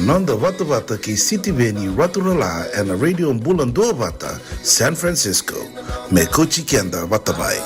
nonda wata wata ki City Veni Raturala and Radio Mbulandua Wata, San Francisco. Me kochi kenda wata mai.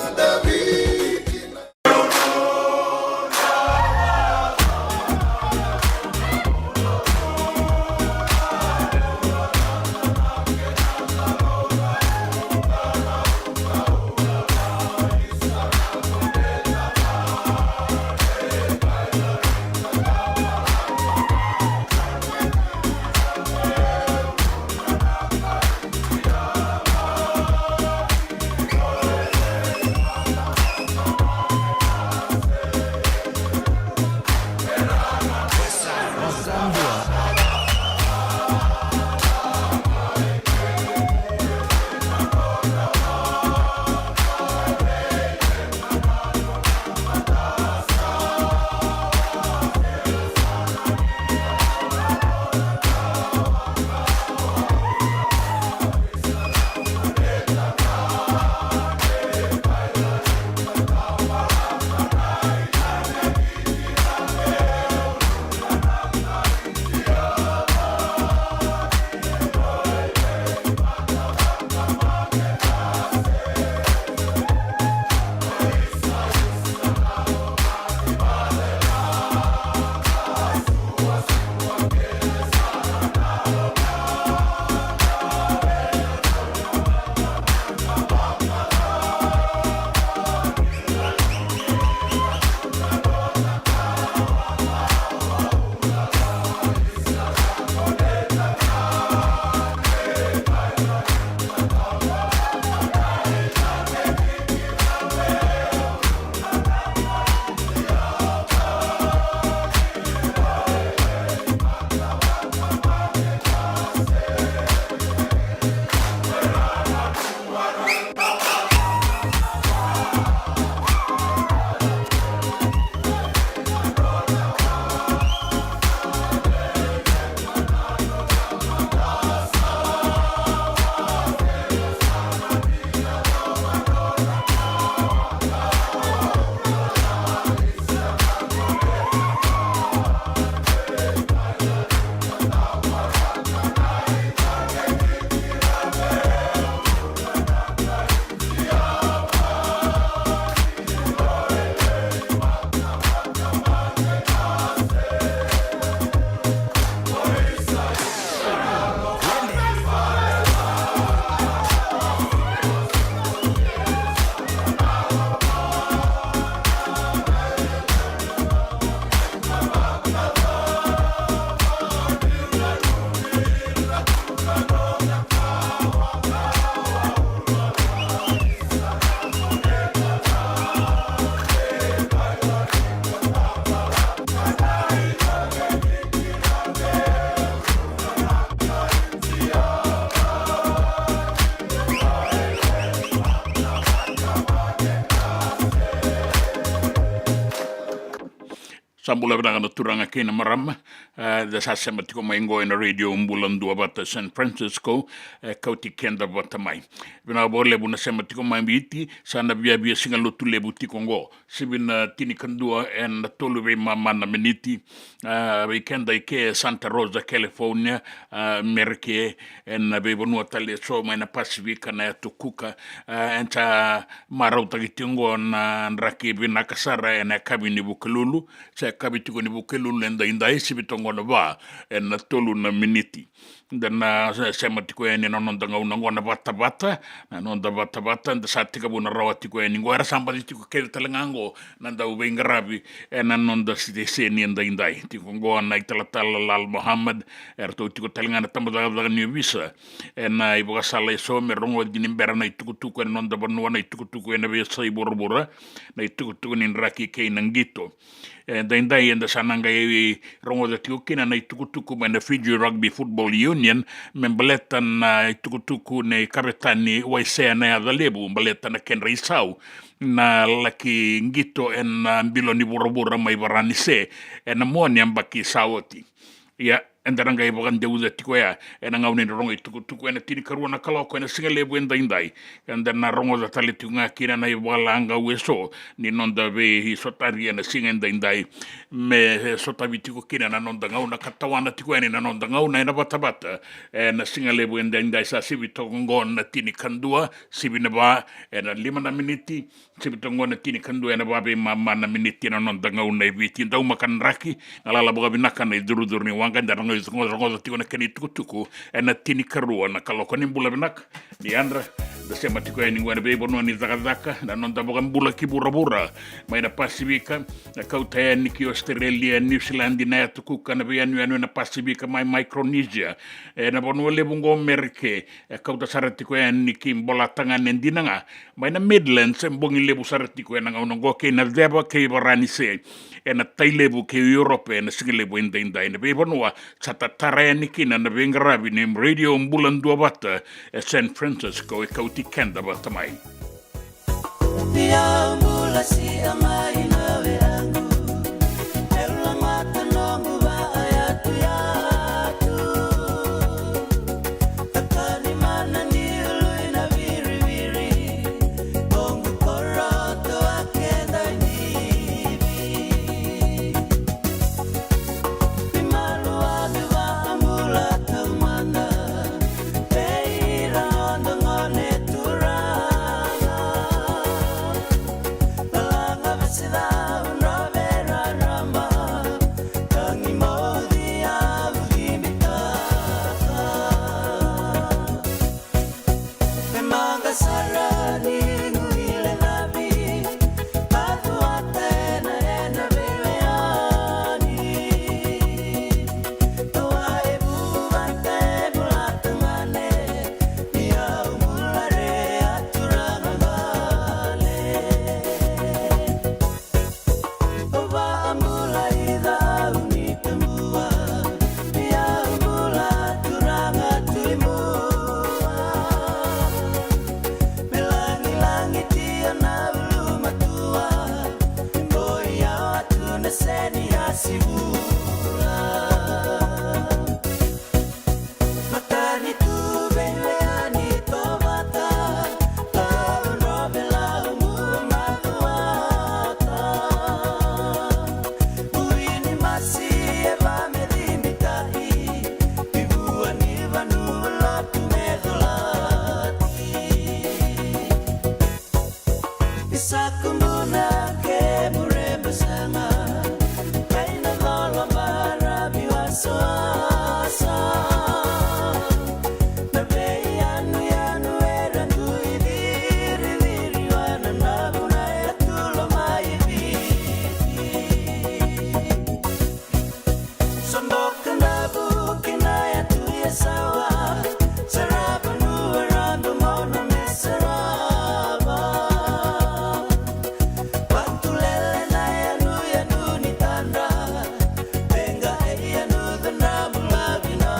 Sambula na turanga kina marama da sasema tiko maingo ina radio Mbulandua Wata San Francisco kauti kenda wata mai bina bole buna sema tiko maimiti sana bia singa lotu lebu tiko ngo sibina tini kandua en tolu be mamana meniti weekenda ike Santa Rosa California merke en be bonua tale so na Pacifica na tukuka enta marauta kitingo na nraki bina kasara en kabini bukelulu kabitiko ni bukelu lenda inda isi bitongono ba en tolu na miniti dana sema tiko eni nonda ngona bata nonda bata nda satika buna rawati ko eni ngora sambali tiko kele talangango nanda ubengarabi en nonda sidese ni nda inda tiko ngona itala lal Muhammad erto tiko talangana tambada ni visa en iboga sala so me rongo dini mbera na tuku en nonda banu na tuku en be sai borbora na tuku ni raki ke nangito da enda sananga e rongo da tiukina na tukutuku na Fiji Rugby Football Union membeletan na tukutuku ne kapitani waisea na adalebu mbeletan na Ken Reisau na laki ngito en mbilo ni burabura mai baranise en amoni ambaki sawoti ya endaranga ibogan deuda tikoya ena ngaune rongo tuku ena tini karua na kaloko ena singa lebu enda indai enda na rongo da tali tunga kina na ibala anga ueso ni nonda ve hi sotari ena singa enda indai me sotavi tiko kina na nonda ngauna katawana tiko ena na nonda ngauna ena batabata ena singa lebu enda indai sa sibi tongon na tini kandua sibi na ba ena 5 miniti sibi tongon na tini kandua ena ba be mama na miniti na nonda ngauna ibiti ndau makan raki alala boga binaka na iduru ni wanga ndaranga ngozo tiko na keni tuku ena tini karua na kaloko ni mbula binaka ni andra da sema tiko eni ngwana bebo no ni zaka na nonda boga mbula kibura mai na pasifika na kauta eni ki Australia New Zealand na tuku kana be anu na pasifika mai Micronesia na bonu le bungo Amerike kauta saratiko eni ki mbola tanga nendinanga mai na Midlands mbongi lebu saratiko ena ngauno ke na deba ke barani se ena tailebu ke Europe ena singilebu inda ena bebo no tatatara ni kina na vengarabi ni radio mbulan dua bata San Francisco e kauti kenda bata mai. Pia mbula si amai na verangu Ela mata nongu ba ayatu yatu Takani mana ni ului na viri viri Bongu koroto akenda nivi Pimalu adu ba ambula tamana Peira ondo ngone turanga Lalanga vesida unrovera rama Tangi modi avlimikata Memanga sarani nguile nabi Padu atena ena beweani Toa ebu bante mulatangane Ia umulare aturangale Oba ambula ida unitambua Ia umula turanga tuimua Melangi-langi tia na uluma tua Ngoya watu neseni asibula Matani tu beleani tobata Lau novela umumaduata Uini masi eva medimitai Bibua ni vanula tumedolati Isa kumbuna ke murembe sanga Kaina dolo marabi wasoasa Na bei anu era viri wana nabuna era tulo mai viti Somboka nabu kinaya tuya sawa Saraba nuwarando mona mesaraba Watulele na ya nuni tanda Benga eya nudha nabulabina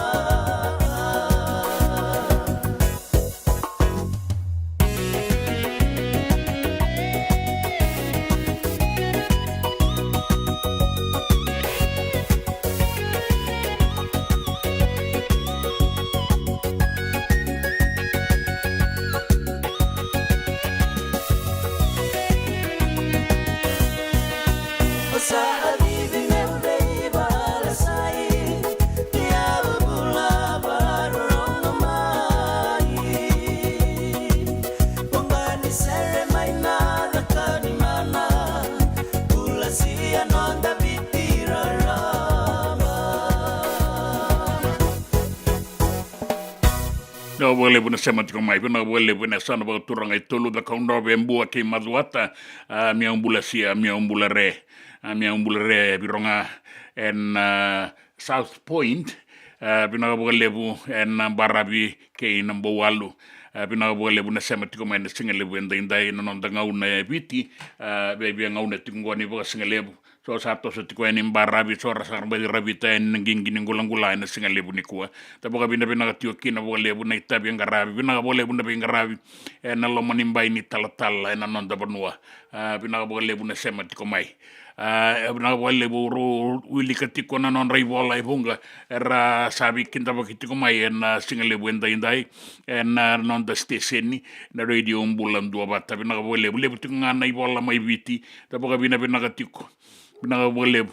Osa aliving every balasai Dia bula barong mai Pembani sere mai nada kani mana Pula sia nonda bitira rama No wale buna sema tiko mai buna wale buna sana ba turanga tolu da kaundo bembua ke mazuata mia umbula sia mia umbula re bironga en South Point bina wale bu en barabi ke number walu bina wale buna sema tiko mai na singale bu enda indai na nonda ngauna biti bebi ngauna tingoni ba singale bu so sato sa tiko en barabi so rasa ba rabita en ngingini ngulangula na singale bu nikua taboga bina tio kina wale bu na itabi ngarabi bina wale bu na ngarabi na lo manimbai ni talatala na nonda banua bina wale bu na sema tiko mai na wale buru wili katiko na non rivola ibunga era sabi kinda bakitiko mai na singale wenda indai na non da station na radio umbulan dua bata bina wale bule butinga na ibola mai viti da boga bina katiko bina wale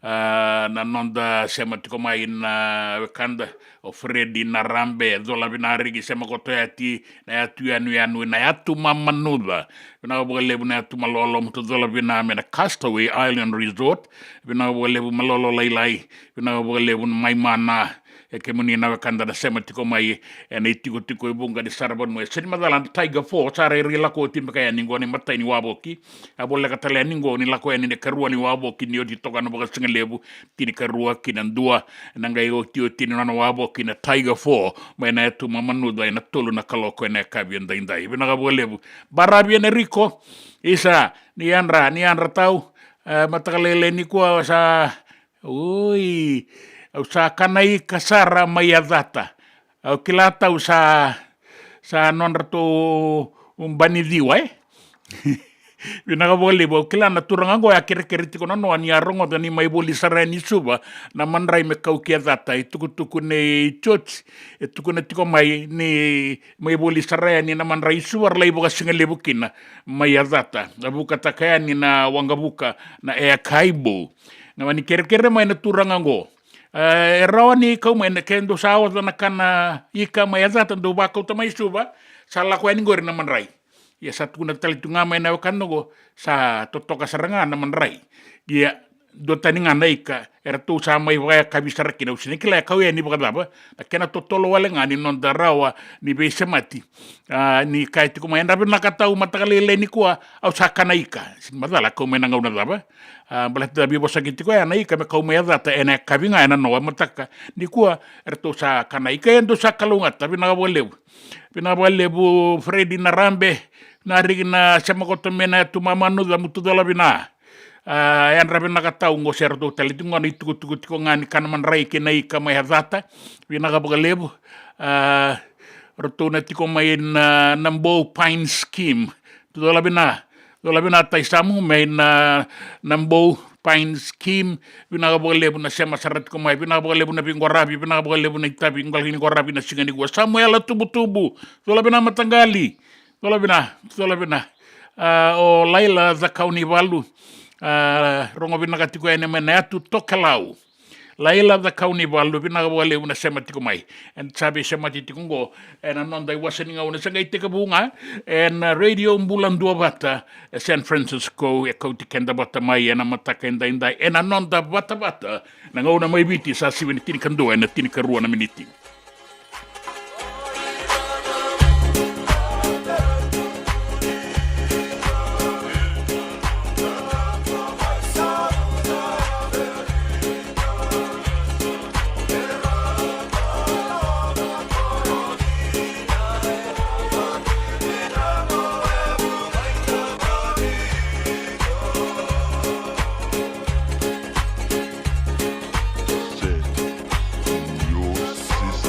na nonda sema tiko mai na kanda o Fredi na rambe zola bina rigi sema koto yati na yatu yanu na yatu mamanuda bina wale bina yatu malolo mutu zola bina mena Castaway Island Resort bina wale malolo lailai bina wale bina maimana ke muni na kanda na sema tiko mai na tiko ibunga di sarabon mo seni madalan Tiger Falls are ri lako timbe kaya ningo ni matai ni waboki abolle katale ningo ni lako ni karua ni waboki ni odi toka no boga singalebu tini karua kinandua nanga yo tio tini no waboki na Tiger Falls mai na tu mamanu da na tolu na kaloko na kabi ndai bina ga bolebu barabi na riko isa ni andra tau matakalele ni kwa sa ui au sa kanai kasara mayadata au kilata sa non rato bani diwa binaga bole bo kilana turanga go akere tiko no ani arongo dani mai boli sarani suba na mandrai me kau kia data tuku ne church tuku ne tiko mai ni mai boli sarani na mandrai suar lai boga singale bukina mai data abuka takayani na wangabuka na e kaibo na mani kere mai na turanga go rawani kau mai na kendo sawa na kana ika mai data do ba kau tamai suba sala ko ani gori na mandrai ya satu kuna tali tunga mai na kanogo sa totoka saranga na manrai ya do tani ngana ika era tu sa mai wa kabisar kina usini kila kau ya ni bakaba kena totolo wale ngani non darawa ni be semati ni kai tu mai ndabe nakatau matakalele ni kwa au sakana ika sin madala kau mai nanga una daba balat dabi bosa kiti ko ya na ika me kau mai data ena kabinga ena no mataka ni kwa era tu sa kana ika endo sa kalunga tapi na lebu Fredi na rambe na rigi na sama koto mena tu mamanu da mutu dola bina yan rabi nakatau ngo serto talitu ngani tuku tiko ngani kanaman rai kena ika mai hadata bina kabaga lebu roto na tiko mai na nambo pine scheme tu dola bina taisamu mai na nambo pine scheme bina kabaga lebu na sema sarat ko mai bina kabaga lebu na pingorabi bina kabaga lebu na itabi ngalini gorabi na singani gua Samuel tubu dola bina matanggali Tola bina o laila za kauni walu rongo bina katiko ene mena atu tokelau laila za kauni walu bina wale una sema tiko mai en sabe sema tiko ngo en anonda waseninga una sanga iteka bunga en radio mbulan dua bata San Francisco e kouti kenda bata mai en mataka inda en anonda bata na ngona mai biti sa siwen tini kando en tini karua na miniti Set your system.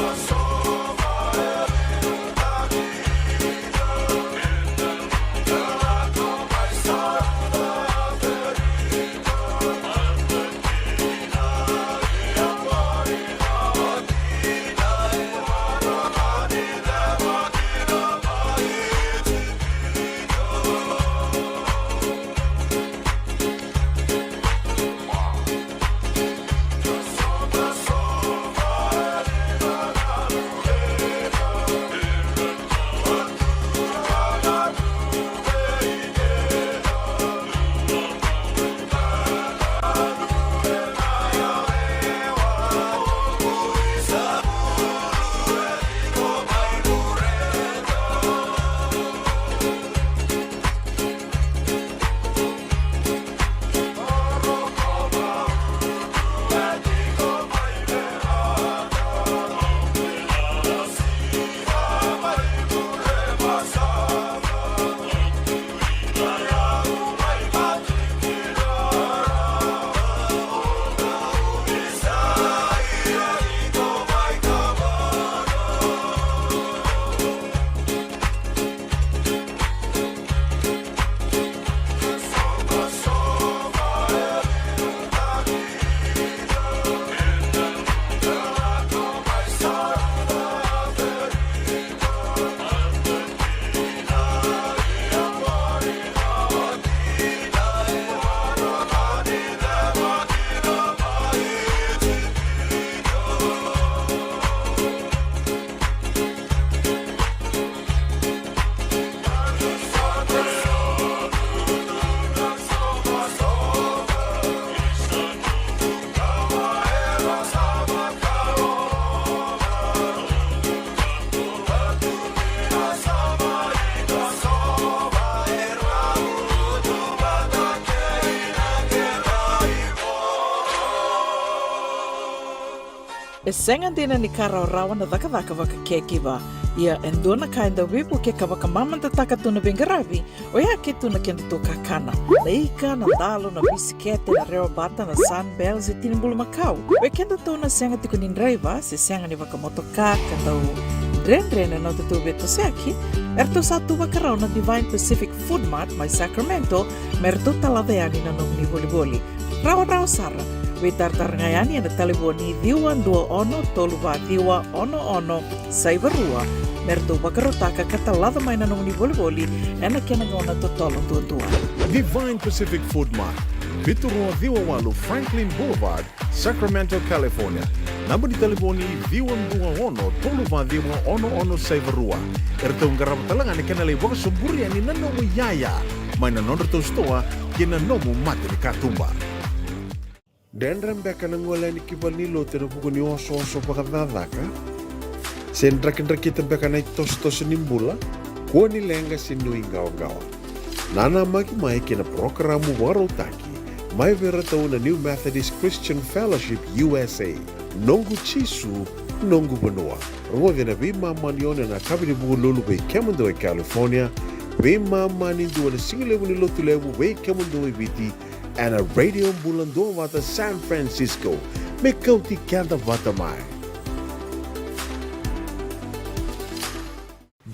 sengan dina ni karaw-rawan na daka-daka waka kekiwa. Ia endona kainda wipu ke kawaka mamanta takatuna bengaravi o ia ke tuna kenda to kakana. Na ika na dalo na bisikete na reo bata na sunbells e tinimbulu makau. We kenda to na senga tiko nindraiva se senga ni waka motoka kandau dren-dren na tutu beto seaki. Erto satu wakarau na Divine Pacific Food Mart mai Sacramento merto talaveani na nong ni boli-boli. Rawa-rawa sara. We tartarangayani na taliboni diwa dua ono toluwa diwa ono saivarua merto wakarotaka katalada mai na nong ni boli-boli ena kena ngona totolo tua. Divine Pacific Food Mart, Vitorua Diwawalu Franklin Boulevard, Sacramento, California. Namba di telefoni Viwan Dua Ono Toluva Diwa Ono Saivarua. Erto ngarap talangan ni kena lewak suburi ani nanomu yaya. Mai na nondor tostoa kena nomu mati ni katumba. Dendram beka nangwala ni kibalilo tena pukuni oso pakadadaka. Sendrakin-drakitan beka na itos-tos nimbula. Kuha nilenga sinui gawa-gawa. Nana magi mai kina programo warotaki. Mai vera tau na New Methodist Christian Fellowship USA. Nongu chisu, nongu banua. Rungove na bima manione na kabini buku lulu bei kemundo e California. Bima mani dua na singilewu ni lotu lewu bei kemundo e biti. And a radio bulando wata San Francisco. Me kauti kanta wata mai.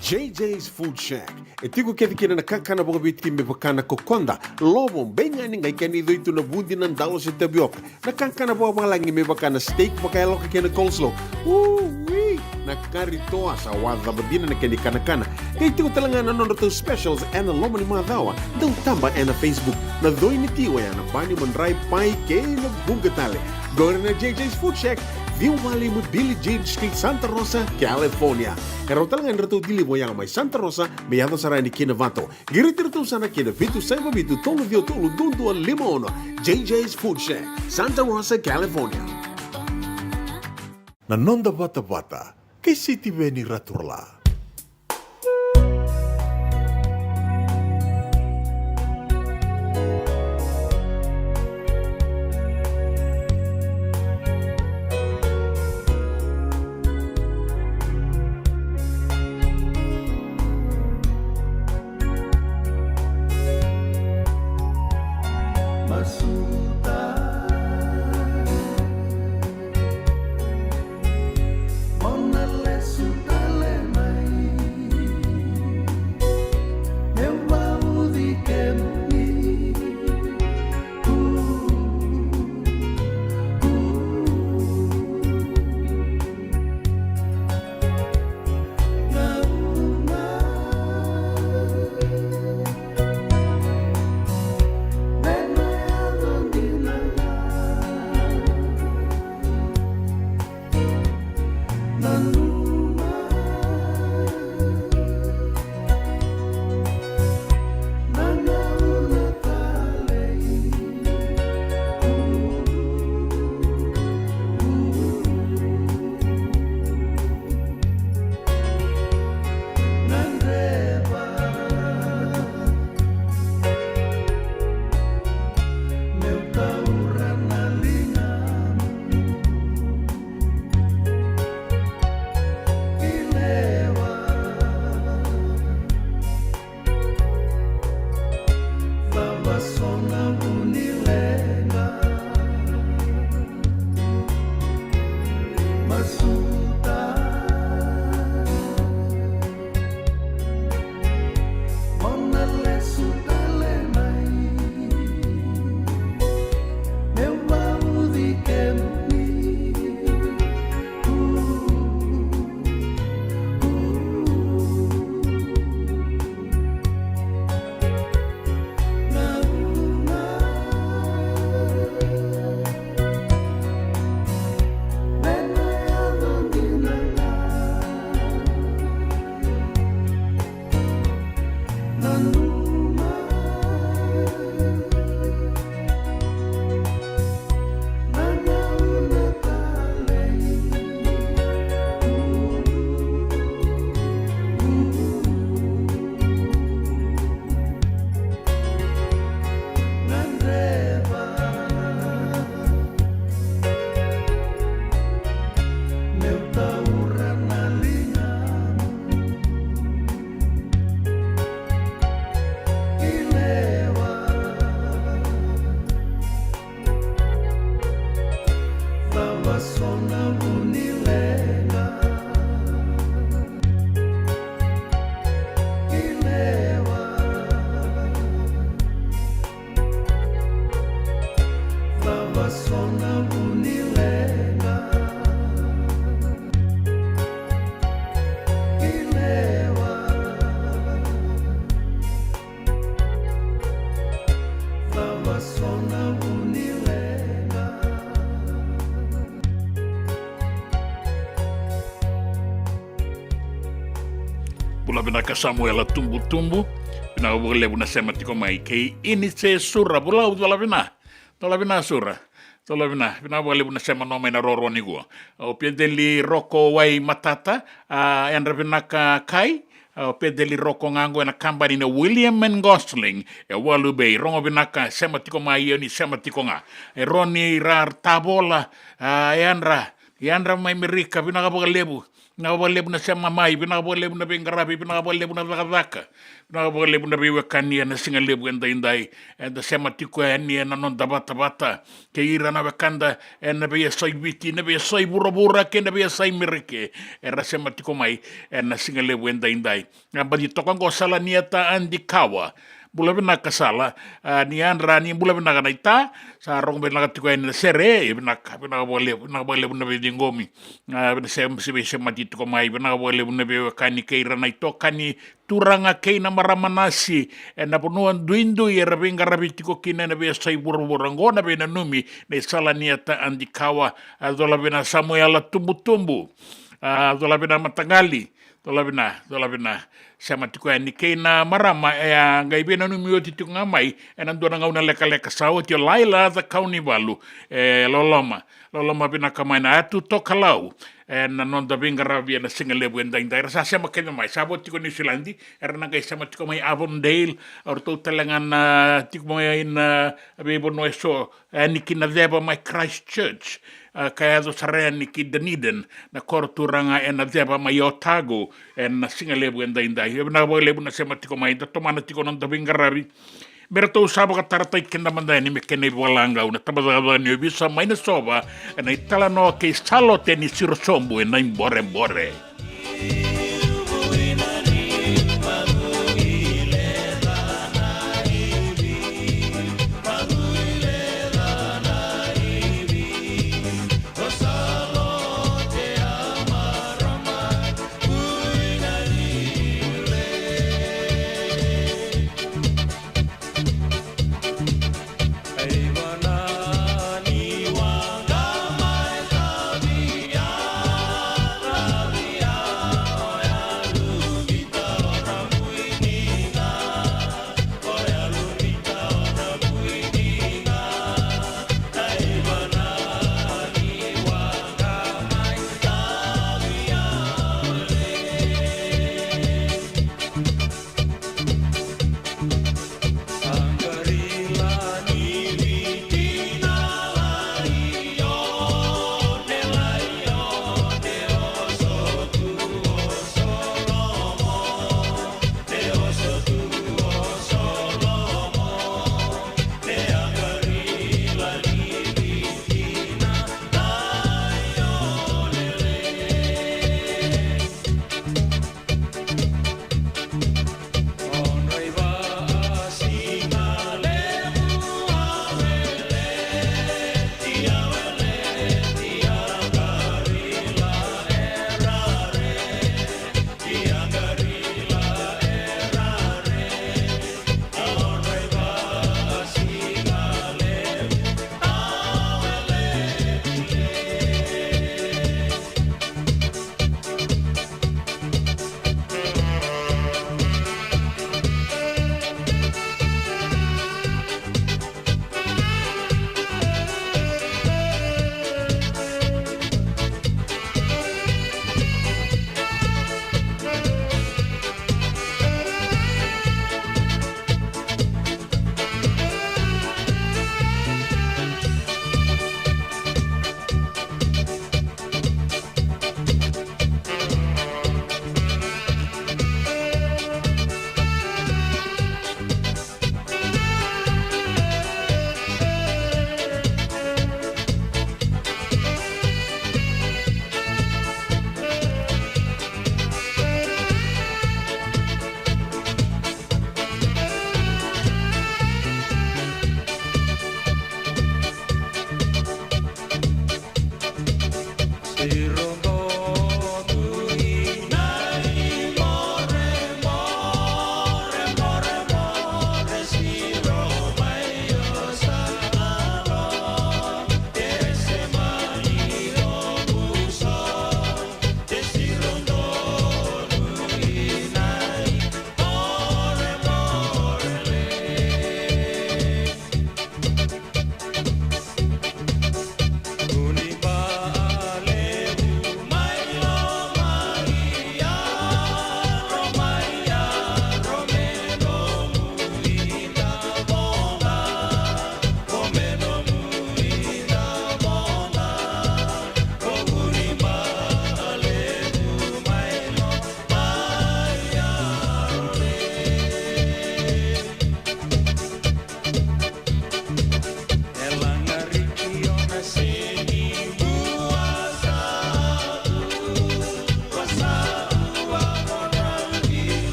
JJ's Food Shack. E tigo kedi kena na kakana boka biti me bakana kokonda. Lobong benga ni ngai kani itu na bundi nan dalos e tabioka. Na kakana boka malangi me bakana steak baka eloka kena coleslaw. Wee! Na karitoa sa wadha badina na kani kana. Kaya tigo talanga na nono specials and the lomani madawa. Daw tamba and na Facebook. Na doi ni tiwa ya na bani manray pai kaya na bungatale. Gora na JJ's Food Shack. Viu Valley mo Billie Jean Street, Santa Rosa, California. Karo talagang rato dili mo yang may Santa Rosa, may ato sarani kinavato. Giritirto sana kinavitu sa mabitu tolo dio tolo dundo al limon. JJ's Food Shack, Santa Rosa, California. Nanonda bata-bata, kay City Beni Raturla. Pula binaka Samuela tumbu-tumbu. Bina wale buna sema tiko mai kei ini se sura pula udala bina. Tola bina sura. Tola bina wale buna sema no mai na roro ni gua. O pedeli roko wai matata andra binaka kai. O pedeli roko ngango na kambani na William and Gosling e walu bei rongo binaka sema tiko mai ni sema tiko nga. E roni rar tabola Yandra mai merika binaka boga lebu. Nakabalebu na siya mamay, pinakabalebu na bingarabi, pinakabalebu na vakavaka, pinakabalebu na biwakania na singalebu inday, and the sematiko niya na non bata, kaira na wakanda, and na biya soy biti, na biya soy burabura, ke na biya soy mirike, era sematiko may, and na singalebu inday. Ang badito kang gosala niya ta andikawa, bula binaka sala ni andra ni bula binaka naita sa rong binaka tiko na sere binaka bole buna bidingomi bina sem matito ko mai binaka bole buna be kani keira naito kani turanga kei na maramanasi na punuan duindu ya rabinga rabitiko kina na be sai burburango na be na numi ne sala ni ata andikawa dola bina Samuel tumbu dola bina matangali dola bina sama tiko ni kena marama ngai bena no mioti tiko ngamai andona ngauna leka sawo ti laila za kauni balu loloma bina kamaina atu tokalau na non da bingara via na singale buenda inda sa sama kena mai sabo tiko New Zealandi era ngai sama tiko mai Avondale or to telangan tiko mai in bebo no so ni kina deba mai Christchurch kaya do sarea ni ki Dunedin na korturanga na deba mai Otago na singale buenda inda na bole buna sema tiko mai da tomana tiko non da bingarabi Berto usaba ka taratai kenda mandani me kene walanga una tabada ni bisa mai na soba na itala no ke salo teni siro sombo na imbore Rabia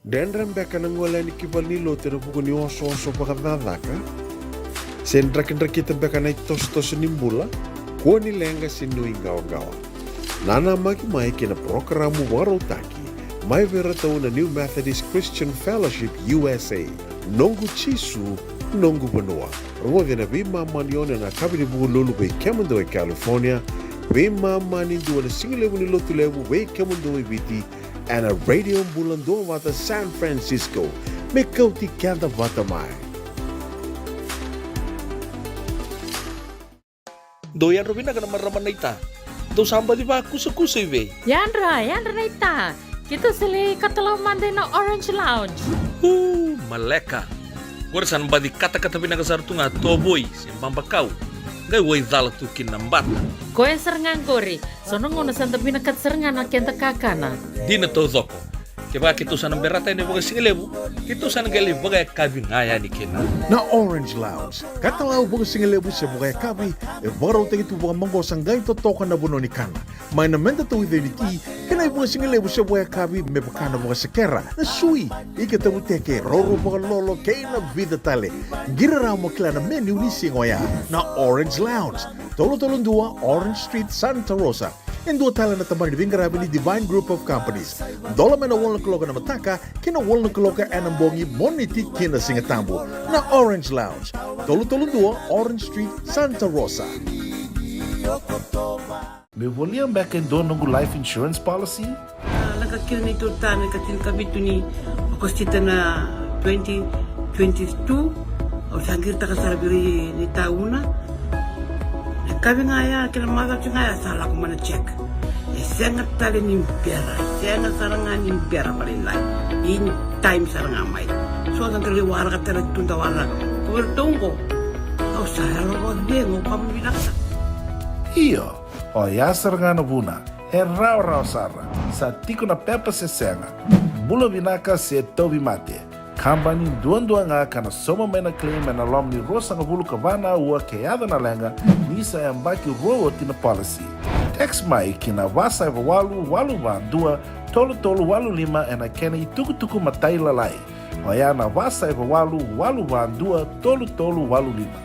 Dendran beka nangola ni kibalilo te rupuko ni oso pakadadaka. Sen drakin-drakita beka na itos-tos nimbula. Kuo ni lenga sinu ingawa-gawa. Nana maki mai kina programu warotaki. Mai vera tau na New Methodist Christian Fellowship USA. Nongu chisu, nongu banua. Rua na bima manione na kabini buku lulu bei Kemando e California. Bima mani dua na singilebu ni lotu lebu bei Kemando e biti. And a radio bulan wata San Francisco. Me kauti kanda wata mai. Doyan Robina ka naman raman na ita. Do samba di ba kusa-kusa iwe? Yandra na ita. Kita sili katalaw manday na Orange Lounge. Maleka. Gurasan ba di kata-kata pinakasar tu nga toboy simbang bakaw. Ngay way dala tu kinambat. Koe serengan kori. Sono ngono santa binakat serengan na kenta kakana. Di na to zoko. Kaya kita sana berata ini bagai singelebu. Kita sana gali bagai kabi ngaya ni kena. Na Orange Lounge, katalau buka singelebu se buka kabi, baru te itu buka manggo sanggai to toka na buno ni kana. Mai na menda to identity, kena buka singelebu se buka kabi me buka na buka sekera. Na sui, ike te muteke roro buka lolo keina vida tale. Gira ramo kila na menu ni singoya. Na Orange Lounge, tolo-tolong dua Orange Street, Santa Rosa. En dua tala na tamang ni Divine Group of Companies. Dola mena wala kaloka na mataka, kina wala kaloka anambongi moniti kina singatambo. Na Orange Lounge. Tolo-tolo dua, Orange Street, Santa Rosa. Me volia back in doon ng life insurance policy? Nagkakil na ito tayo, nagkakil kami ito ni Akostita na 2022. O sangir ta kasarabiri ni tauna. Kami nga ya, kila mga nga ya, salah ko mana check. Sangat tali ni pera, sangat sarangan ni pera palinlay. Ini time sarangan may. So ang kaliwara ka talaga tundawara. Kuwertong ko. O saya lo dengo kami binaksa. Iyo, o yasar nga na buna, raw sara, sa tiko na pepa se senga, bulo binaka se tobi mate. Kambani duan-dua nga kana soma may na claim na lom ni rosa nga bulu kabana ua kayada na lenga nisa yang baki rowo tina policy. Text mai kina wasa eva walu dua tolu walu lima ena kena ituku matai lalai. Oya na wasa eva walu dua tolu walu lima.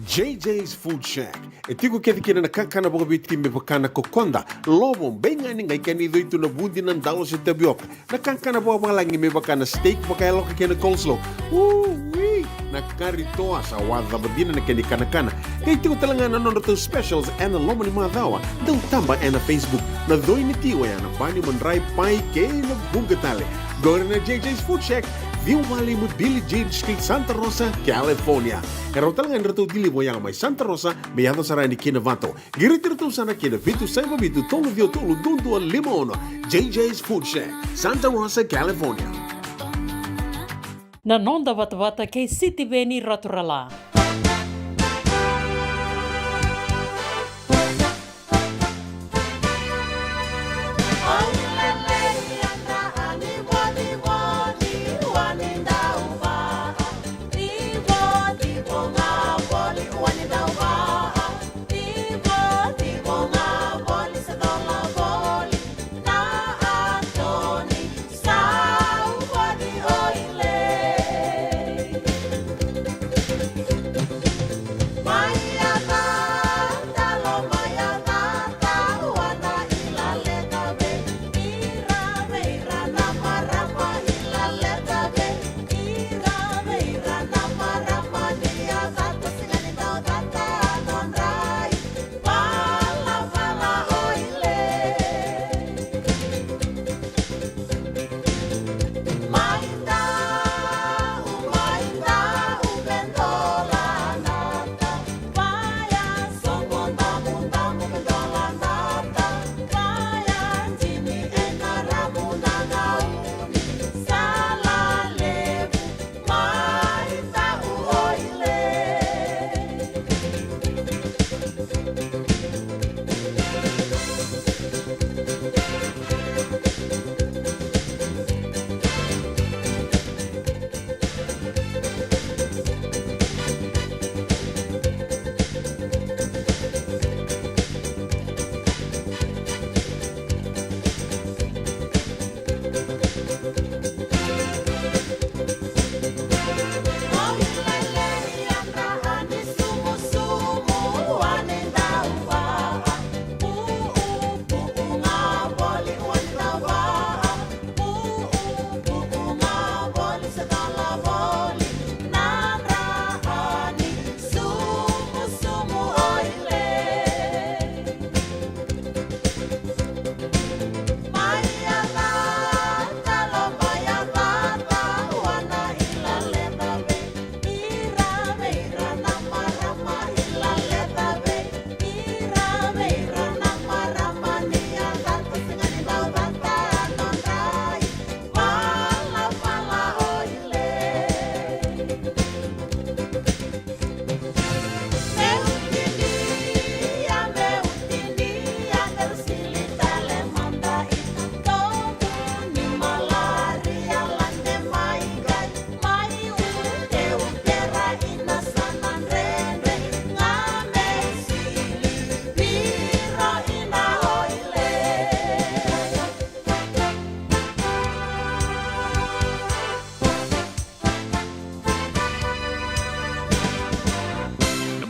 JJ's Food Shack. E tiku kena kakana boka bitki me bakana kokonda. Lobong benga ni ngai kani itu na bundi nan dalo se tapioca. Na kakana boka malangi me bakana steak baka loka kena coleslaw. Na kari toa sa wadha badina na kani kana. Kay tiku talangana non to specials and lomo ni madawa. Dau tamba na Facebook. Na doi ni tiwa ya na bani mandrai pai ke na bungatale. Go na JJ's Food Shack. Viu Valley mo Dili Jade Street, Santa Rosa, California. Karo talagang rito dili mo yang may Santa Rosa, may yato sarani kinavato. Girit-rito sana kinavitu sa ibabitu tolo vio tolo dundu al limono. JJ's Food Shack, Santa Rosa, California. Nanonda wata-wata kay City Beni Raturala.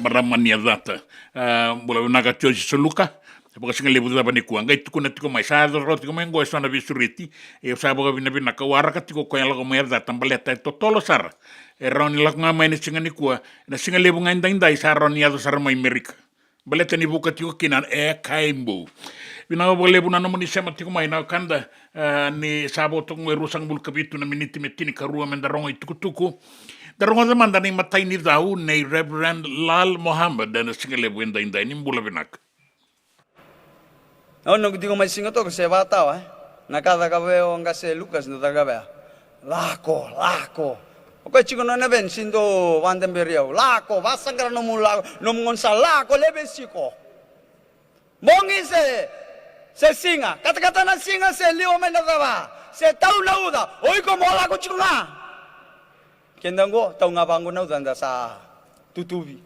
maramania data. Bula naga tio si soluka. Porque singa lebu da bani kuanga itu kuna tiko mai sa ro tiko mengo e sona visuriti e sa boga vina vina ka wara ka tiko ko yala ko merda tambaleta to tolo sar e roni la nga mai ne singa ni kua na singa lebu nga inda sa roni ado sar mai amerika baleta ni buka tiko kinan e kaimbo vina bo lebu na no ni sema tiko mai na kanda ni sabo to ngwe rusang bul kabitu na miniti metini karua mendarongo itu tuku darongo da manda ni matai ni dau nei Reverend Lal Mohammed dan singa lebu inda ni bula vinak. Ono digo mai singa to se bata wa na kada ka veo nga se Lucas no daga ba lako ko chico no ben sindo vandenberio lako vasangra no mula no ngonsa lako lebe siko mongi se singa kata na singa se lio mena dava se tau na uda oi ko mola ko chico na kendango tau nga bango na udanda sa tutubi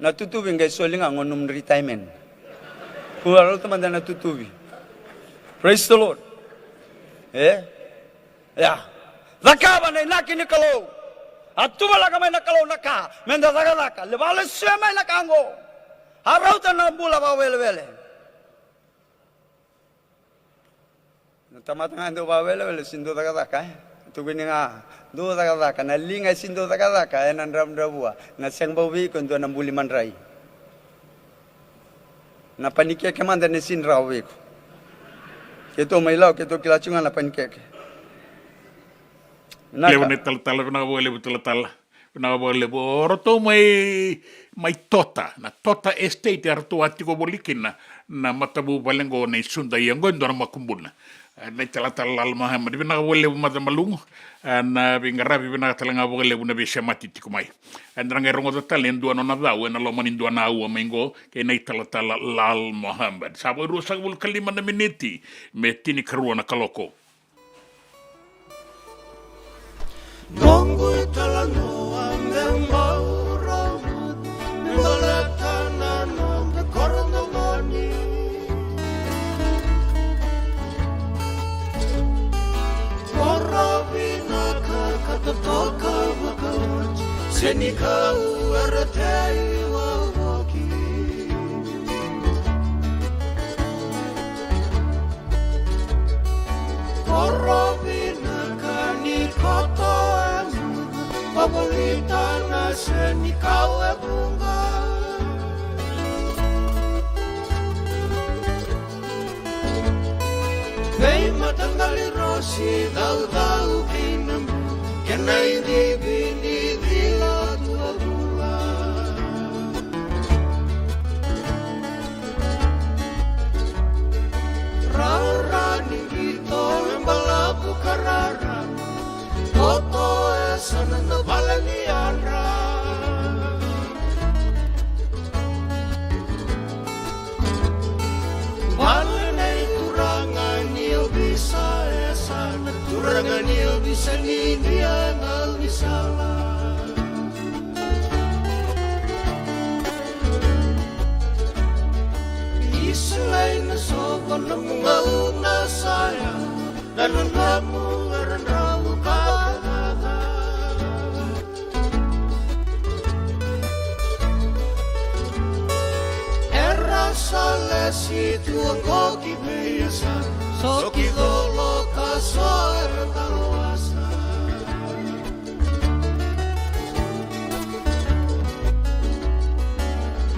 na tutubi ngai solinga ngonum retirement Kuala teman dan tutubi. Praise the Lord. Ya. Zakaba na inaki ni kalau. Atuma laga may nakalo naka. Menda zaga. Lebale siya may nakango. Haraw ta na bula ba wele. Natamat nga ndo ba wele sindo zaga. Tugin nga. Do zaga. Na lingay sindo zaga. Enan ramdabua. Na siyang bawi kundo ng buliman rai. Na panikia ke manda ne sin rawe ko keto mailau keto kilachunga na panikia ke lebu ne tal na bo lebu tal na bo lebu roto mai tota na tota estate arto atiko bolikina na matabu balengo nei sunda yango ndora makumbuna na tal Lal Mohammed bina bo lebu madamalungu na bingarabi bina talanga bo lebu na besha matiti kumai andrange rongo tal endo no na dawo na lo manindo na u mengo ke nei tal Lal Mohammed sabo rusak bul kalima na miniti metini karuana na kaloko Nongo talano ang mauro Ndolatana no korno moni Korabina kakatoka wakawach Senika uaratai wawaki Korabina kanikoto Paborita na senikau e bunga Kay matanggali rosi dau kinambu Kenay di binidila tuagula Rarani ito embalabu karara Toto sana na balaniara Balanay turangan niyo bisa sana Turangan niyo bisa nindiyan ang isala Isulay na sobo ng mga una sayang Nanunga mo ngaranraw ka Sale si tuang koki beyasa Soki dolo kasar talwasa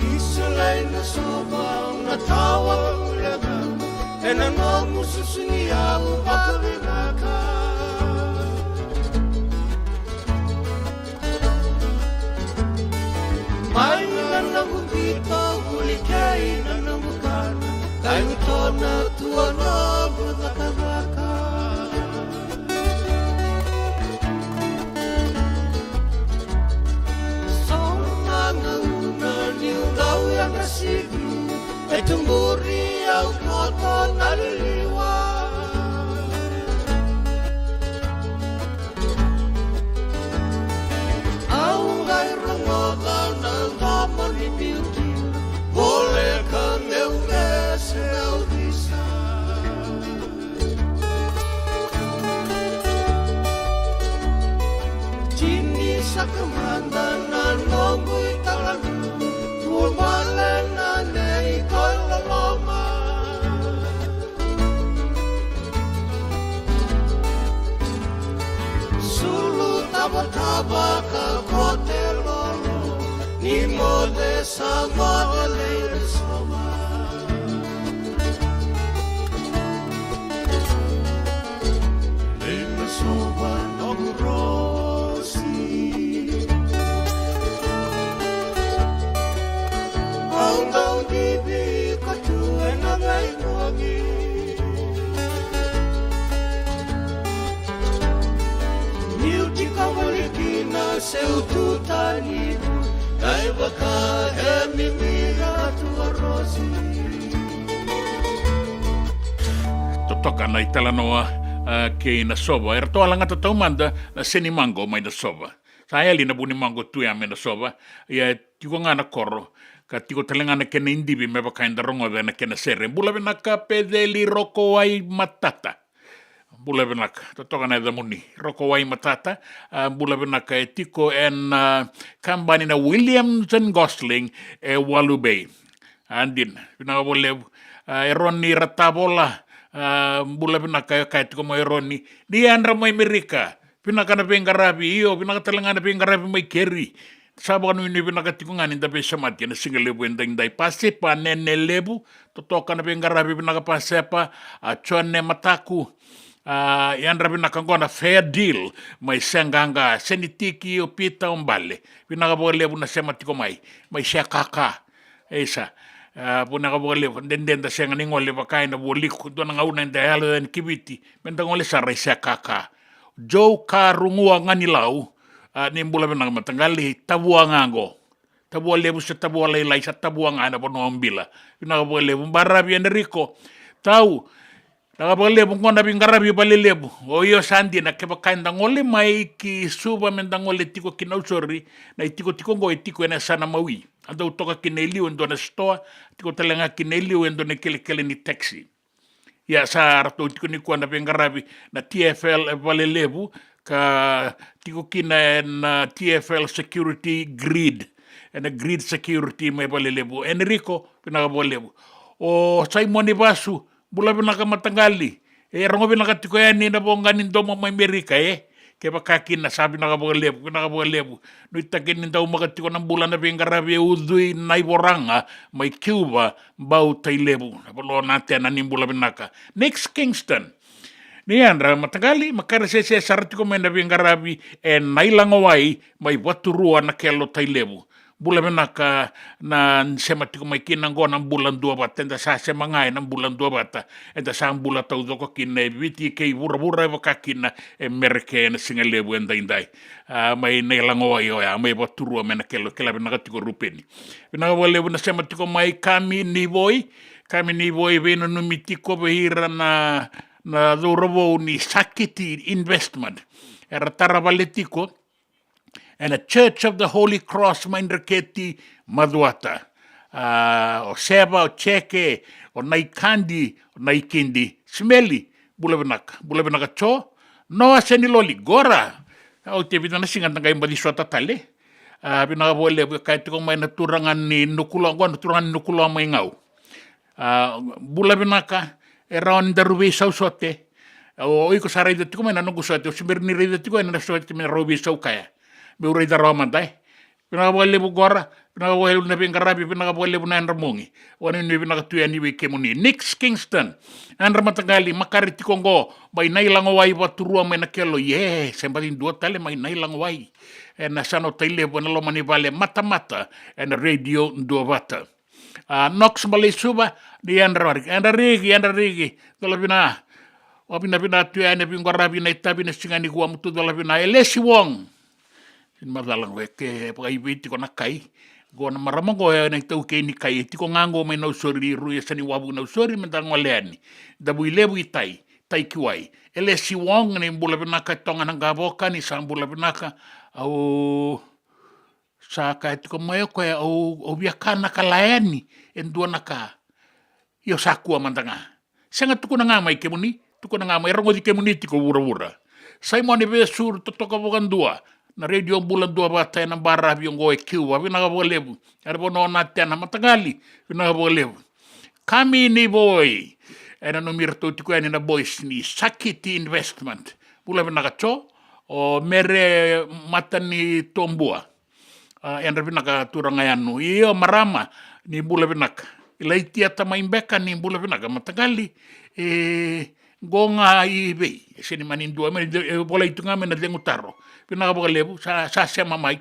Isulay na sobang natawang ulagang Enanong mususuniyang pagkabinaka May nanang dito Hulikay na namukan Kayo ito na tuwa na Budaka-baka So mga una Niyo daw yung nasigi Ay tumburi Ang koto naliliwa Ang gayrong ogal Ng damon ni beauty Boleh kang eumes eudisa Jini sa kamandanan mong sama leina sama leina sama nong rosi Altau dibi katu enagai wangi Miuti kawalikina seututani Kai baka hemi mira tua rosi Totoka na itala noa ke na sova. Era toa langa tau manda na seni mango mai na sova. Sa eli na buni mango tuya me na sova. Ia tiko ngana koro. Ka tiko talengana kena indibi me baka inda rongo na kena sere. Bula venaka pedeli roko ai matata. Bula venaka. Totoka na eda muni. Roko ai matata. Bula venaka e tiko en kambani na Williams and Gosling e Walubei. Andin. Vinaka bole e Roni Ratabola. Bula pinaka ya kait ko mo ironi di andra mo Amerika pinaka na pengarabi iyo pinaka talanga na pengarabi mo keri sabo kanu ini pinaka tikungan inda besa mati na single lebu endang dai pase pa nene lebu totoka na pengarabi pinaka pasepa chone mataku yandra pinaka ngona fair deal mai senganga senitiki o pita umbale pinaka bo lebu na semati ko mai siakaka esa puna ka bole den da senga ngole bakai na bolik do na ngauna nda yalo en kibiti menda ngole sarai kaka jo karungua ngani lau ni mbula bena matangali tabua ngango tabua lebu se tabua lai sa tabua ngana bono ambila pina ka bole barabi Enrico tau na bole ngona bingarabi balelebu o yo sandi na ke bakai nda ngole mai ki suba menda ngole tiko kinausori na tiko ngo tiko ena sana mawi anda utoka kineliu endo na stoa tiko talenga kineliu endo na kele ni taxi ya sa rato tiko ni kuanda pengarabi na TFL valelebu ka tiko kina na TFL security grid and a grid security me valelebu Enrico pinaka bolebu o Simon Basu bula pinaka matangali e rongo pinaka tiko yani na bonganin domo mai Amerika ke bakakin na sabi na kabolebu no itakin ninda umakati ko ng bulan na pingarabi udui na iboranga may Cuba bau tailebu napalo natin anim bulan pinaka next Kingston niyan ra matagali makarasese sarati ko may na pingarabi nailangaway may waturua na kelo tailebu bulan pinaka na semati ko may kinanggo ng bulan 2 bata enda sa semangay ng bulan 2 bata enda sa ang bulan tau ko kinay biti kay bura-bura bakakin na Amerike na singalebu enda inday may nailangoy ya may baturo men kelo kela pinaka tiko rupeni pinaka walebu na semati ko may kami ni boy veno numitiko behira na dorobo ni sakiti investment era tarabaletiko and a Church of the Holy Cross Mainraketi Maduata. O Seba, o Cheke, o Naikandi, o Naikindi, Smeli, Bulabanaka Cho, no Aseniloli, Gora. O te vida na singan tangay mbadiswata tale. Pinakabole, kahit kung may naturangan ni Nukulang, naturangan ni Nukulang may ngaw. Bulabanaka, around the Rubi Sausote, o iko saray dati ko may nanong o simir ni rin dati ko ay nanasote may Rubi Sau kaya. Biuray da romantay pinakabole bu gora pinakabole na pingarabi pinakabole bu na ramongi wani ni pinakatuya ni wike muni next Kingston andra matagali makariti kongo may nailangaway paturua may nakelo sembatin dua tale may nailangaway na sano taile bu na lomani vale mata and radio ndovata Nox Malisuba di andra rigi dolabina wabina tuya ni pingarabi na itabi na singani kuwa mutu dolabina Elesi Wong madalang weke pakai biti ko nakai go na maramang go na tau ke ni kai ti ko ngango me no sori ru sani wabu no sori mentang oleani da builebu tai kiwai Elesi Wong ni bula benaka tonga nanga boka ni sambula benaka au saka ti ko moyo ko au biakana kalaeni endua naka yo sakua mantanga sanga tuku na ngamai kemuni tuku na ngamai rongo di kemuni ti ko wura Simon Besur totoka bokan dua na radio bulan 2 bata na barabi yung goe Cuba pinakabolebu arbo no natin na matagali pinakabolebu kami ni boy na numirto ti ko na boys ni Sakiti Investment bulan pinakacho o mere mata ni Tombua yan vinaka turanga yanu iyo marama ni bula vinaka ilai tiata maimbeka ni bula vinaka matagali gonga i bei sini manin dua men bola itu ngamen na lengu taro pina ka lebu sa sema mai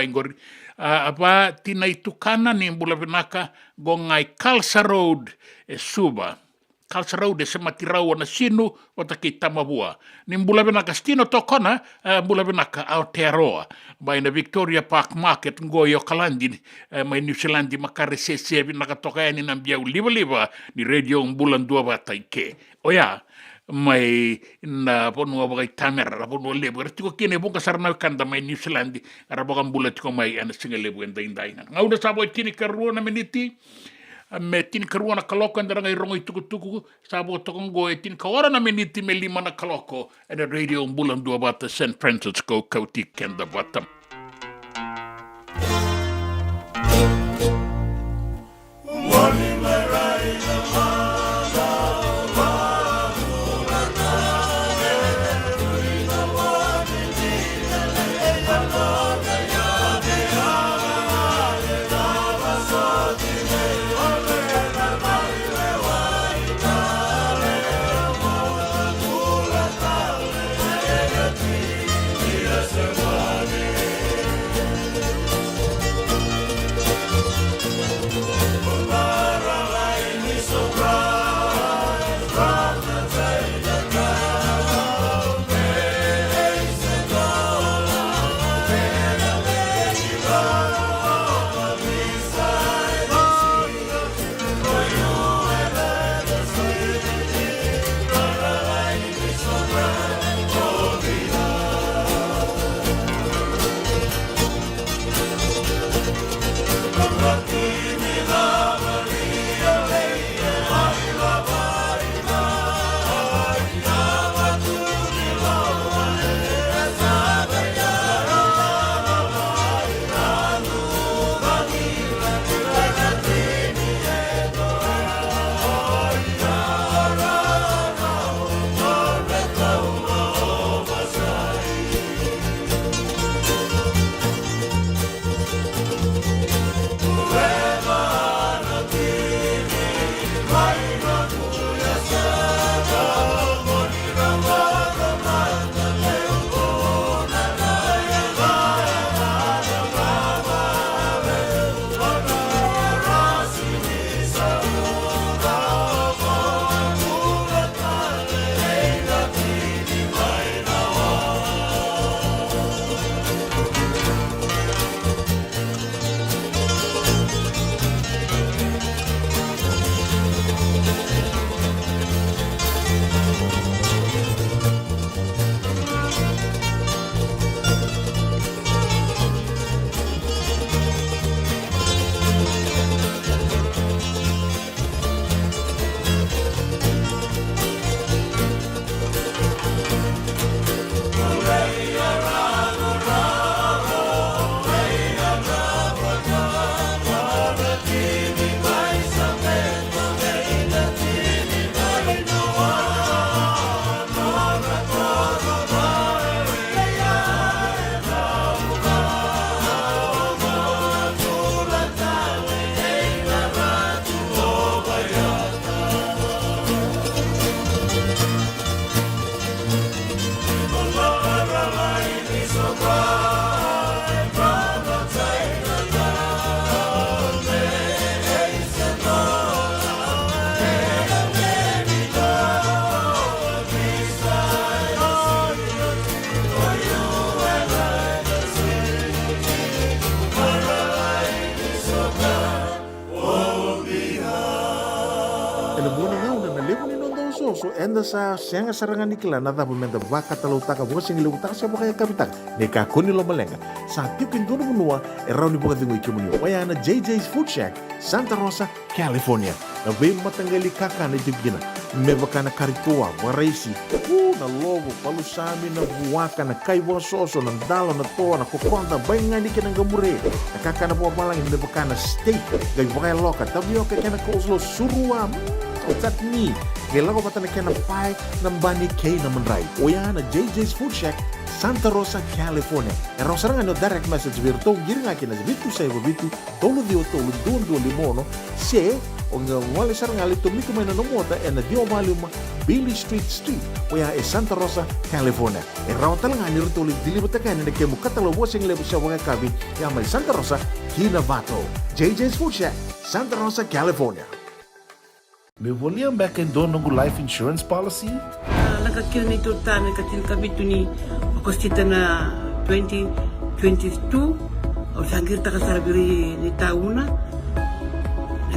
ngori apa tina itu kana ni bula vinaka gonga i Kalsa Road suba Kalsa Road sema tirau na sinu o taki tamabua ni bula vinaka stino tokona bula vinaka Aotearoa by na Victoria Park Market ngoyo kalandi mai New Zealand makare sese vinaka toka yani na biau liba ni radio bulan dua batai ke oya mai na ponua bagai tamera na ponua lebu tiko kene bunga sarna kanda mai New Zealand ara bogam bulat tiko mai ana singa lebu enda indaingan ngau da sabo tini karua na meniti me tini karua na kaloko enda ngai rongo tuku sabo tokong go tini kawara na meniti me 5 na kaloko ana radio bulan dua bata San Francisco kauti kenda batam so enda sa sianga sarangan ikila na tabu menda vaka talau taka buka singi lebu taka siapa kaya kapitang neka kuni lo malenga sa tiukin dono menua erau ni buka tingu ikimuni wayana JJ's Food Shack Santa Rosa California na be matanggali kaka na tibgina me bakana karitoa waraisi na logo palusami na buwaka na kaiwa soso na dalo na toa na kokonda bayangani ka ng gamure na kaka na buwa malang me bakana steak gay bakay loka tabioka kena coleslaw surua tatni Gelago pata na kena pai ng bani kay na manray. O yan na JJ's Food Shack Santa Rosa, California. E rosaranga no direct message virtou giringa kina bitu sai bitu tolu dio tolu duan limono se o nga wale saranga le to miku mena no mota e na dio maluma Billy Street oya e Santa Rosa, California. E rawtalanga ni rutoli dilibata kan ne kemu katalo wasing lebu sa wanga kabi ya mai Santa Rosa, Kinavato. JJ's Food Shack, Santa Rosa, California. Me volia back in dono life insurance policy? Nakakil ni tutane katil kabitu ni okostita na 2022 o sangir ta kasarabiri ni tauna.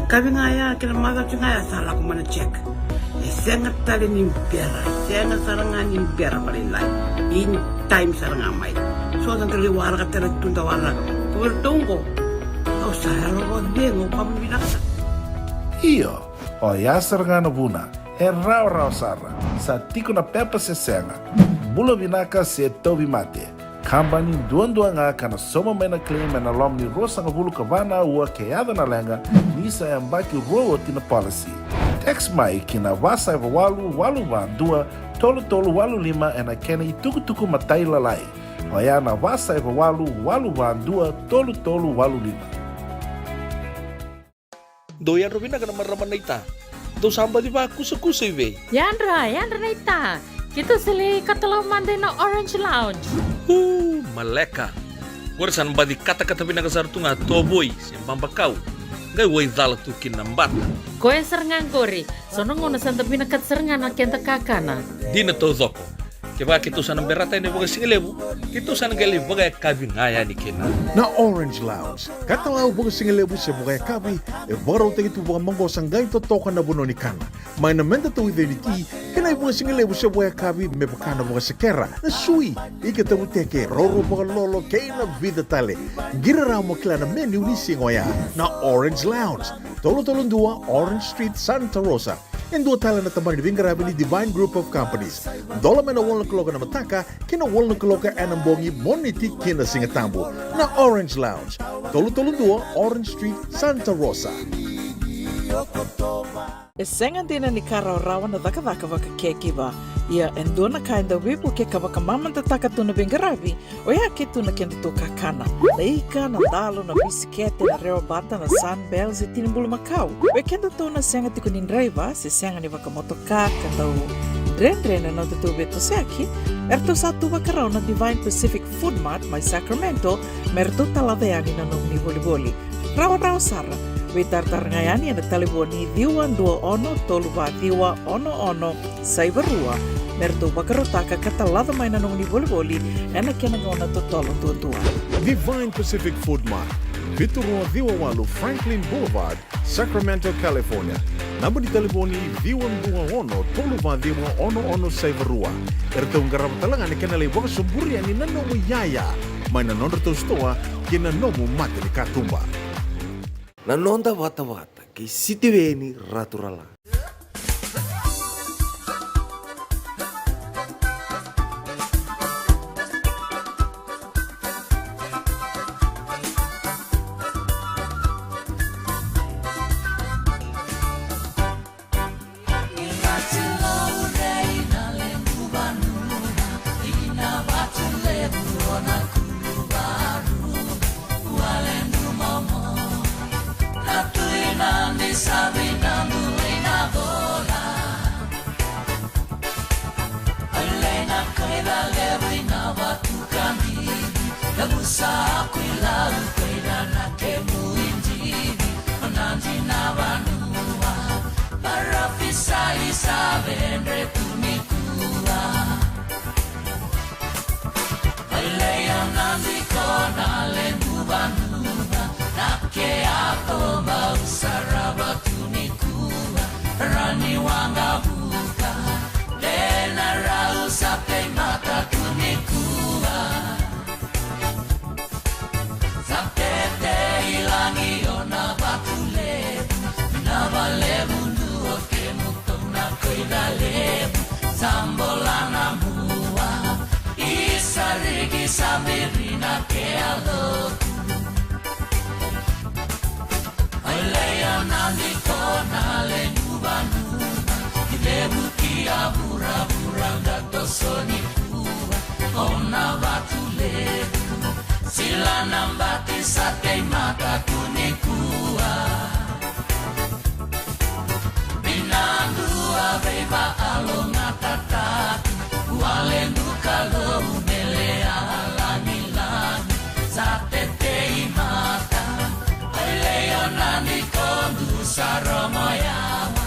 Kabi nga ya kila mother nga ya sala ko mana check. Sengat tali ni impera, sengat sarangan impera paling lain. In time sarangan mai. So ang kaliwara ka tala tunda wala. Kuwertongko. O saya ro dengo pambinaksa. Iyo. O yasar nga na buna, e rau sara, sa tiko na pepa se senga, bula vinaka se tobi mate, kambani duan nga kana soma mena claim na lom ni rosa nga bulu kabana ua keada na lenga, nisa e ambaki roa tina policy. Text mai kina wasa eva walu van dua, tolu walu lima e na kena i tuku matai lalai. O ya na wasa eva walu van dua, tolu walu lima. Doyan Robina ka naman raman na ita. Do samba di ba kusa iwe? Yandra na ita. Kita sili katalaw mande na Orange Lounge. Maleka. Gurasan ba di kata-kata pinakasar tu nga toboy, siyang bakaw. Gay way dala tu kinambat. Koe serangan gori. Sono ngono santa pinakat serangan na kenta kakana. Di na to zoko. Kaya kita sana berata ini bagai singelebu, kita sana gali bagai kabin ngaya ni kena. Na Orange Lounge, katalaw baga singelebu sa baga kabi, e baro tayo ito baga manggo sanggay totokan na buno ni kana. May namenda to with ni ti, kanay baga singelebu sa baga kabi, may baka na baga sekera, na sui, ikatabu teke, roro baga lolo, kay na vida tale. Giraraw mo kila na menu ni singoya, na Orange Lounge, tolo-tolong dua, Orange Street, Santa Rosa. En dua tala na tamang ni Bingarabi ni Divine Group of Companies. Dola may na walong kaloka na mataka, kina walong kaloka anambongi moniti kina singatambo na Orange Lounge. Tolo-tolong dua, Orange Street, Santa Rosa. E senga dina ni karaw-rawa na daka-daka waka kekiwa. Ia endona kainda wipu ke kawaka mamanta taka tuna Bingarabi o ia ke tuna kenda to kakana. Na ika, na dalo, na bisikete, na reo bata, na sunbells e tinimbulu makau. O kenda to na senga tiko ni driver, se senga ni waka motoka, kanda o dren na to beto seki. Erto satu wakarao na Divine Pacific Food Mart, mai Sacramento, merto taladeani na nung ni boli-boli. Rawa sara. Witar-tar ngayani na taliboni diwan 21-2-11-11 Saibarua. Merto bakarotaka katalada may nanong ni boli-boli na kinagona totolo tuwa. Divine Pacific Food Mart, Viturua Diwawalu Franklin Boulevard, Sacramento, California. Namba di taliboni Viwan-2-1-11-11 Saibarua. Ertong garap talangan ikanalay baka sumburian ni nanomu yaya. May nanonda to stoa kinanomu mati ni katumba. Nanonda wata-wata kay sitiweni raturala. Ona watu levu Sila nambati satei mata kunikua Binandua beba alonga tatatu Walendu kalau melea lani-lani Satetei mata Leo nani kondu saromoyawa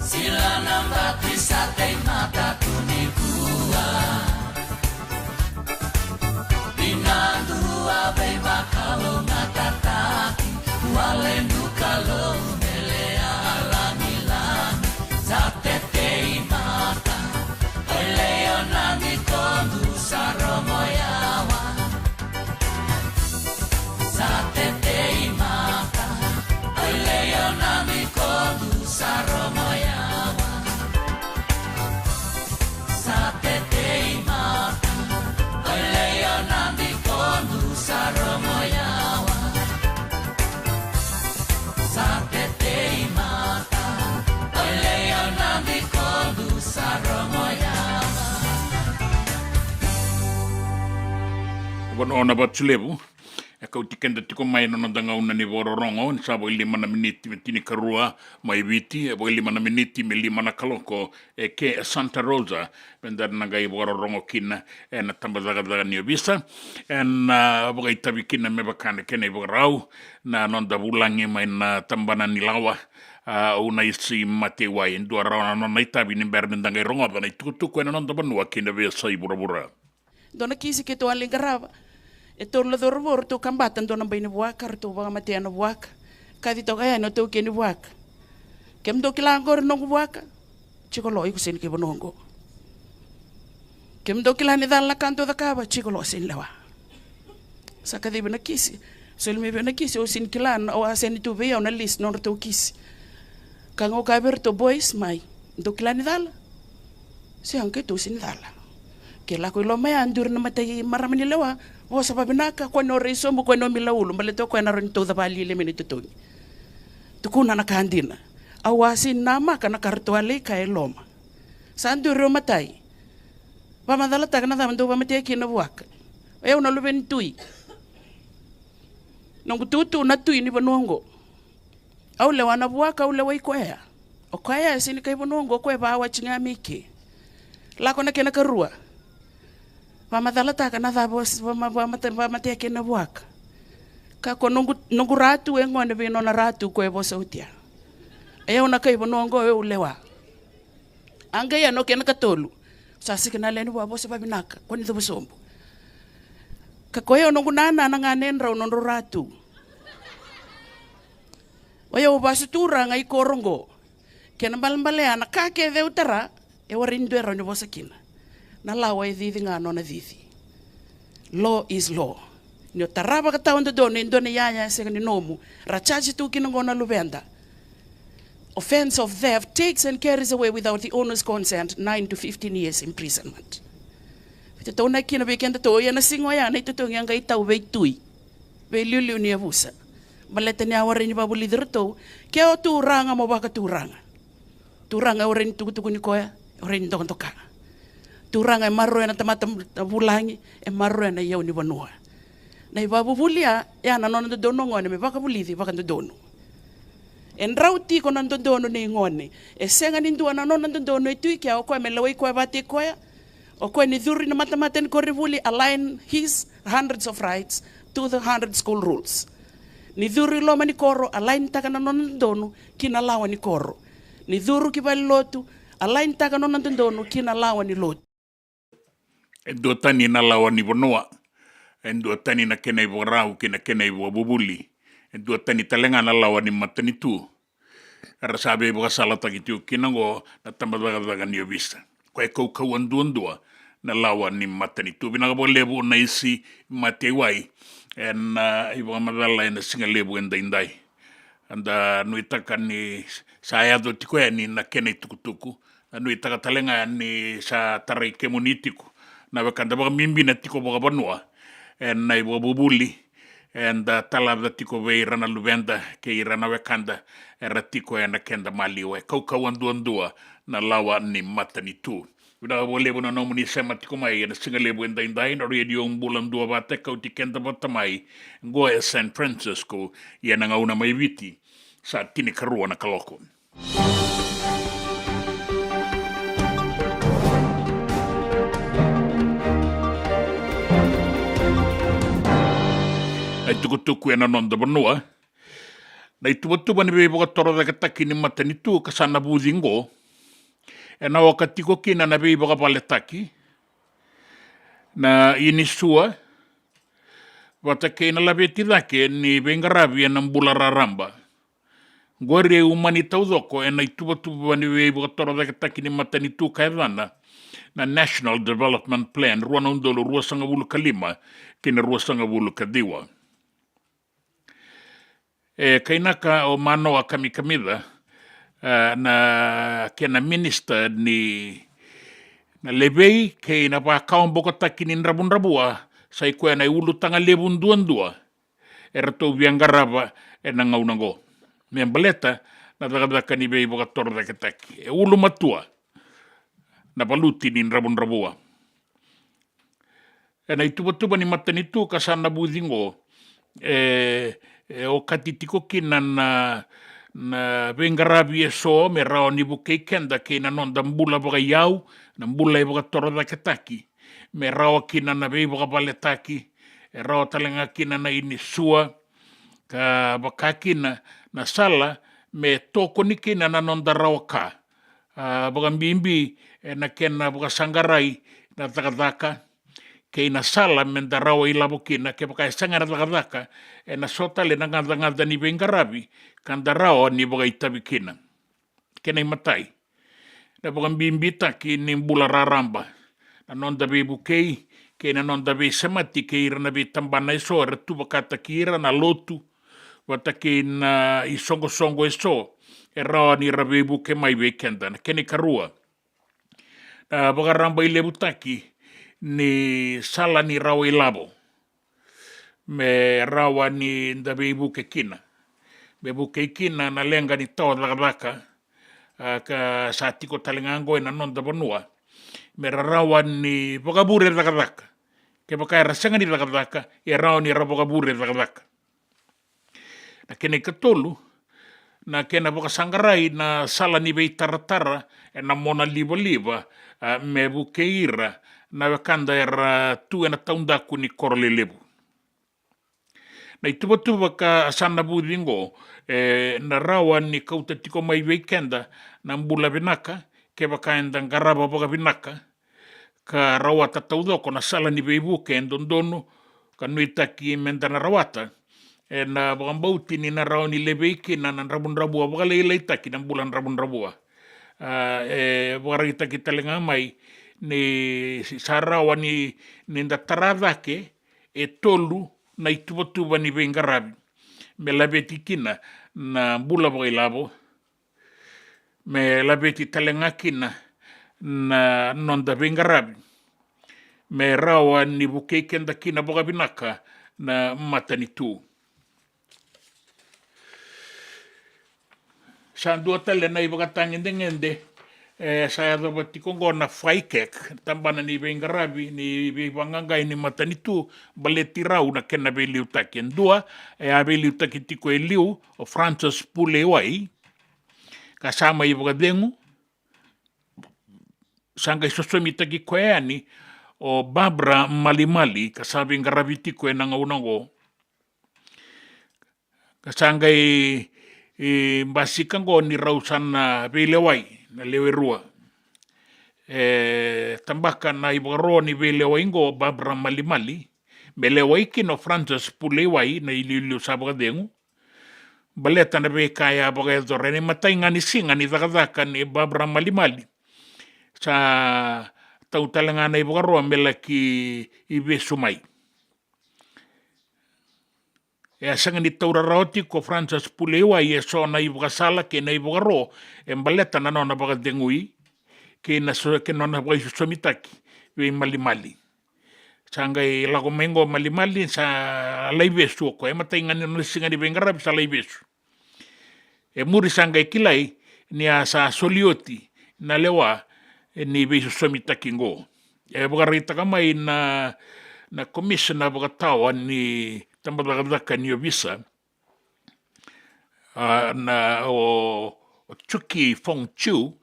Sila nambati satei mata kunikua Binandua beba kalau ngatataki Walendu kalau melea lani-lani Satetei mata Leo nani kondu saromoyawa Satetei mata Leo nani kondu saromoyawa Satetei mata Leo nani kondu saromoyawa Satetei mata Leo nani kondu saromoyawa Ona batulevu kau tikenda tiko mai no ndanga una ni vororongo ni sabo 5 miniti metini karua mai viti e 5 miniti me 5 kaloko ke Santa Rosa bendar nanga i vororongo kina na tambazaga ni visa na bogai tabi kina me bakana kene borau na nonda bulangi mai na tambana ni lawa una isi mate wai ndu ara no nai tabi ni bernda ngai rongo na tutu ko na nonda banua kina ve sai burabura dona kisi ke to alingarava e tolo do rovor to kambata dona baina buaka to ba matea no buaka kadi to kaya no to ke ni buaka kem do kila ngor no buaka chikolo iku sen ke bonongo kem do kila ni dalla kanto da kaba chikolo sen lewa saka de bena kisi sol me bena kisi o sin kila o asen tu ve na list no to kisi kango ka berto boys mai do kila ni dalla se anke to sin dalla ke la ko lo mai andur na matai maramani lewa o sa babinaka ko no reiso mo ko no milaulu maleto ko na ron to da bali le minute to tukuna na kandina awasin nama kana kartuale ka eloma sandu ro matai ba madala ta kana da mando ba mate ki na buaka eu na luben tui nongu tutu na tui ni bonongo au le wana buaka au le wai ko ya o ko ya sin kai bonongo ko ba wa chinga miki la kona kena karua Pamadala taka na thabos pamate ke na buaka. Ka ko nungu ratu e ngone be no na ratu ko e bosa utia. E ona kai bonongo e ulewa. Anga ya no ke na katolu. Sa sikina le ni wa bosa babinaka ko ni thobosombo. Ka ko e nungu nana na nganen ra no ratu. O yo basu tura ngai korongo. Ke na balmbale ana ka ke de utara e warindu ro ni bosa kina. Na lawa e dhithi ngā nona dhithi. Law is law. Nio taraba ka tau ndone ndone yaya se ni nomu. Rachaji tu kina ngona lubenda. Offense of theft takes and carries away without the owner's consent 9 to 15 years imprisonment. Vita tona kina bekenda to ya na singo ya na ito yang ngai tau be tui. Be liu ni abusa. Maleta ni awari ni babuli dirto. Ke o tu ranga mo baka tu ranga. Tu ranga oren tu ni koya. Oren to toka. Turanga e marro na tamata bulangi e marro na yau ni banua. Na i babu bulia e ana nona do dono ngone me baka bulithi baka do dono. En rauti ko nan do dono ni ngone. E senga ni ndu ana nona do dono e tui kia o koe me lawai koe bate koe. O koe ni dhuri na matamata ni kore buli align his hundreds of rights to the 100 school rules. Ni dhuri loma ni koro align taka na nona do dono kina lawa ni koro. Ni dhuru ki bali lotu Alain taka no nandono kina lawa ni lot. E do tani na lawa ni bonua. E do tani na kena i rau kina kena i bubuli. E do tani talenga na lawa ni matani tu. Ara sabe i sala taki tiu kina go na tambadaga ni vista. Ko e kau andua na lawa ni matani tu. Bina bo lebu na isi mate wai. E na i madala na singa lebu indai. Anda nui taka ni sa ado tiko e ni na kena i tukutuku. Nui taka talenga ni sa tarai kemunitiku. Na wakanda baka mimbi na tiko baka banua. E na i bubuli. And talada tiko vei rana luvenda ke i rana wakanda. E ratiko e na kenda maliwa. Kau andua na lawa ni matani tu. Una lebu na nomu ni sema tiko mai. E na singa lebu indai na radio Mbulandua vate kau ti kenda batamai. Ngoa e San Francisco. I na ngauna mai viti. Sa tini karua na kaloko. Ai tukutuku e na nonda banua. Na i tuwatuba ni bebo ka toro da kataki ni matani tu kasana budingo. E na waka tiko kina na bebo ka paletaki. Na inisua. Wata keina labeti dake ni bengarabi e na mbulararamba. Gore umani taudoko e na i tuwatuba ni bebo ka toro da kataki ni matani tu kaedana. Na National Development Plan. Ruana undolo rua sanga bulu kalima. Kina rua sanga bulu kadiwa. E kainaka o manoa kamikamida na kena minister ni na levei ke na pa kaon boka taki ni rabun-rabua sai koe na ulu tanga lebun duan-dua e rato viangarava e na ngaunango. Mea baleta na takadaka ni bei boka toro taki. E ulu matua na paluti ni rabun-rabua. E na ituba-tuba ni matani tu kasana budingo o katitiko kina na vengarabi e so me rao ni bukei kenda ke na nonda mbula baka iau na mbula i baka toro da ketaki me rao kina na vei baka paletaki e rao talenga kina na ini sua ka baka kina na sala me toko ni kina na nonda rao ka baka mbimbi e na kena baka sangarai na takataka ke ina sala men da rawa i labo kina ke baka sangara takataka e na sotale na ngada ni bengarabi kan da rawa ni baka itabi kina kena i matai na baka mbimbita ki ni mbula raramba na nonda be bukei ke na nonda be semati ke ira na be tambana iso e ratu baka taki ira na lotu wata ke na i songo iso e rawa ni rabe buke mai be kenda na kene karua baka ramba i lebu taki ni sala ni rawa i labo. Me rawa ni nda be buke kina. Be buke kina na lenga ni tau daka ka sa tiko talengango e na nonda banua. Me rawa ni bokabure daka. Ke baka rasenga ni daka e rawa ni rabokabure daka. Na kene katolu na kena boka sangarai na sala ni be taratara e na mona liba me buke ira na wakanda era tu ena taundaku ni korole lebu. Na ituba ka sana budingo na rawa ni kauta tiko mai weekenda na mbula binaka ke baka enda ngaraba boka binaka ka rawa tataudoko na sala ni beibuke endondono ka nuitaki mendana rawata na bakambauti ni na rawa ni lebeiki na rabun-rabua boka leileitaki na mbulan rabun-rabua boka ragitaki talenga mai ni sarawa ni nda taradake e tolu na ituba ni bengarabi me labeti kina na mbula boka ilabo me labeti talenga kina na nonda bengarabi me rawa ni bukei kenda kina boka binaka na matani tu sandua tale na iba katangende saya dapat tikongo na faikek tambana ni bengarabi ni bangangai ni matani tu baleti rau na kena beliu taken dua a beliu takitiko eliu o Francis Pulewai kasama iba dengu sanga isosomi taki koeani o Barbara Malimali kasabi ngarabi tiko e nangaunango kasanga mbasikango ni rausan na Belewai na lewe rua tambaka na iwagaroa ni velewa ingo Barbara Malimali, velewa iki no Francis Pulewai na iliulio sabagadengu, baleta na kaya bagadore ni matainga ni singa ni zakazaka ni Barbara Malimali sa tautalanga na iwagaroa melaki ibe sumai. Sanga ni taurarauti ko Francis Pulewai so na iwagasala ke na iwagaroa baleta na nona bagadengui ke nona bagaisusomitaki we Malimali. Sanga lago mengo Malimali sa laivesu ko matainga ni singa ni bengarabi sa laivesu. Muri sanga kilai ni sa solioti na lewa ni bagaisusomitaki ngo. Bagarita kamay na commissioner bagatawa ni tambadagadakan ni visa na o Chuki Fong Chu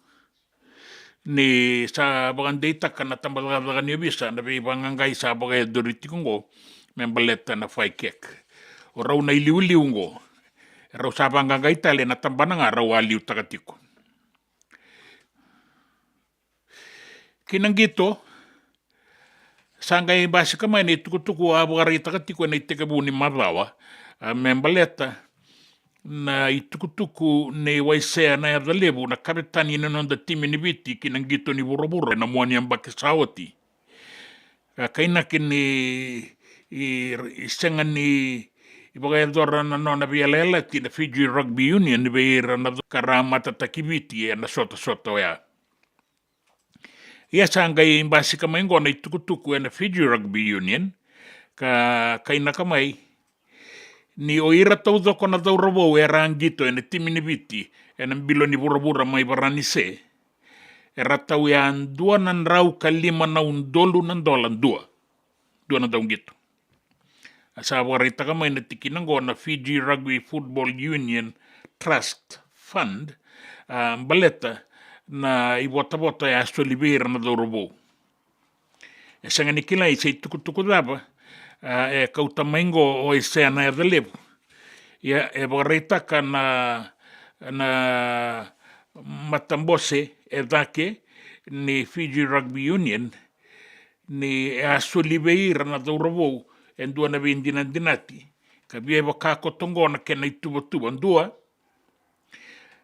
ni sa bagandita ka na tambadagadakan ni visa na bangangay sa bagay doriti ko membaleta na fai kek o raw na iliw-liw ngo raw sa bangangay tali na tambana nga raw aliw tagatiko kinanggito sangay basi kamay ni tukutuku abagarita katiko na itikabuni marawa membaleta na itukutuku ni waisea na yadalebu na kapitani na nonda timi ni biti kinanggito ni burabura na muani ang bakisawati kainakin ni isengan ni ibagayadora na nona biyalela ti na Fiji Rugby Union ni bayira na karamata takibiti na sota ya ia sangay basi kamay ngo na itukutuku na Fiji Rugby Union kaina kamay ni oira tau doko na tau robo rangito na timi ni biti na bilo ni burabura may baranise tau yan dua nan raw kalima na $1 ng dolan dua na daw gito asawa rita kamay na tikinanggo na Fiji Rugby Football Union Trust Fund baleta na ibota-bota ya solibera na daw robo sa nga nikilay sa itukutuku daba kautamaingo o isa na yadalib ya bagarita ka na matambose dake ni Fiji Rugby Union ni asolibeira na daurabo endua na dinati kabia bakako tongo na kena ituba ndua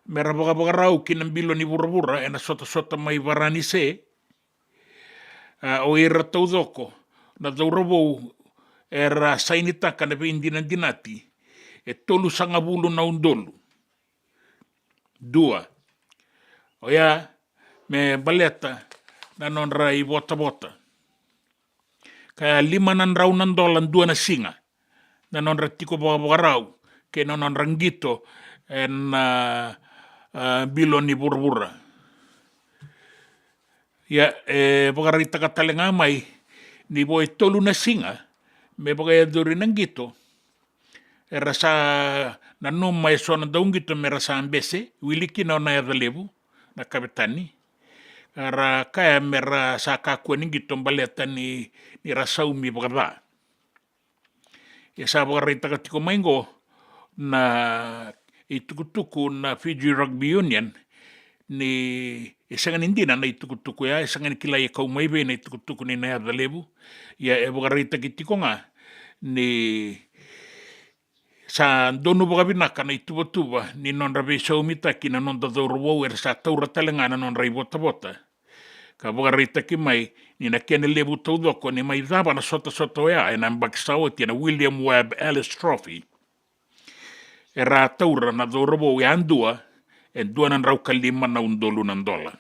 mera bagarau kinambilo ni burabura na sota mai varanise o ira taudoko na daurabo era sainita kana dinati tolu sangabulo na $1 dua oya me baleta na non rai bota kaya $5 ng dolan dua na singa na non ratiko bagarau ke non rangito na bilo ni burbura ya bagarita katalenga mai ni boy tolu na singa me bagayadori ng gito rasa nanum may so na daung gito me rasa ambese wiliki na yadalebu na kapitani ara kaya mera sa kakuan ng gito baleta ni rasau mi bagada ya sa bagarita katiko maingo na itukutuku na Fiji Rugby Union ni isangan hindi na itukutuku ya isangan kilay kaumaibe na itukutuku ni na yadalebu ya bagarita kitiko nga ni sa dono bagabinaka na ituba ni non rabe sa umitaki na non dadorowo sa tauratalenga na non ray bota ka bagarita kimay ni na kenelebu taudoko ni may daba na sota ya na bagsawat na William Webb Ellis Trophy era taura na dorowo ya andua dua nan raw kalima na $1 ng dolan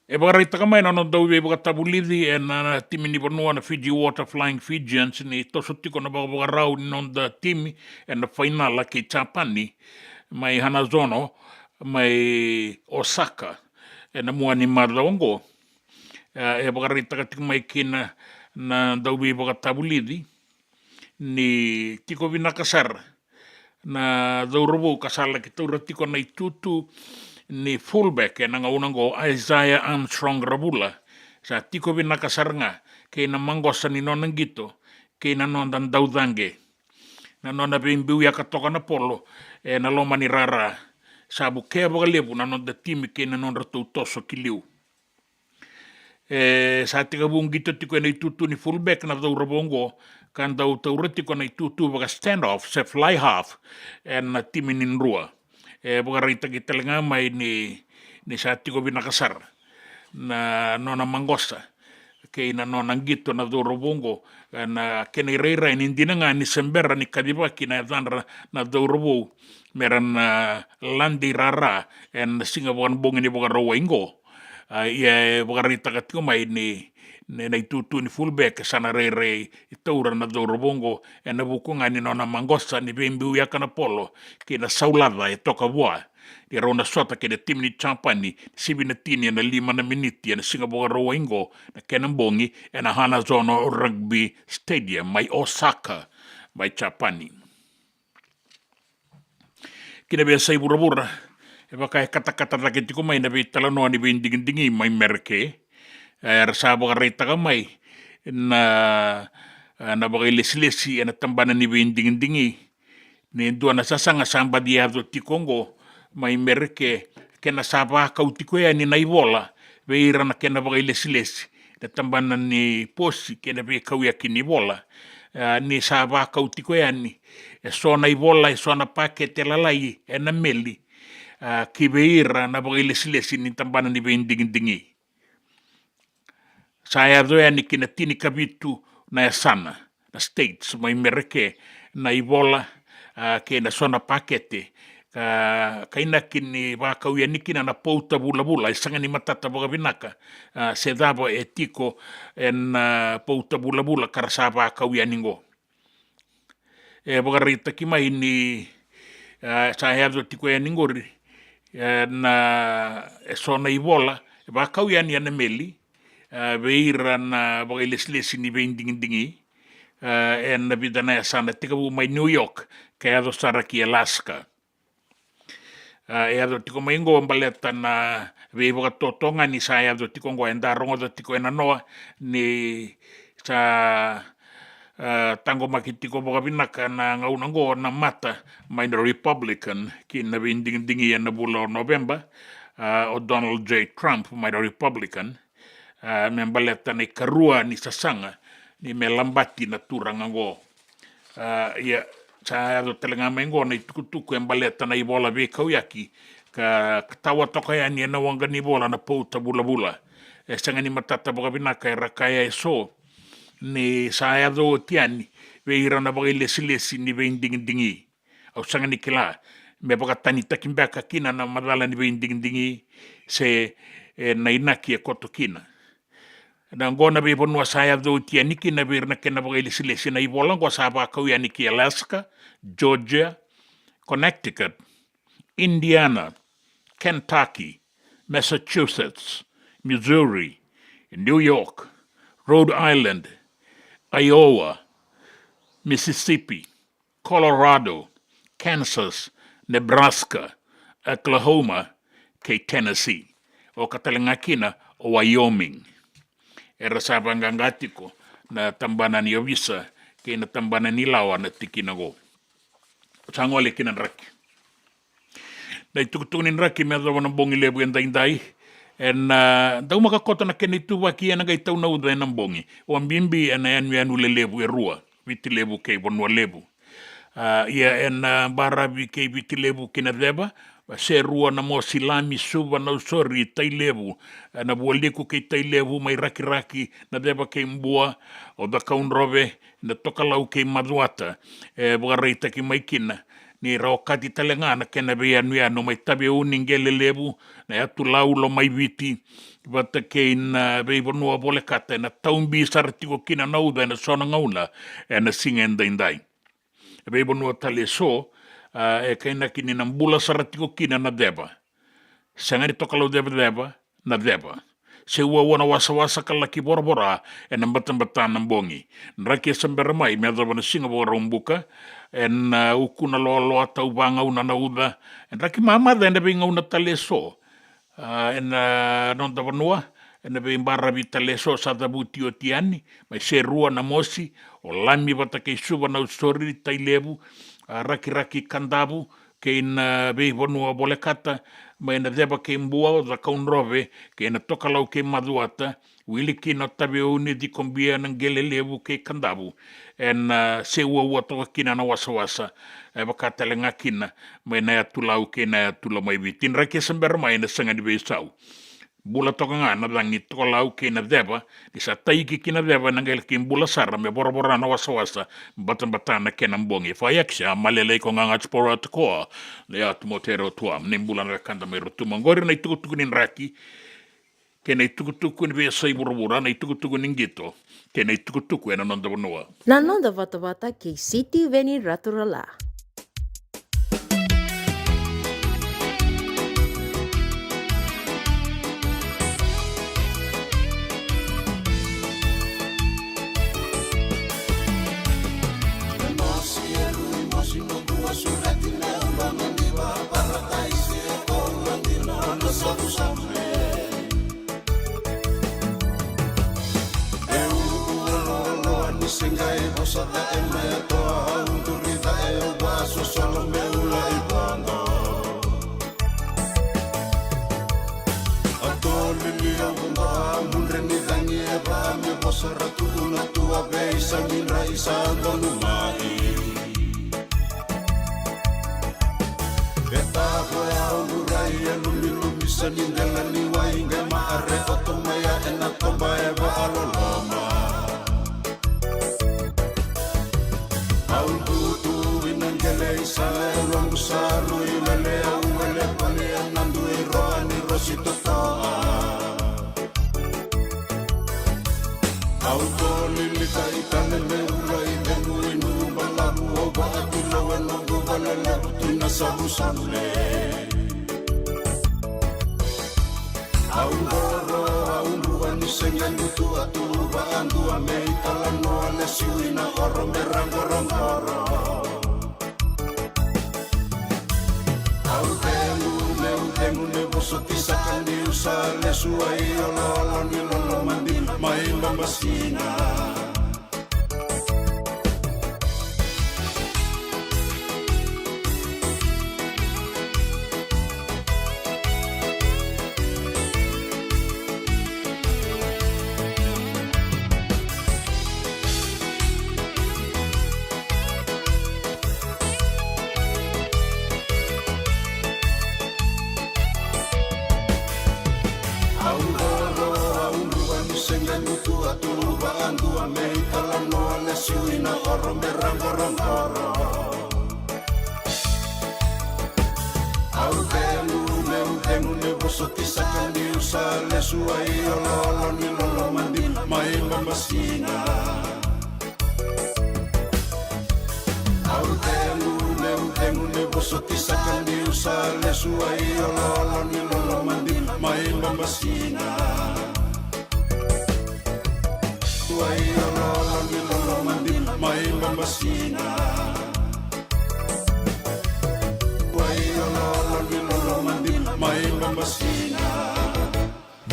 bagarita kamay na non daw bagatabulidi na timi ni Banua na Fiji Water Flying Fijians ni tosotiko na bagaraw ni non da timi na final kay Japani may Hanazono may Osaka na mua ni Marlawango bagarita katik may kina na daw bagatabulidi ni tiko binakasar na daw robo kasala kita uratiko na itutu ni fullback na nga unang go Isaiah Armstrong Rabula sa tiko binakasar nga kay na manggosa ni nonang gito kay na nondan daudange na nona bimbiuya katoka na polo na loma ni rara sabu kea waka lebu na non da timi ke na non ratou toso ki liu. Sa tika wungito tiko na itutu ni fullback na dau rabongo, kan dau taurati ko na itutu waka stand-off, se fly half, na timi nin rua. Waka rita ki talinga mai ni sa tiko binakasar, na nona mangosa, ke na nona ngito na dau rabongo, na kena ireira ni dinanga ni sembera ni kadibaki na zanra na dau rabongo, meran landi rara, singa wakan bongi ni waka rawa ingo. Ia wakarita ka tiko mai ni itutu ni fullback sana rei itaura na dorobongo na bukunga ni nona mangosa ni bembiu ya kana polo ki na saulada toka wua di rona sota ke de tim ni champani sibi na tini na 5 na miniti na Singapore rawa ingo na kenambongi na hana zono rugby stadium mai Osaka mai Japani kina biasa ibura-bura baka kata-kata lagi tiko mai na bitala no ni binding-dingi mai merke rasa baka rita ka mai na baka ilesi-lesi na tambana ni binding-dingi ni dua na sasanga samba dia do tikongo mai merke kena saba ka utiko ya ni naivola veira na kena baka ilesi-lesi na tambana ni posi kena be ka ya kini vola ni saba ka utiko ya ni so naivola so na pakete lalai na meli kibeira na baka ilesi-lesi ni tambana ni binding-dingi. Saya doa ni kina tini kabitu na sana na states mai mereke na ibola ke na sona pakete kaina kini waka uia nikina na pouta bula-bula isanga ni matata baka binaka se dabo tiko pouta bula-bula karasa waka uia ningo. Baka rita ki mai ni saya do tiko ya ningori na sona ibola waka uia ni ana meli veira na baka ilesi-lesi ni binding-dingi na bidana ya sana tika bu mai New York kaya do saraki Alaska do tiko mai ngo baleta na vei baka totonga ni saya do tiko ngo endarongo do tiko enanoa ni sa tango makitiko baka binaka na ngaunango na mata mai na Republican ki na binding-dingi na bula November o Donald J. Trump mai na Republican membaleta ni karua ni sasanga ni melambati na turanga ngo ia sa do telenga mengo na tukutuku embaleta na ibola be kauyaki ka tawa toka ya ni na wanga ni bola na pouta bula-bula sanga ni matata baka binaka rakaya so ni saya do tiani veira na baka ilesi-lesi ni binding-dingi au sanga ni kila me baka tani takimbaka kina na madala ni binding-dingi se na inaki koto kina na ngona be bonua saya do tiani kina verna kena baka ilesi-lesi na ibola ngo saba kau ya niki Alaska, Georgia, Connecticut, Indiana, Kentucky, Massachusetts, Missouri, New York, Rhode Island, Iowa, Mississippi, Colorado, Kansas, Nebraska, Oklahoma, ke Tennessee. O katalinga kina o Wyoming. Era sabangangatiko na tambana ni ovisa ke na tambana ni lawa na tikinago. Sangole kina raki. Na itukutunin raki me dawa na bongi lebu endai dau makakota na kenitu waki na gai tau na uda na bongi. O ambimbi na anu lebu rua. Viti lebu ke bonua lebu. Ia barabi ke viti lebu kina deba. Se rua na mo silami suba na usori tai levu na bualiku ke tai levu mai raki na deba ke mbua o da kaun robe na tokalau ke maduata bugareita ki mai kina ni raokati talenga na kena be anu mai tabe uningele levu na atu laulo mai viti bata ke na be bonua bole kata na taumbi sartiko kina na uda na sona ngauna na singa ndai be bonua tale so kaina kini na mbula saratiko kina na deba. Sanga ni tokalau deba na deba. Se ua wana wasa-wasa kalaki bora-bora na mbatan-mbatan na bongi. Nraki sambera mai me adaba na Singapore umbuka ukuna loa tau banga una na uda. Nraki mamada na be ngauna tale so. Non daba nua na be mbarabi tale so sa dabuti o tiani. Mai se rua na mosi o lami bata kei suba na ustori tai lebu raki-raki kandabu ke ina vei vanua vole kata ma ina deba ke mbua o da kaunrove ke ina tokalau ke maduata wili ki no tabe uni di kombia ng gele levu ke kandavu en se ua toka kina na wasa e baka telenga kina ma ina tulau ke ina tula mai vitin rake sember mai ina sanga di besau bula toka ngana dangi tokalau ke ina deba di sa taiki kina deba nangel ki bula sara me borobora na wasa batana ke na mbongi fa yaksha malele ko nganga spora tkoa le atmotero tua nimbula na kanda me rutuma ngori na itukutuku nin raki ke nei tukutuku ni vea sai burubura, nei tukutuku ni ngito, ke nei tukutuku ena nonda vanua. Na nonda vata ke City Veni Raturala. Singai bosa da e mai toa undurida e o baso solo me ula I bando Atoli li o bumba munre ni dangi e ba me bosa ratu una tua beisa minra isando numai Eta koe au nurai e lumi sa nindela ni wainga ma arre oto maya e na tomba e ba aloloma Sale longu salu ilele uele pali anandu iroani rosito toa Auto lilika itane meula idenu inu balabu oba atula wenongu balele tuna sabu sale Auroro aundu anisengandu tua tuba andu ameitala no alesiuina oro merangorongoro Tengu ne boso tisaka ni usale suai ololo ni lolo mandi mai mambasina Suina oro merangorongoro Au temu ne boso tisaka ni usale suai ololo ni lolo mandi mai mambasina Au temu ne boso tisaka ni usale suai ololo ni lolo mandi mai mambasina Suai ololo ni lolo mandi mai mambasina Suai ololo ni lolo mandi mai mambasina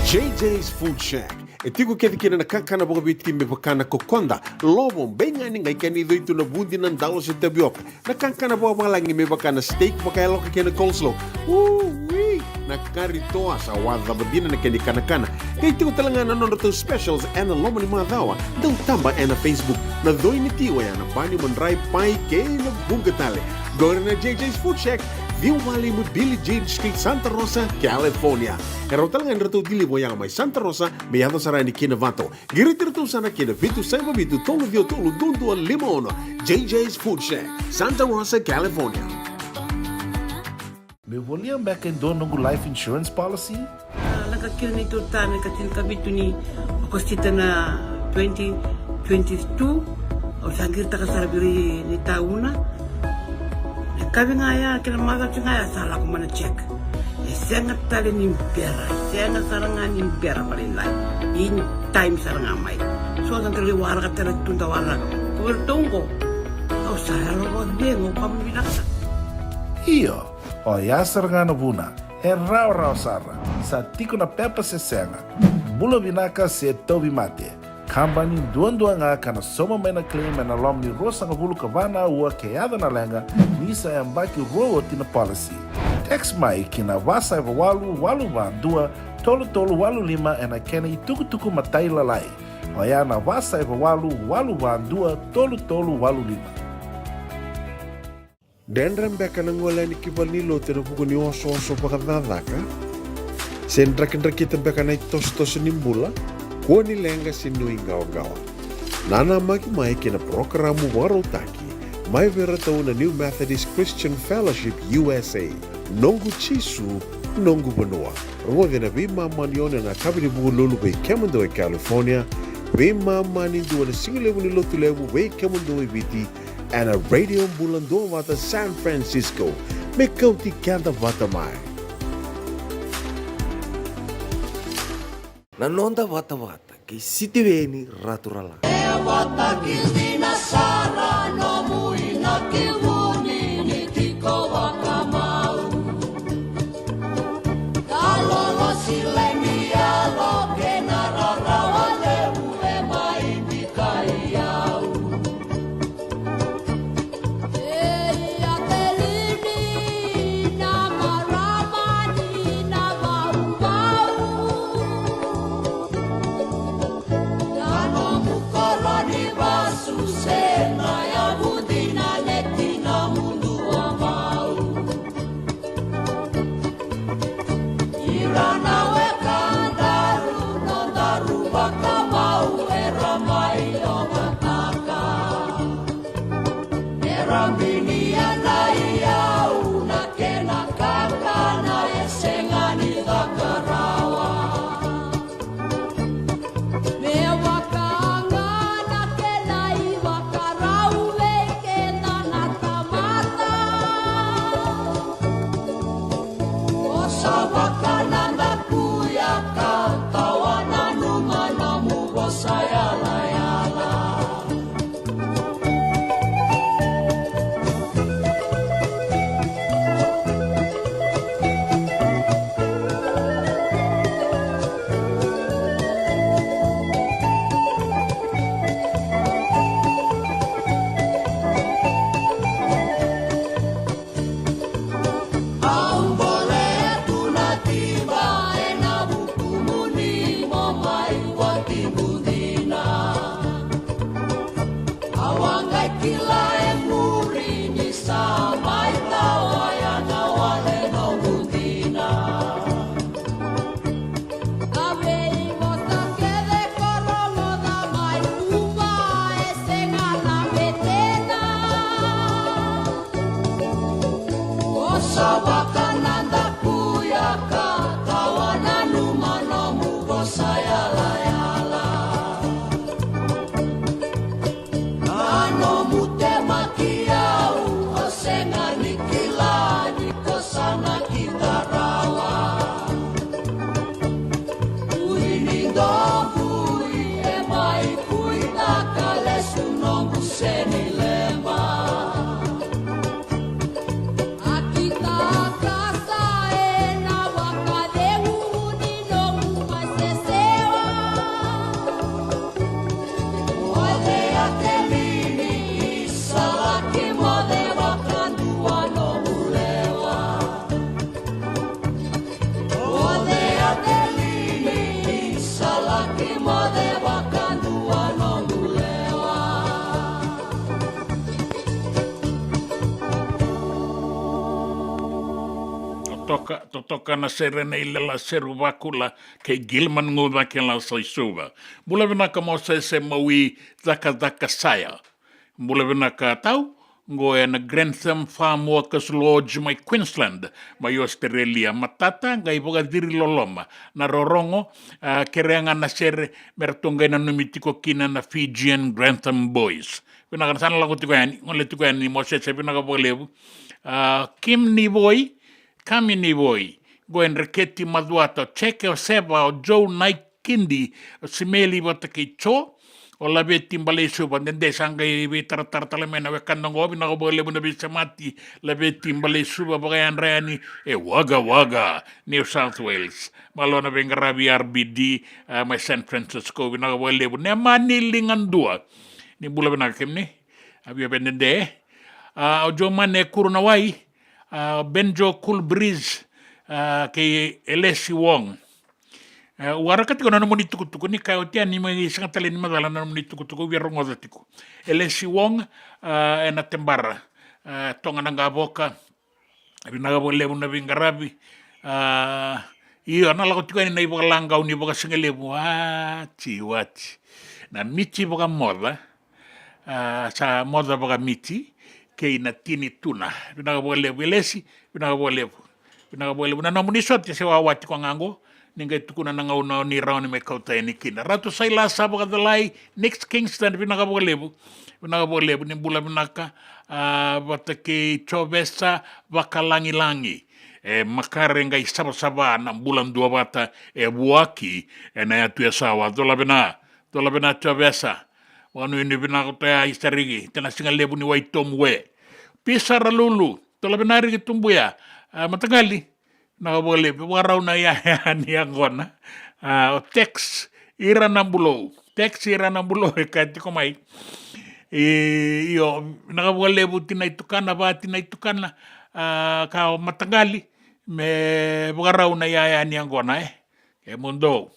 JJ's Food Shack. E tiku ke kina na kakana boga bitki me pakana kokonda. Lobo benga ni ngai kani do itu na bundi nan dalo se tabioka. Na kakana boga malangi me pakana steak pakai loka kena coleslaw. Na kari toa sa wadha badina na kani kana. Kay tiku talanga na to specials and the lomo ni madawa. Dau tamba na Facebook. Na doi ni tiwa ya na bani mandrai pai ke na bungatale. Go na JJ's Food Shack. Viu Valley mo Billy Jade Street, Santa Rosa, California. Pero talagang rito dili mo yang may Santa Rosa, may yato sarani kinavato. Giritirito sana kinavitu sa mabitu tolo dio tolo dundo al limono. JJ's Food Shack, Santa Rosa, California. Me volia back in doon ng life insurance policy? Nakakil nito tani katil kabitu ni okostita na 2022 o sangir ta kasarabiri ni tauna. Kami ngaya kila mada ngaya salah ko mana check. Sengat tali nimpera, sengat sarangan nimpera paling lain. In time sarangan mai. So ang kali wara ka tala tunda wara. Kuwertongo. Au saya lo dengo kami binaksa. Iyo, o ya sarangan na buna. E raw sara. Sa tiko na pepa se senga. Bulo binaka se tobi mate. Kambani dua ngā kana soma mai na claim na lom ni rosa ngavulu kavana ua ke ada na lenga nisa e mbaki roa tina policy. Text mai ki na wasa eva walu walu wa dua tolu tolu walu lima e na kena I tuku tuku matai lalai. O ia na wasa eva walu walu wa dua tolu tolu walu lima. Dendram beka na ngola ni kibalilo tena puku ni oso pakadadaka. Sen drakin-drakitan beka na itos-tos nimbula. Kua ni lenga sinui ngao-ngawa. Nana maki mai kina programo warotaki. Mai vera tau na New Methodist Christian Fellowship USA. Nongu chisu, nongu banua. Rongo na vima manione na kabini bugu lulu bei Kemando e California. Vima mani dua na singilewu ni lotu lewu bei Kemando e viti. And a radio bulando wata San Francisco. Me kauti kanda wata mai. Nanonda wata-wata kay sitiweni raturala. Wata kilina sara no mui na kiwuni ni tiko wakamau. Kalolo sile mialo ke nararawa lewu e maibika iau. Eia telini na maramani na bau-bau. toka na serena ilela seru wakula ke gilman nguva ke la saisuva. Mula vina ka mo se maui zaka saya. Mula vina ka tau ngo e na Grantham Farm Workers Lodge mai Queensland mai Australia matata ngai boga diri loloma na rorongo kereanga na sere mertonga na numitiko kina na Fijian Grantham Boys. Vina ka sana lango tiko yani ngole tiko yani mo se vina ka bolevu Kim ni boy kami ni boy go en reketi maduata cheke o seba o Joe Night Kindi simeli wata ki cho o la be timbale suba dende sanga i be tartale mena we kandango bina ko bole buna bisa mati la be timbale suba bagayan reani e waga New South Wales malona bengarabi RBD my San Francisco bina ko bole buna manilingan dua ni bula bina kemni abi benende o jomane kuruna wai Benjo Cool Breeze ke Elesi Wong warakat ko na moni tukutuku ni kayo tiyan ni mga isang talin madala na moni tukutuku wirong odatiko Elesi Wong na tembara tonga nanga boka binagabole na bingarabi iyo na lako tiko ni ibaga langaw ni ibaga singalebu wati na miti baga moda sa moda baga miti kay na tini tuna binagabole Elesi binagabole na namuni sot ya sewa wati ko ngango ninga tukuna nanga una ni rauni me kauta ni kina ratu saila sabaga dalai next Kingston binagabole ni bula binaka bata ke chovesa bakalangi makarenga isaba na bulan dua bata buaki na ya tuya sawa dola bina chovesa wanu ini binaka istarigi tena singa lebu ni waitomwe pisara lulu dola binari tumbuya matagali nakabole waraw na yan gona text ira ng bulo kahit ko may iyo nakabole tinaytukan na ka matagali me waraw na yan gona mundo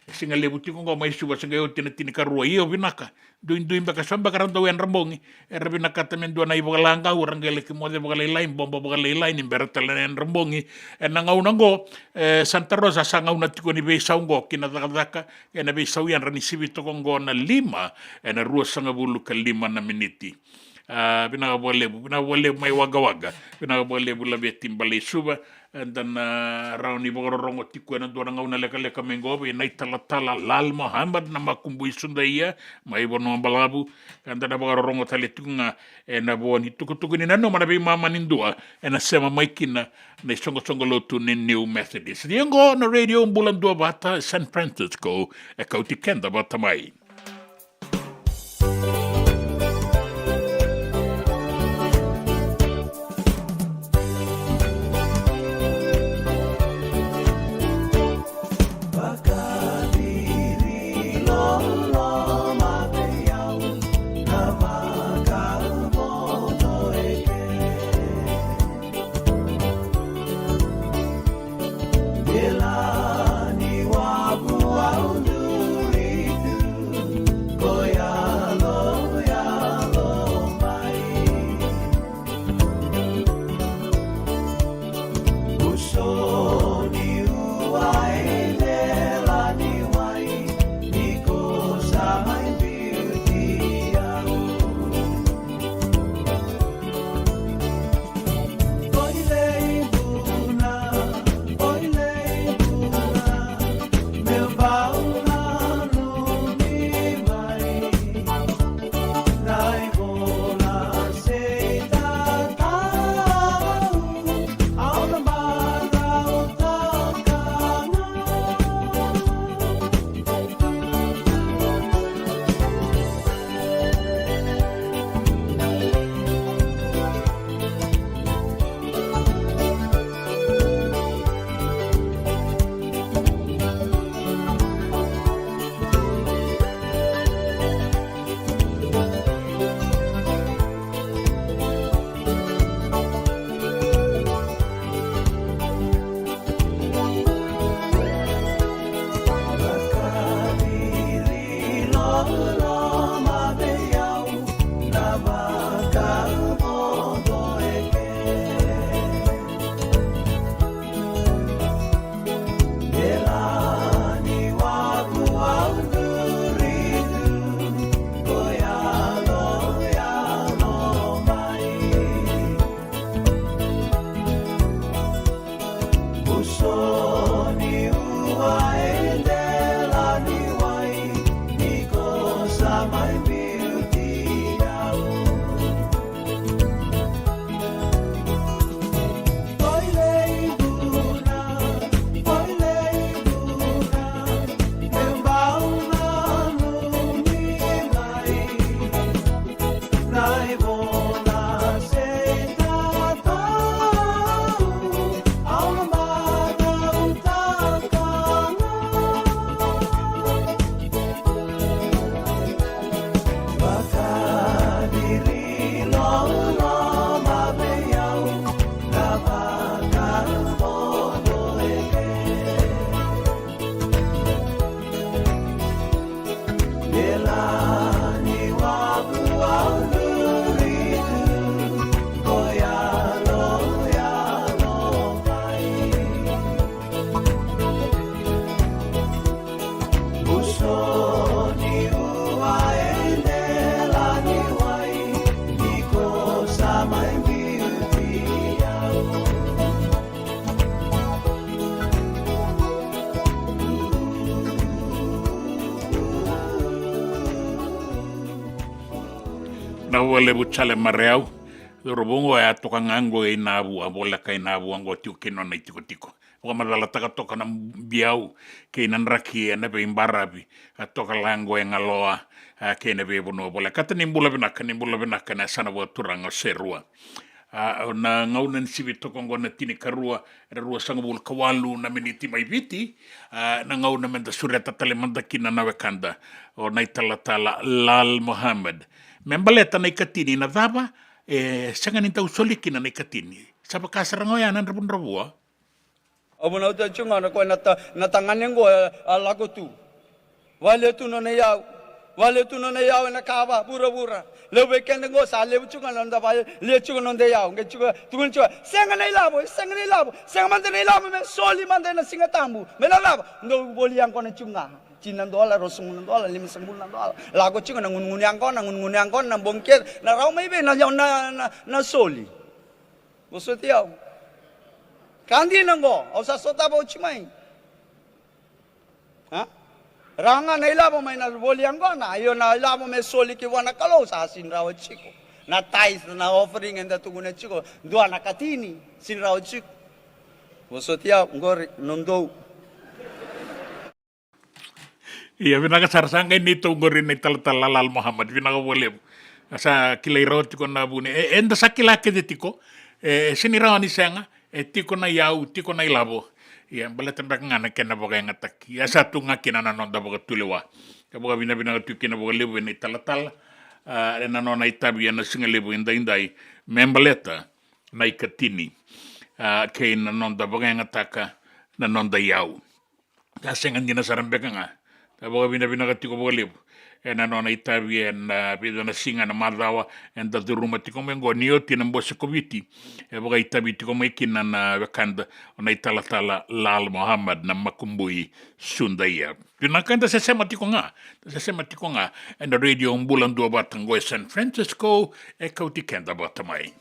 singa lebuti ko may suba singa yo tinikaruwa iyo binaka duin baka samba karang daw yan rambongi binaka tamen do na ibaga langka urang gele ki mode baga lain bomba baga lain imbertal na yan rambongi nangaw nango Santa Rosa sa ngaw na tiko ni besaw ngo kinadakadaka na besaw yan rani sibito kong go na 5 na ruas sa ngabulu ka 5 na miniti binakabole may waga binakabole bula betim balay suba dan rauni bogorong tiku na doang ngaw na leka mengo na itala lal Muhammad na makumbuy sundaya may bono balabu kanda na bogorong talitu nga na boni tukutuku ni nano manabi mama nindua na sema may kina na songo lotu ni New Methodist diango na radio bulan dua bata San Francisco kauti kenda bata mai Elani wabu au nuritu na wale buchale mareau robongo ya toka ngango e nabu abola kai nabu ango tiu kino na tiko wa madala taka toka na biau ke nanraki na be imbarabi toka lango e ngaloa ke ne be bono bola kata nimbula binaka na sana wa turanga serua na ngaunan sibi toko ngona tini karua rua sangabul kawalu na miniti mai viti na ngauna menda sureta tale mandakina na wekanda o naitalata Lal Mohammed membaleta na ikatini na dhaba sangan intau solikina na ikatini sapa kasarango ya nan rabun rabua abuna uta chunga na ko na tanganengo lago tu wale tu no na yau na kaba bura lebe kende ngo sa lebe chunga nda ba le chunga nda yau nge chunga tungun chunga senga nei labo senga mande nei labo me soli mande na singa tambu me la labo ndo boli yang kona chunga $9 $10 $5 lago chunga na ngun yang kona na bongke na rau mai be na yau na soli bosoti yau kandi nango osa sota ba uchimai ha ranga na ilabo may na bolianggo na ayo na ilabo may soli ki wana kalo sa sinraw chiko na tais na offering and tuguna chiko dua na katini sinraw chiko wosotia ngori nondo iya binaga sarsanga ni to ngori ni Lal Muhammad binaga boleh asa kilairo tiko na bune enda sakila ke tiko siniraw ni senga tiko na yau tiko na ilabo ya balata ngana kena boga ngatak ya satu ngakina na nonda boga tulewa ya boga bina tukina boga lebu ni talatal na nona itabi na singa lebu indai membaleta na ikatini ke na nonda boga ngataka na nonda yau ka senga ndina sarambeka nga ta boga bina tiko boga lebu na nona itabi na bido na singa na madawa en da rumah tiko mengo nioti na mbose koviti boga itabi tiko mekina na wakanda ona italatala Lal Muhammad na makumbui sundaya pinakanda sesema tiko nga and the radio umbulan dua batango San Francisco e kauti kenda batamai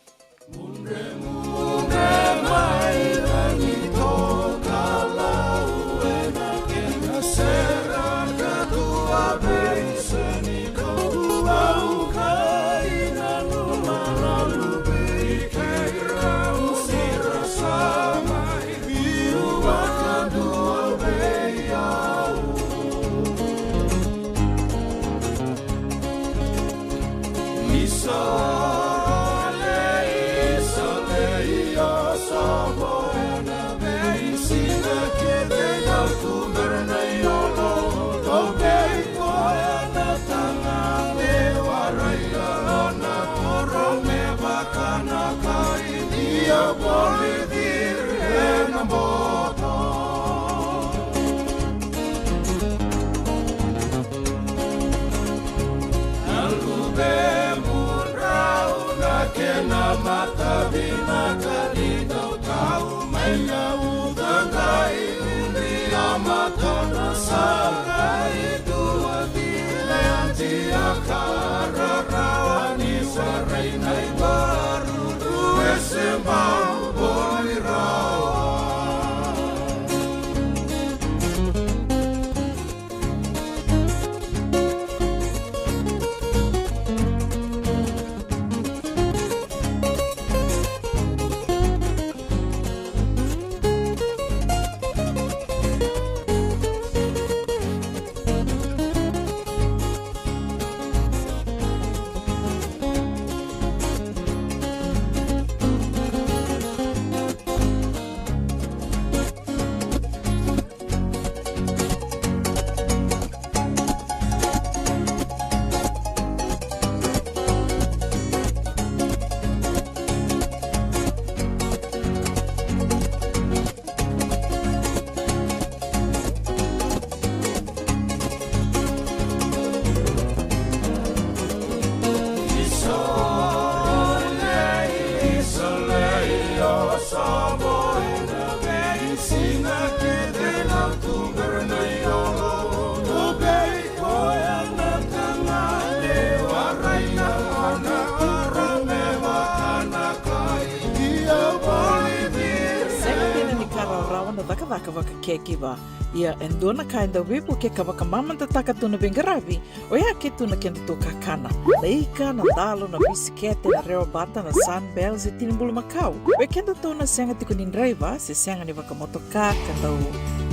vaka vaka kekiva. Ia endona kainda wipu ke kavaka mamanta taka tuna bengaravi o ia ke tuna kenda to kakana. Leika na dalo na bisikete na reo bata na sunbells e tinimbulu makau. O kenda to na senga tiko nindreiva se senga ni vaka motoka kandau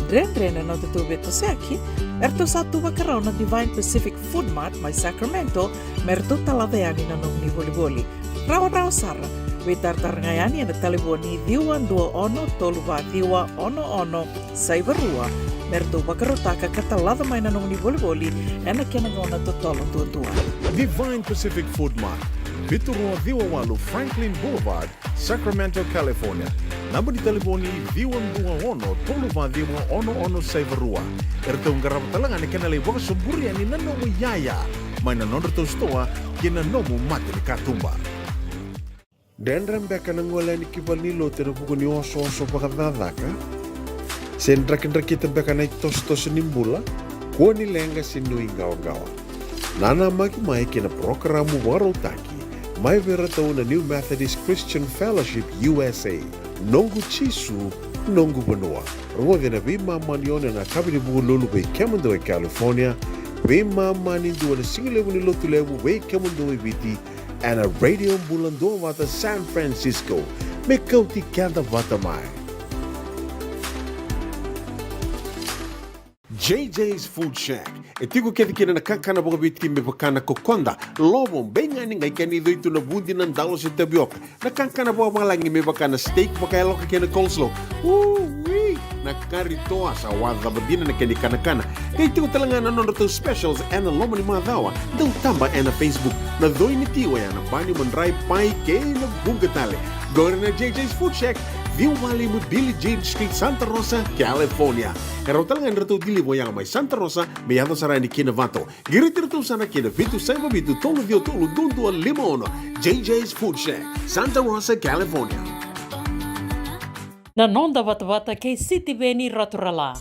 dren na tutu beto seaki. Erto satu vakarau na Divine Pacific Food Mart mai Sacramento merto talaveani na nong ni voli. Rawa sara. We tartarangayani na taliboni diwa dua ono toluva diwa ono saivarua merto bakarotaka katalada mai na nong ni voli ena kenangona totolo tua. Divine Pacific Food Mart, Viturua Viwa Walu Franklin Boulevard, Sacramento, California. Namba di telefoni Viwa ono toluva diwa ono saivarua. Erto ngarapatalangan ikanale waka suburi ani nanomu yaya. Mai na nonderto stoa kina nomu mate ni katumba. Dendram beka na ngola ni kibali lo tena buku ni oso pakadadaka. Sen kita beka na tos nimbula. Kuo ni lenga sinu ingawa. Nana maki mai kina programu warotaki. Mai vera tau na New Methodist Christian Fellowship USA. Nongu chisu, nongu banua. Rungo na vima manione na kabini buku lulu bei kemando e California. Vima mani dua na singilewu ni lotu lewu bei kemando e viti. And a radio bulando vata San Francisco. Me kauti kanda vata mai. JJ's Food Shack. E tiku kena na kakana boka biti me pakana kokonda. Lobo benga ni ngai kani doitu na bundi nan dalo se tabioka. Na kakana boka malangi me pakana steak baka loka kena coleslaw. Na karitoa sa wadha badina na kani kana. Kay tiku talanga na nondo specials and the lomo ni madawa. Dau tamba na Facebook. Na doi ni tiwa ya na bani mandrai pai ke na bungatale. Go na JJ's Food Shack. Viu Valley mo Billy Jean Street, Santa Rosa, California. Karo talaga nito dili mo yang may Santa Rosa, may yato sarani kinavato. Giritirito sana kinavitu sa mabitu tolo dio tolo dundo al limono. JJ's Food Shack, Santa Rosa, California. Na nonda vata kei City Veni Raturala.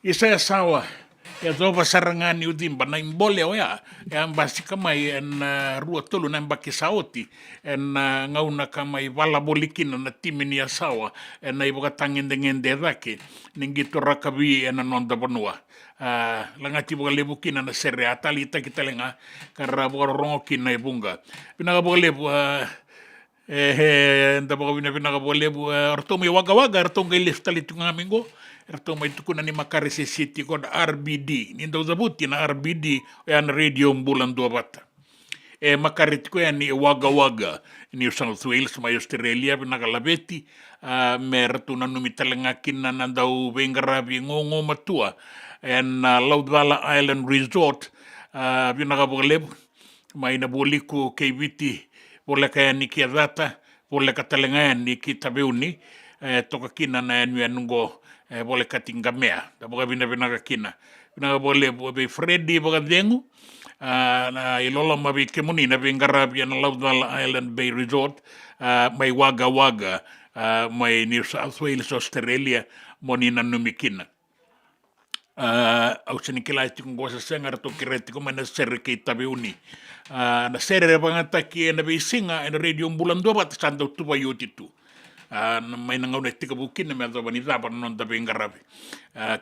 Isa sawa. Ya doba sarangani udimba na imbole oya ya basi kama en rua tolu na mbaki saoti en ngauna kama i wala bolikina na timini ya sawa en na iboka tangende dake ningi to rakabi en nonda bonua langati boka lebukina na sere atali takitalenga karra boka rongo kina ibunga pinaga boka lebu nda boka pinaga boka lebu ortomi waga ortonga ilistali tunga mingo erto mai tukuna ni makari se city kod RBD ni ndo zabuti na RBD yan radio mbulan dua bata makari tuku yan ni waga New South Wales mai Australia pinakalabeti mertu na numitalengakin na nandau bengarabi ngongo matua en Laudwala Island Resort pinakabokaleb mai na boliku KBT boleh kaya ni kiadata boleh katalengayan ni kitabeuni toka kina na nungo boleh katinga mea da boka bina kina boleh be Freddy boka dengu na ilola mabi kemuni na bengarabi na Laudwala Island Bay Resort mai waga mai New South Wales Australia moni na numikina au senikila itu ngosa sengar to kireti ko mana ser ke tabeuni na ser bangata ki na bisinga na radio bulan do bat sando tu bayuti tu may nangaw tika bukin na medyo banita pa non tabi ngarabi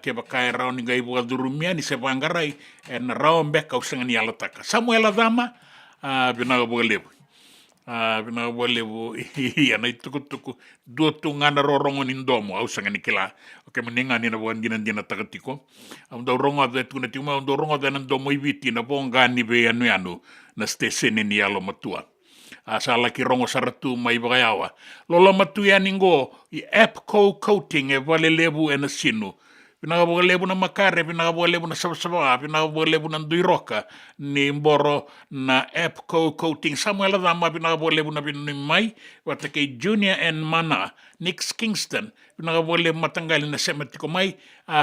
ke bakay raw ni gay buka durumia ni sepa ngaray na raw mbeka usang ni alataka Samuel Adama binagabukalebo yana tuku dua tungana rorongo nindomo usang ni kila oke meninga ni na bukan ginan takatiko am do rongo da tu na tima do rongo da nandomo ibiti na bonga ni be anu na stesen ni alo matua asala ki rongo saratu mai bagayawa lola matuya ningo I Epco coating vale lebu na sinu pinagabolebu na makare pinagabolebu na sabsaba pinagabolebu na duiroka ni mboro na Epco coating Samuel Adama pinagabolebu na pinimay wata kay Junior and Mana Nix Kingston pinagabolebu matanggalin na semetiko may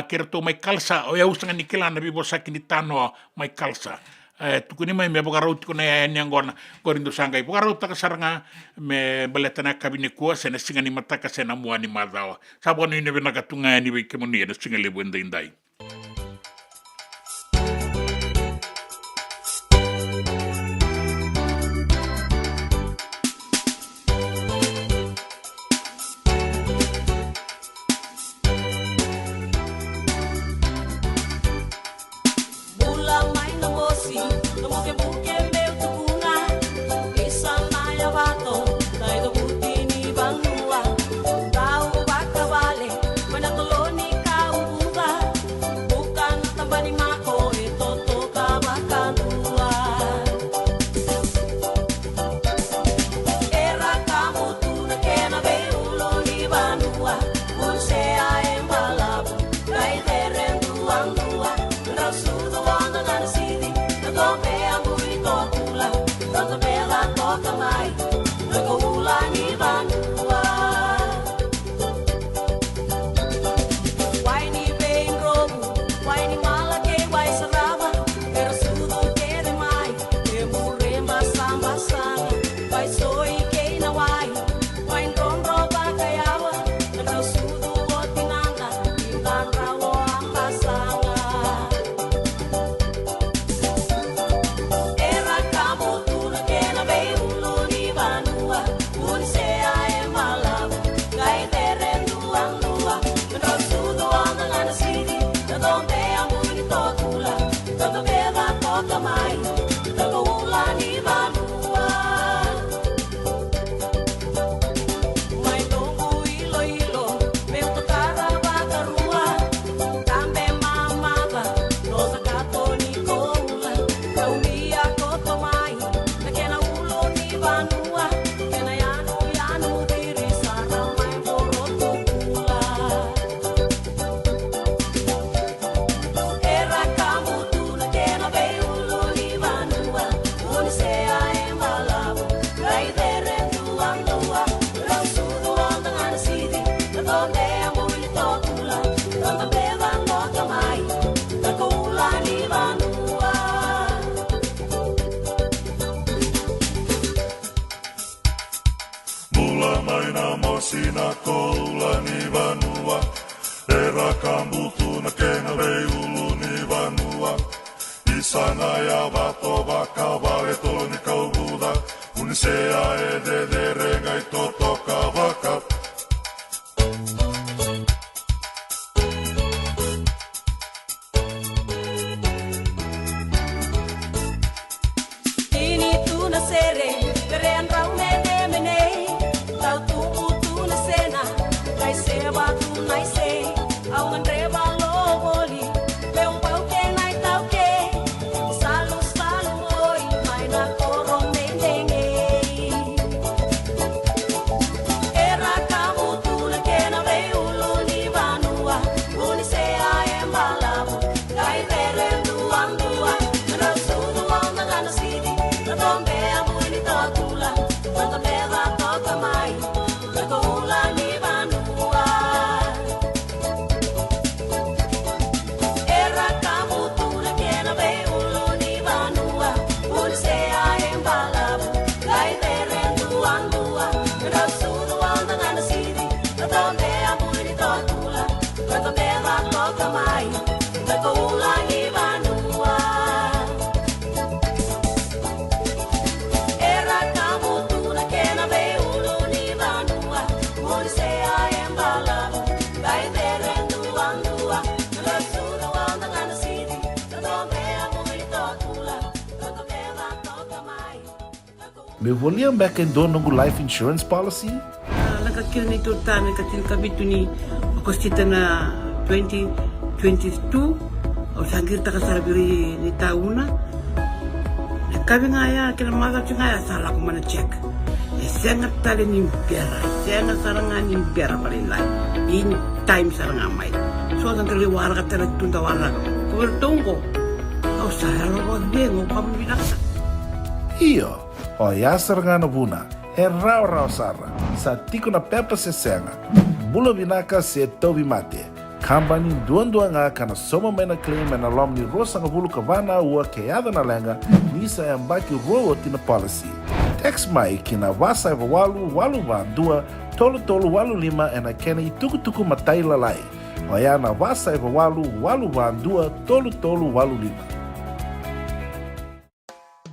kirto may kalsa o yausang ni kila na bibosak ni tano may kalsa tukuni mai me bogarau tukuna ya nyangona korindo sangai bogarau takasaranga me baletana kabine ko sena singani mataka sena muani madawa sabonu ne bena katunga ni we kemoni na singale bwenda indai Sina koulani vanua, era kambutu na kenga vei me voliam back and do nungu life insurance policy? Laka kira ni tutane katil kabitu ni okostita na 2022 o sangir takasarabiri ni tauna. Kabi ngaya kila maga ngaya salah ko mana check. Sangat tali ni biara, sangat sarangan ni biara paling lain. In time sarangan mai. So ang kali warga tala tunda warga. Ko tunggu. Au sahalo ko bengo kamu bilang. Iyo, o ya sarangan buna. Rau sara. Sa tiko na pepa se senga. Bulo binaka se tobi mate. Kambani duan nga kana soma mena claim na lom ni rosa nga bulu kavana ua keada na lenga nisa yang baki roa tina policy. Text mai kina wasa eva walu va dua tolu walu lima ena kena tuku matai lalai. Oya na wasa eva walu va dua tolu walu lima.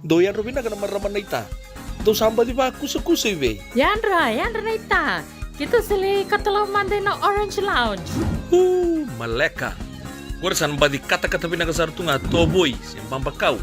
Doyan Robina kana maraman na ita. Do samba di ba kusa iwe. Yandra na ita. Kita sili katalaw mande na Orange Lounge. Maleka. Gorsan ba di kata-kata pinakasar tu nga toboy simbang bakau.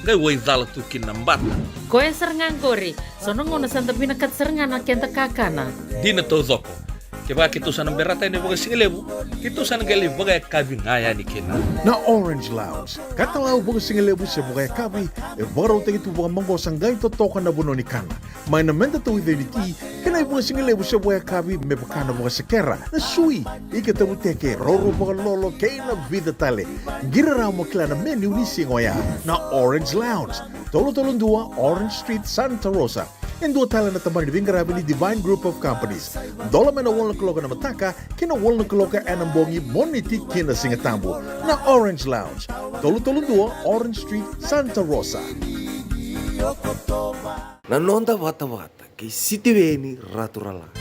Gay way dala tu kinambat. Koe serengan kori. Sono ngono santa pinakat serengan na kenta kakana. Di na to zoko. Kaya kita sana berata ini bagai singlebu. Kita sana gali bagai kabi ngaya ni kena. Na Orange Lounge, katalaw bagai singlebu sa bagai kabi, baro tagi tu bagai manggo sanggay to toka na buno ni kana. May namenta to identity, kena bagai singlebu sa bagai kabi me bakana bagai sekera. Na sui, ikatabu teke roro bagai lolo kay na vida tale. Giraraw mo kila na menu ni singoya. Na Orange Lounge, tolo-tolong 2 Orange Street, Santa Rosa. Yang dua tala na tamang ni Bingarabi ni Divine Group of Companies. Dola mena wala kaloka na mataka, kina wala kaloka anambongi moniti kina singatambo. Na Orange Lounge, tolo-tolong 2 Orange Street, Santa Rosa. Nanonda wata-wata, kay City Veni Raturala.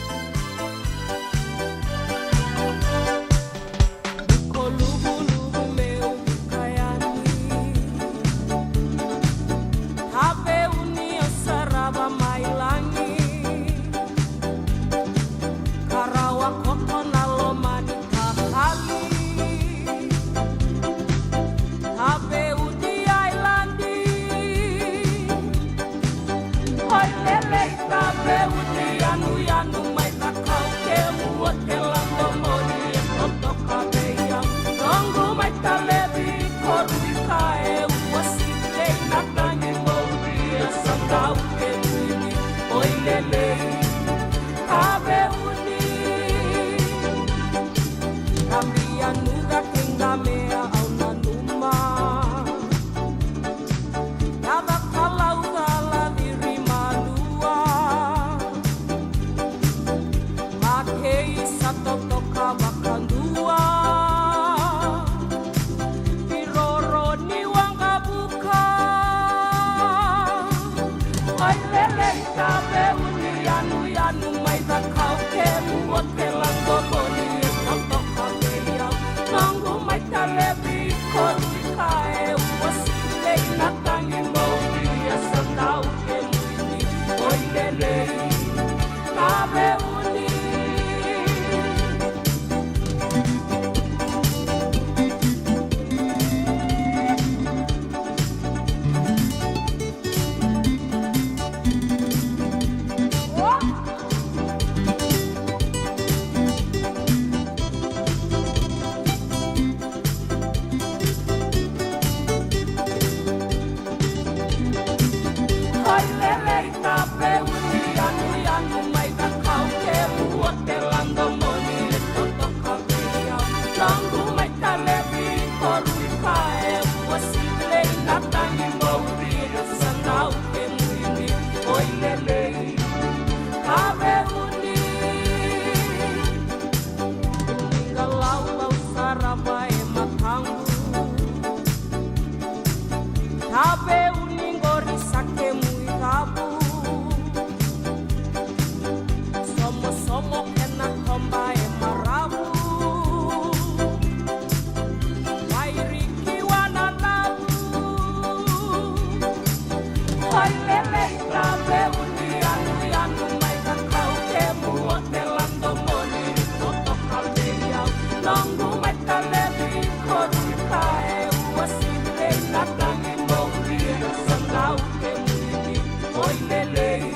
Lele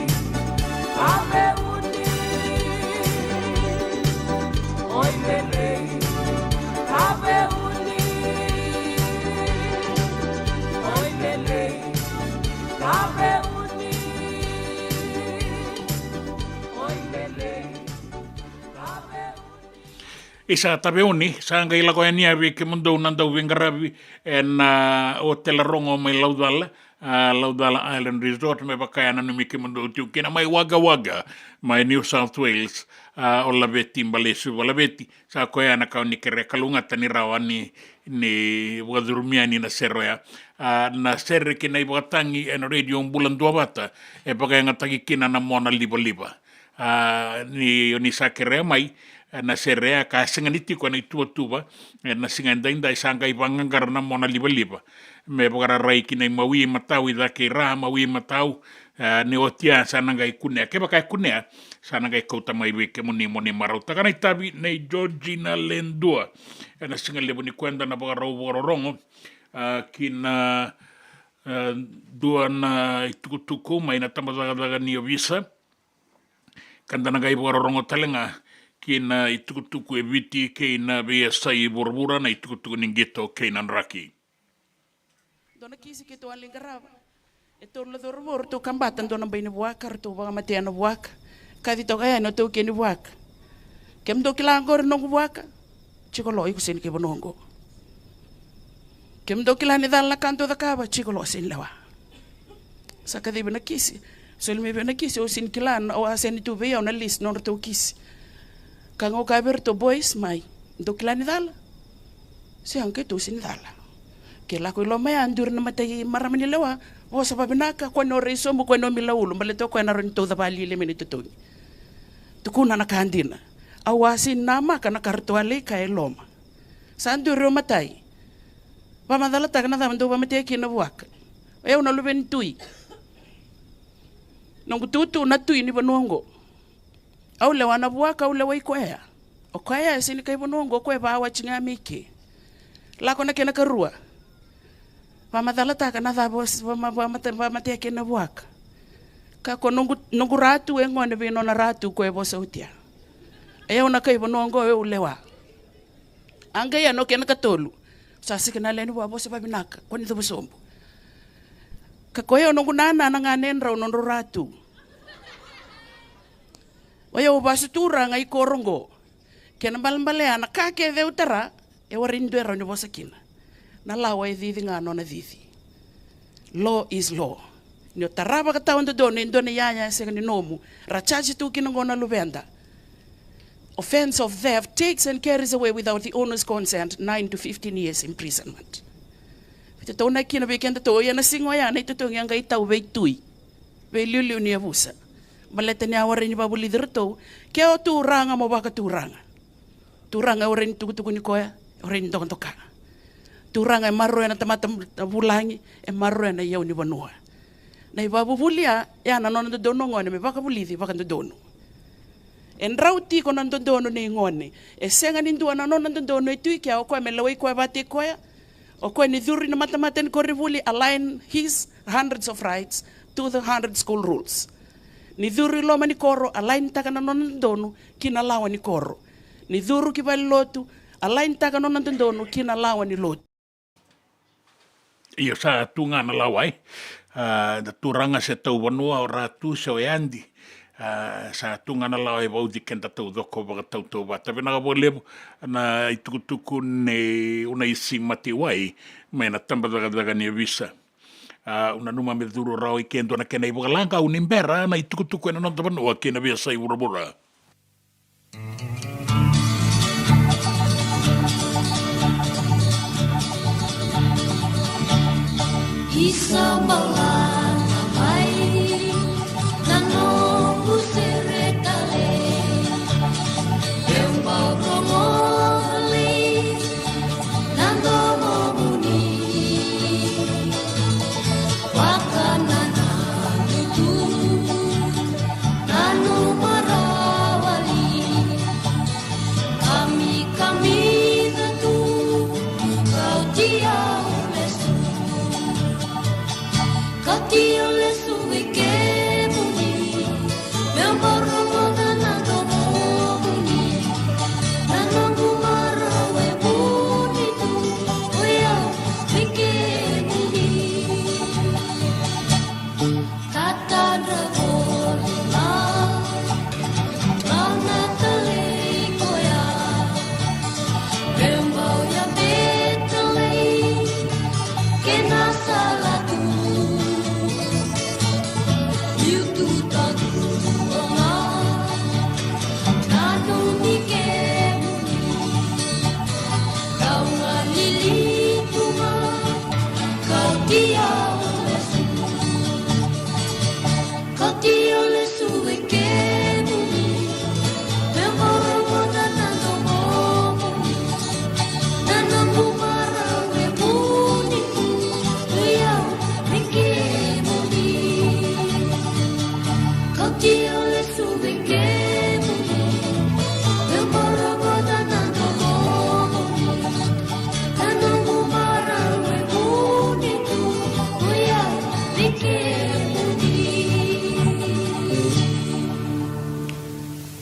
Isa tabeoni, sa ngai lako ya niawe ke mundo nandau vengaravi na o te larongo mai Laudala, Laudala Island Resort me bakayana numi ke mundo tiu kina mai waga mai New South Wales o laveti mbalesu o laveti sa koe ana kau ni kere kalungata ni rawa ni wadurmiani na sero ya na sere kina i wakatangi na radio mbulan dua bata e bakayanga tangi kina na mona liba ni sa kere mai na serea ka singaniti ko na tua na singandainda isanga ibangangar na mona liba me bogara rai kina mawi matau ida ke ra mawi matau ne otia sana ngai kunea ke baka kunea sana ngai kota mai weke moni marau takana tabi nei Georgina Lendua na singa lebo ni kwenda na bogara rongo kina dua na itukutuku mai na tamadaga ni visa kanda ngai bogara rongo talenga kina itukutuku e viti kina bea sai borbura na itukutuku ningeto kina raki. Dona kisi ke to alingarava. E to la dorvor to kambatan dona baina buaka to baga matiana buaka. Kadi to kaya no to keni buaka. Kem do kilangor no buaka. Chico lo iku sen ke bonongo. Kem do kilani dal la kanto da kaba chico lo sen lawa. Sakadi bana kisi. Solme bana kisi o sin kilan o asen tu be ona list no to kisi. Kango kaberto boys mai do kilani dala si anke tu sin dala ke la ko lo mai andur na matai maramani lewa o sa babinaka ko no reso mo ko no milaulo male to ko na ron to da bali le minute to kuna na kandina awasin nama kana karto ale ka eloma sandur ro matai ba madala ta kana da ndo ba matai ki na buak e una lo ventui nongo tutu na tui ni banongo au le wana buaka au le wai koea. O koea e sini kai bonongo koe ba awa chinga miki. Lako na kena karua. Wa madala taka na dhabos wa matea kena buaka. Kako nungu ratu e ngone vino na ratu koe bosa utia. E una kai bonongo e ulewa. Anga ya no kena katolu. Sasi kena leni wa bosa babinaka. Kwani dhubu sombo. Kako e nungu nana nga nenra unonro ratu. Waya ubasa turanga i korongo. Kena balambale ana kake de utara e warindu era ni bosakina. Na lawa e dhithi ngano na dhithi. Law is law. Ni otaraba ka taon do ne ndone yaya se ni nomu. Rachachi tu kinongona lubenda. Offense of theft takes and carries away without the owner's consent 9 to 15 years imprisonment. Vita tona kina bekenda to ya na singo ya na ito nga itau be tui. Be liu ni abusa. Maleta ni awara ni babu lider to ke o turanga mo baka turanga oren tuku ni koya oren toka turanga e marro na tamata bulangi e marro na yau ni banua na babu bulia ya na non do no ngone me baka bulidi baka do dono en rauti ko nan do dono ni ngone e senga ni ndua na non do dono tu ke o ko me lawai ko bate koya o ko ni duri na matamata ni ko rivuli align his hundreds of rights to the 100 school rules. Ni dhuru loma ni koro, alain taka na nonan dono, kina lawa ni koro. Ni dhuru ki bali lotu, alain taka nonan dono, kina lawa ni lotu. Iyo sa tunga na lawai, da turanga se tau wanua o ratu se o eandi. Sa tunga na lawai waudi kenta tau doko baka tau bata. Vena ka lebu na itukutuku ne una isi mati wai, mai na tambadaga ni visa. Una numa me duro rao I kendo na kena I wakalanga unimbera na itukutuku na nonta vanua kena via sai urabura. Isa malana mai nano usirekale eu mauromoli nando momuni wakana tu nanu mara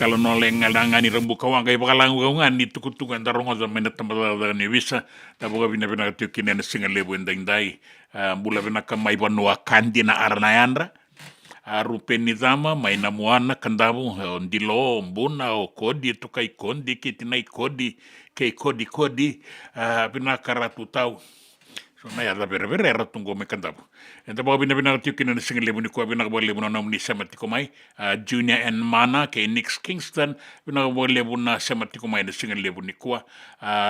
kala no le ngani rambu kawanga i bakalangu ngani tukutuku anda rongo za mena tambala ni visa na boga vina vina tu kinene singa lebu ndai bula vina kama ibanua kandi na arnayandra rupe nizama maina muana kandabu ndilo mbuna o kodi to kai kondi kitina kodi kei kodi vina karatu tau so na ya bere ratungo me kandabu enta boga vina tu kinene singa lebu ni ko vina bo lebu na mni sematiko mai Junior and Mana ke Nix Kingston vina bo lebu na sematiko mai na singa lebu ni ko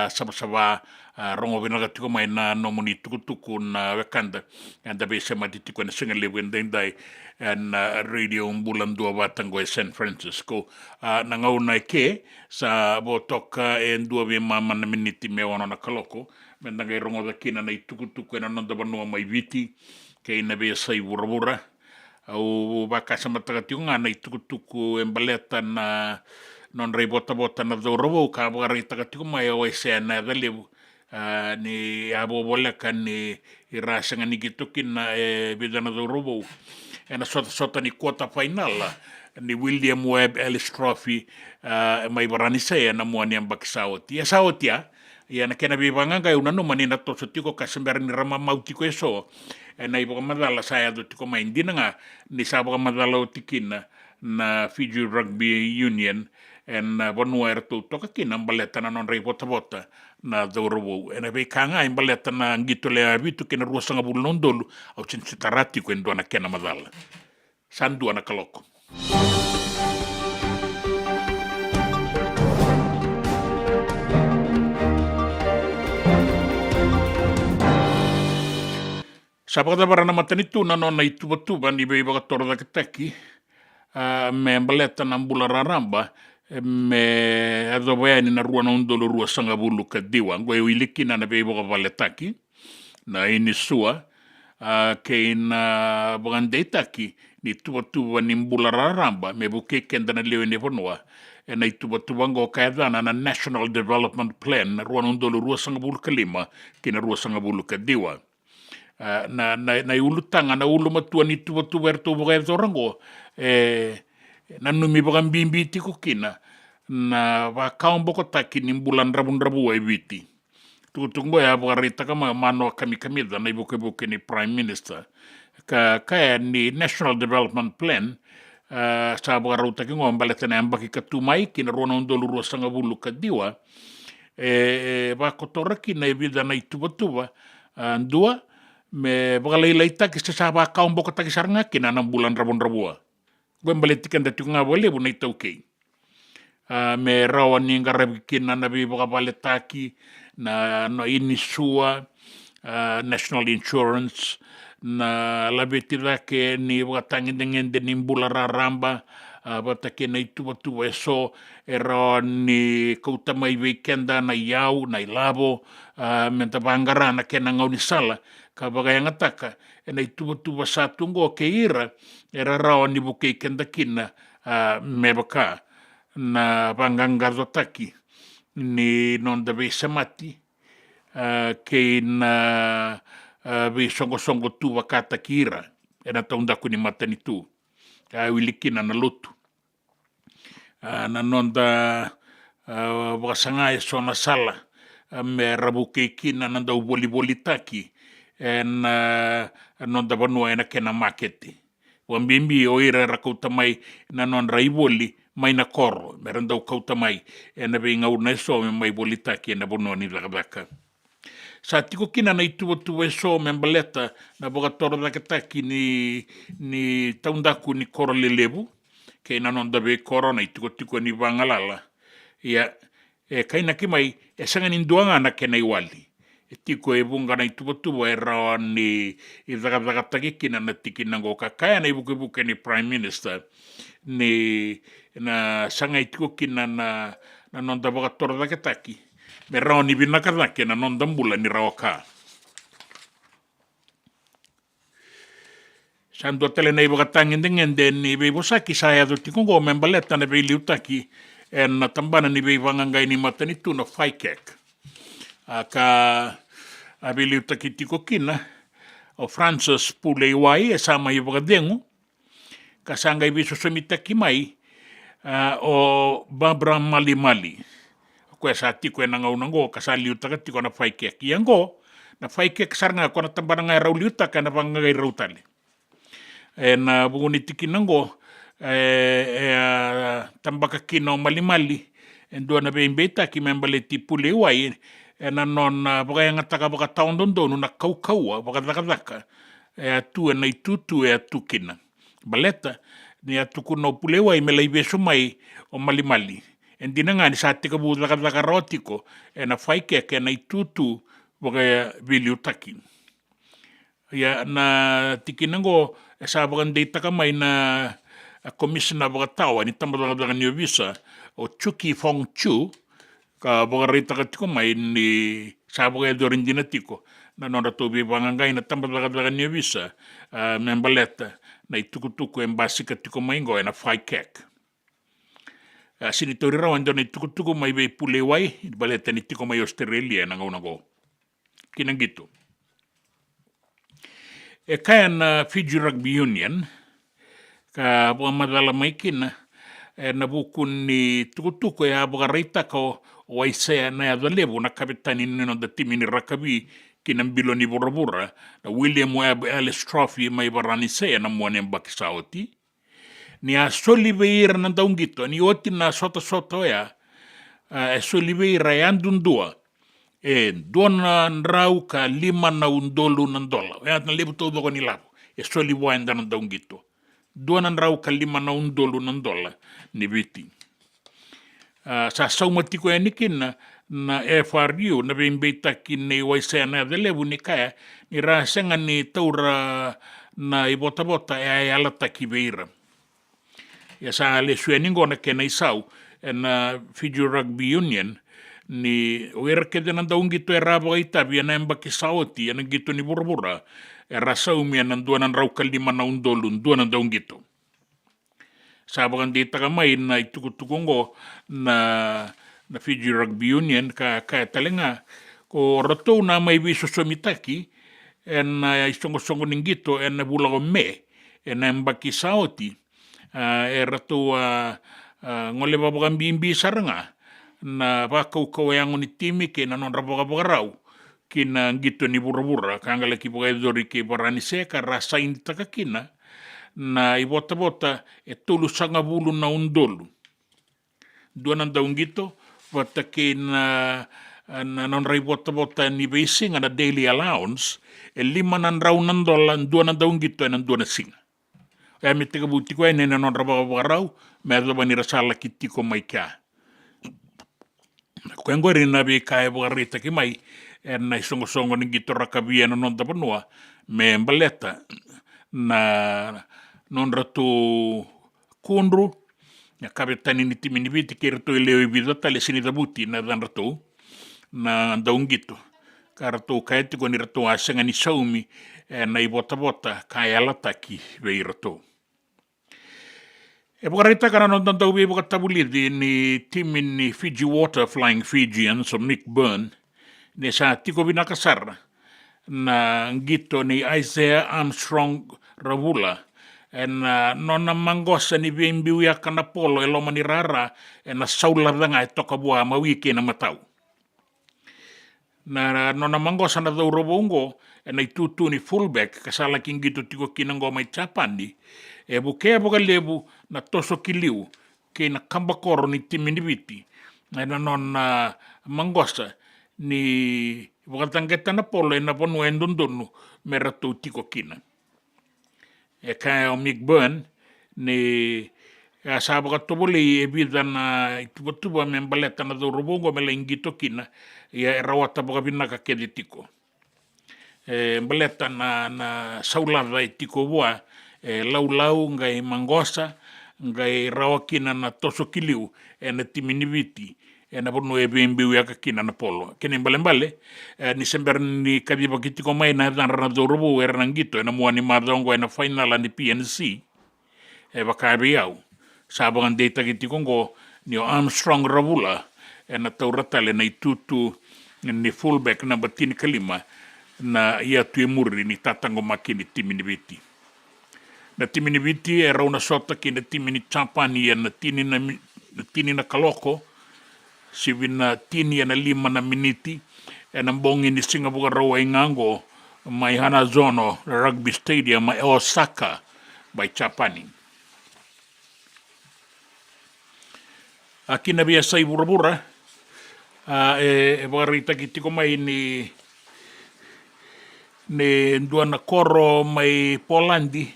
saba rongo vina tiko mai na nomuni tukutuku na wekanda anda be sematiko na singa lebu ndai and radio bulan dua batango San Francisco na ngauna ke sa botoka en dua be mama na miniti me wana na kaloko mendangai rongo da kina na tukutuku na nonda banua mai viti ke ina be sai burabura au baka sama tagatiunga na tukutuku embaleta na non rei bota na dorobo ka bari tagatiunga mai o ese na dalebu ni abo boleka ni irasanga ni gitukin na bidana dorobo ena sota ni quarter final ni William Webb Ellis Trophy mai barani saya na muani ang baksaoti ya na kena bibanga ga una no manina to sotiko kasember ni rama mautiko eso na ibo madala saya do tiko maindina nga ni sabo madala utikina na Fiji Rugby Union en bonua ertu to kakina baleta na non rei bota na dorobo ena be kanga baleta na ngito le abitu kena ruasanga bulondolu au chinsitarati ko endo na kena madala sandu ana kaloko Sabada barana matanitu na nona ituba ni be baga torda ketaki me baleta na mbula raramba me adoboya ni na ruana undolo rua sanga bulu kadiwa ngwe wiliki na be baga valetaki na ini sua ke na bagandetaki ni tuba ni mbula raramba me buke kenda na lewe ne bonwa na tuba ngo kaedana na National Development Plan na ruana undolo rua sanga bulu kalima ke na rua sanga bulu kadiwa na ulutanga na ulu matua ni tuwa erto boga rango na numi boga mbimbi tiko kina na wa kaum boko taki ni bulan rabu ai viti tutungo ya boga rita kama mano kami da na ibuke ni Prime Minister ka ni National Development Plan sa boga rauta ki ngombale tena ambaki katumai kina rona undolu rua sanga bulu kadiwa wa kotoraki na ibida na ituba ndua me bagalai taki sa saba kaum boko taki saranga kina na bulan rabua gue baletikan da tunga bole bu na itauke me rawan ni ngarabi kina na bi bagabaletaki na no inisua National Insurance na labetira ke ni bagatangin dengan de nimbula raramba batake na itu eso era ni kautamai weekenda na yau na ilabo menta bangara na kena ngau ni sala kabaga yang ataka ena itu satu ngo ke ira era rawan ni buke kenda kina mebaka na banganga zotaki ni non deve samati ke na be songo tu wakata kira ena taunda kuni matani tu wilikina na lotu na nonda wakasanga sona sala me rabuke kina nanda boli taki en nonda banua ena kena marketi wambimbi o ira rakautamai na non raiboli mai na koro meranda ukautamai ena be ngauna so mai boli taki ena banua ni lakabaka sa tiko kina na itu so membaleta na boga toro lakataki ni taundaku ni koro lelebu ke na non da be koro na itu tiko ni bangalala ya kaina kimai sanga ni nduanga na kena iwali tiko bunga na itu era ni izakataki kina na tiki nango kakaya na ibuke ni Prime Minister ni na sanga itu kina na non da boga toro lakataki merao ni binakataki na non dambula ni rawaka sando tele na ibugatangin dengan den ni bebosaki saya do tiko go membaleta na be liutaki en na tambana ni be vangangai ni matani tu na faikek ka abili utakitiko kina o Francis Pulei wai sama ibugadengu kasanga ibiso semitaki mai o Barbara Mali. Koe sa tiko e nangaunango, ka sa liutaka tiko na whaikek. Iango, na whaikek saranga ko na tambaranga e rauliutaka na wangagai rautale. E na bunguni tiki nango, tambaka kino mali, e doa na beimbeita ki membale ti pule uai, e na non wakayanga taka waka taondondonu na kaukaua, waka dhaka, e atu e na itutu e atu kina. Baleta, ni atu kuno pule uai me lai beso mai o mali. En dina nga ni sa tika bu dhaka rotiko, e na whaikeke e na itutu waka viliutaki. Ia na tiki nango, e sa wakandei taka mai na commissioner waka tawa, ni tambataka ni visa, o Chuki Fong Chu, ka waka taka tiko mai ni sa waka edorin dina tiko, na nora tobi wangangai na tambataka ni visa, membaleta, na itukutuku embasika tiko mai ngo e na whaikeke. Sinitori rawan dona tuku mai be pule wai baleta ni tiko mai Australia na ngau kinang gitu. E kaya na Fiji Rugby Union ka buang madala mai kina na bukun ni tuku ya buka reita ko waisea na ya lebu na kapitani nino da timi ni rakabi kinang bilo ni bura na William Webb Ellis Trophy mai barani sea na muane mbakisauti. Ni a soliveira na daungito, ni oti na soto ya, e soliveira e andundua, e dona nrau ka 5 na undolu na dola, e na lebu todo ko ni lapo, e soliveira na daungito. Dona nrau ka 5 na undolu na dola, ni viti. Sa saumatiko e nikin na FRU, na bimbeita ki ne waisea na de lebu ni kaya, ni rasenga ni taura na ibota-bota e alata ki veira. Ya sa le sueningo na kena isau na Fiji Rugby Union ni oera ke de nandaung gitu e rabo ita bia na emba ki saoti na gitu ni burbura e rasau mia nan dua nan rau kalima na undolun dua nandaung gitu. Sa bagan di takamay na itukutukungo na Fiji Rugby Union ka talenga ko rato na may biso somitaki na isongo-songo ning gitu na bulago me na emba ki saoti e rato ngole babagan bimbi saranga na bakau yang ni timi ke na non rabaga rau kina gitu ni bura-bura kangala ki bagai dori ke barani seka rasa ini takakina na ibota-bota e tulu sanga bulu na undolu dua nan daung gitu bota ke na non rai bota-bota ni basing ana daily allowance e 5 nan rau nan dolan dua nan daung gitu nan dua na singa. E me teka buti ko e nena non rabagarau, me adaba ni rasala ki tiko mai kia. Ko engori na be kai bugarita ki mai, e na isongo-songo ni gito rakabia na non tapanua, me mbaleta na non ratu kundru, na kapitani ni timi ni viti ke rato i leo i vidota le sinita buti na dan rato, na daung gito. Ka rato kai tiko ni rato asenga ni saumi, na ibota-bota kai alata ki vei rato. E bukarita ka na nonton tau bibo katabulidi ni timi ni Fiji Water Flying Fijians o Mick Byrne ni sa tiko binakasar na gito ni Isaiah Armstrong Ravula na nona mangosa ni bimbiuya ka na polo e loma ni rara na sauladanga e toka bua mawiki na matau. Na nona mangosa na dau robongo na itutu ni fullback kasala king gito tiko kinango mai chapandi e buke boga lebu na toso kiliu ke na kambakoro ni timi ni viti na non mangosa ni boga tangeta na polo na ponu endondonu me ratu tiko kina e kaya o Mick Byrne ni sa boga tobole e vida na ituba me baleta na do robongo me la ingito kina e rawata boga binaka kedi tiko baleta na saulada e tiko boa lau ngai mangosa ngai rawakina na toso kiliu na timiniviti na ponu e bimbiu ya kakina na polo kene mbale ni sember ni kadiba kitiko mai na dan rana dorobo era nangito na muani madongo na final ni PNC bakabiau sabangan data kitiko ngo ni Armstrong Ravula na tauratale na itutu ni fullback na batini kalima na ia tu muri ni tatango makini timiniviti. Na timini viti e rauna sota ki na timini Japani na tini na kaloko, si vina tini na 5 na miniti, e na mbongi ni Singapore rawa ingango, mai Hanazono Rugby Stadium, mai Osaka, by Japani. Aki na biasa ibura-bura, e warita ki tiko mai ni dua na koro mai Polandi,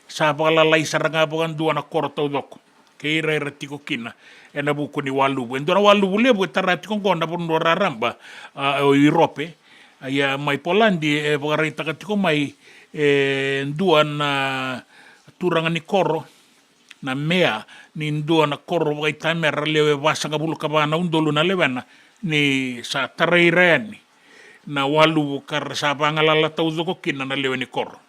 sa pakalalay saranga pakan dua na koro tau doko. Kei ira tiko kina, e na buku ni walubu. E dua na walubu lebu e tarati kong konda pun dua raramba o Europe. Ia mai Polandi e pakarita ka tiko mai dua na turanga ni koro, na mea ni dua na koro wakai tamera lewe wasanga bulu kabana undolu na lewena ni sa tarairani. Na walu kar sa pangalala tau doko kina na lewe ni koro.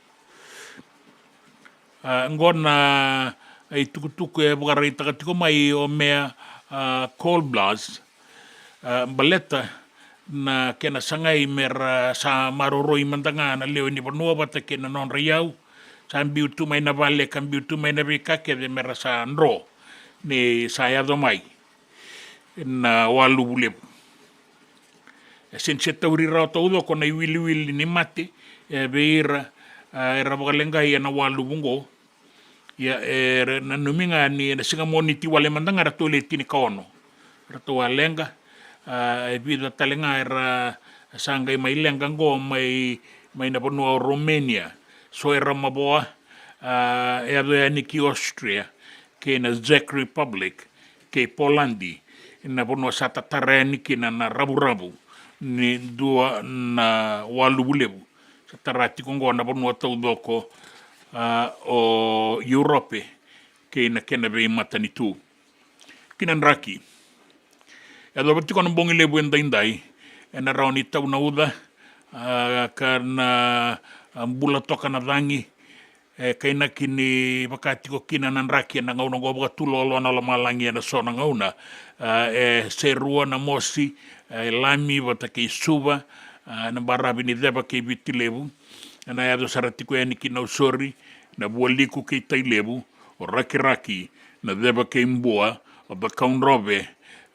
Ngona ay tukutuku e bukarita katiko mai o mea coal blast baleta na kena sangai mera sa maroroi mandanga na lewe ni panua bata kena non riau sa ambiu tu mai na vale kambiu tu mai na vikake de mera sa nro ni sa yado mai na walu bulebu. Sen se tauri rao tau doko na iwili ni mate beira era bakalenga ia na walu bungo ia na numinga ni na singa moniti wale mandanga rato le tini kaono rato walenga vida talenga era sanga mai lenga ngo mai na ponua Romania so era maboa era niki Austria ke na Czech Republic ke Polandi na ponua sata tarani ki na rabu ni dua na walu bulebu sa tarati kongo na ponua tau doko o Europe ke na kena be matani tu kinan raki ya do bati kono bongi lebu endai na rauni tau na uda kana bula toka na vangi kaina kini wakati ko kina nan raki na ngauna go baka tulolo na malangi na sona ngauna serua na mosi lami wata ke suba na barabi ni deba ke biti lebu na ya do sarati ko yani kina usori na bualiku ke tai lebu o raki na deba ke mbua o ba kaunrobe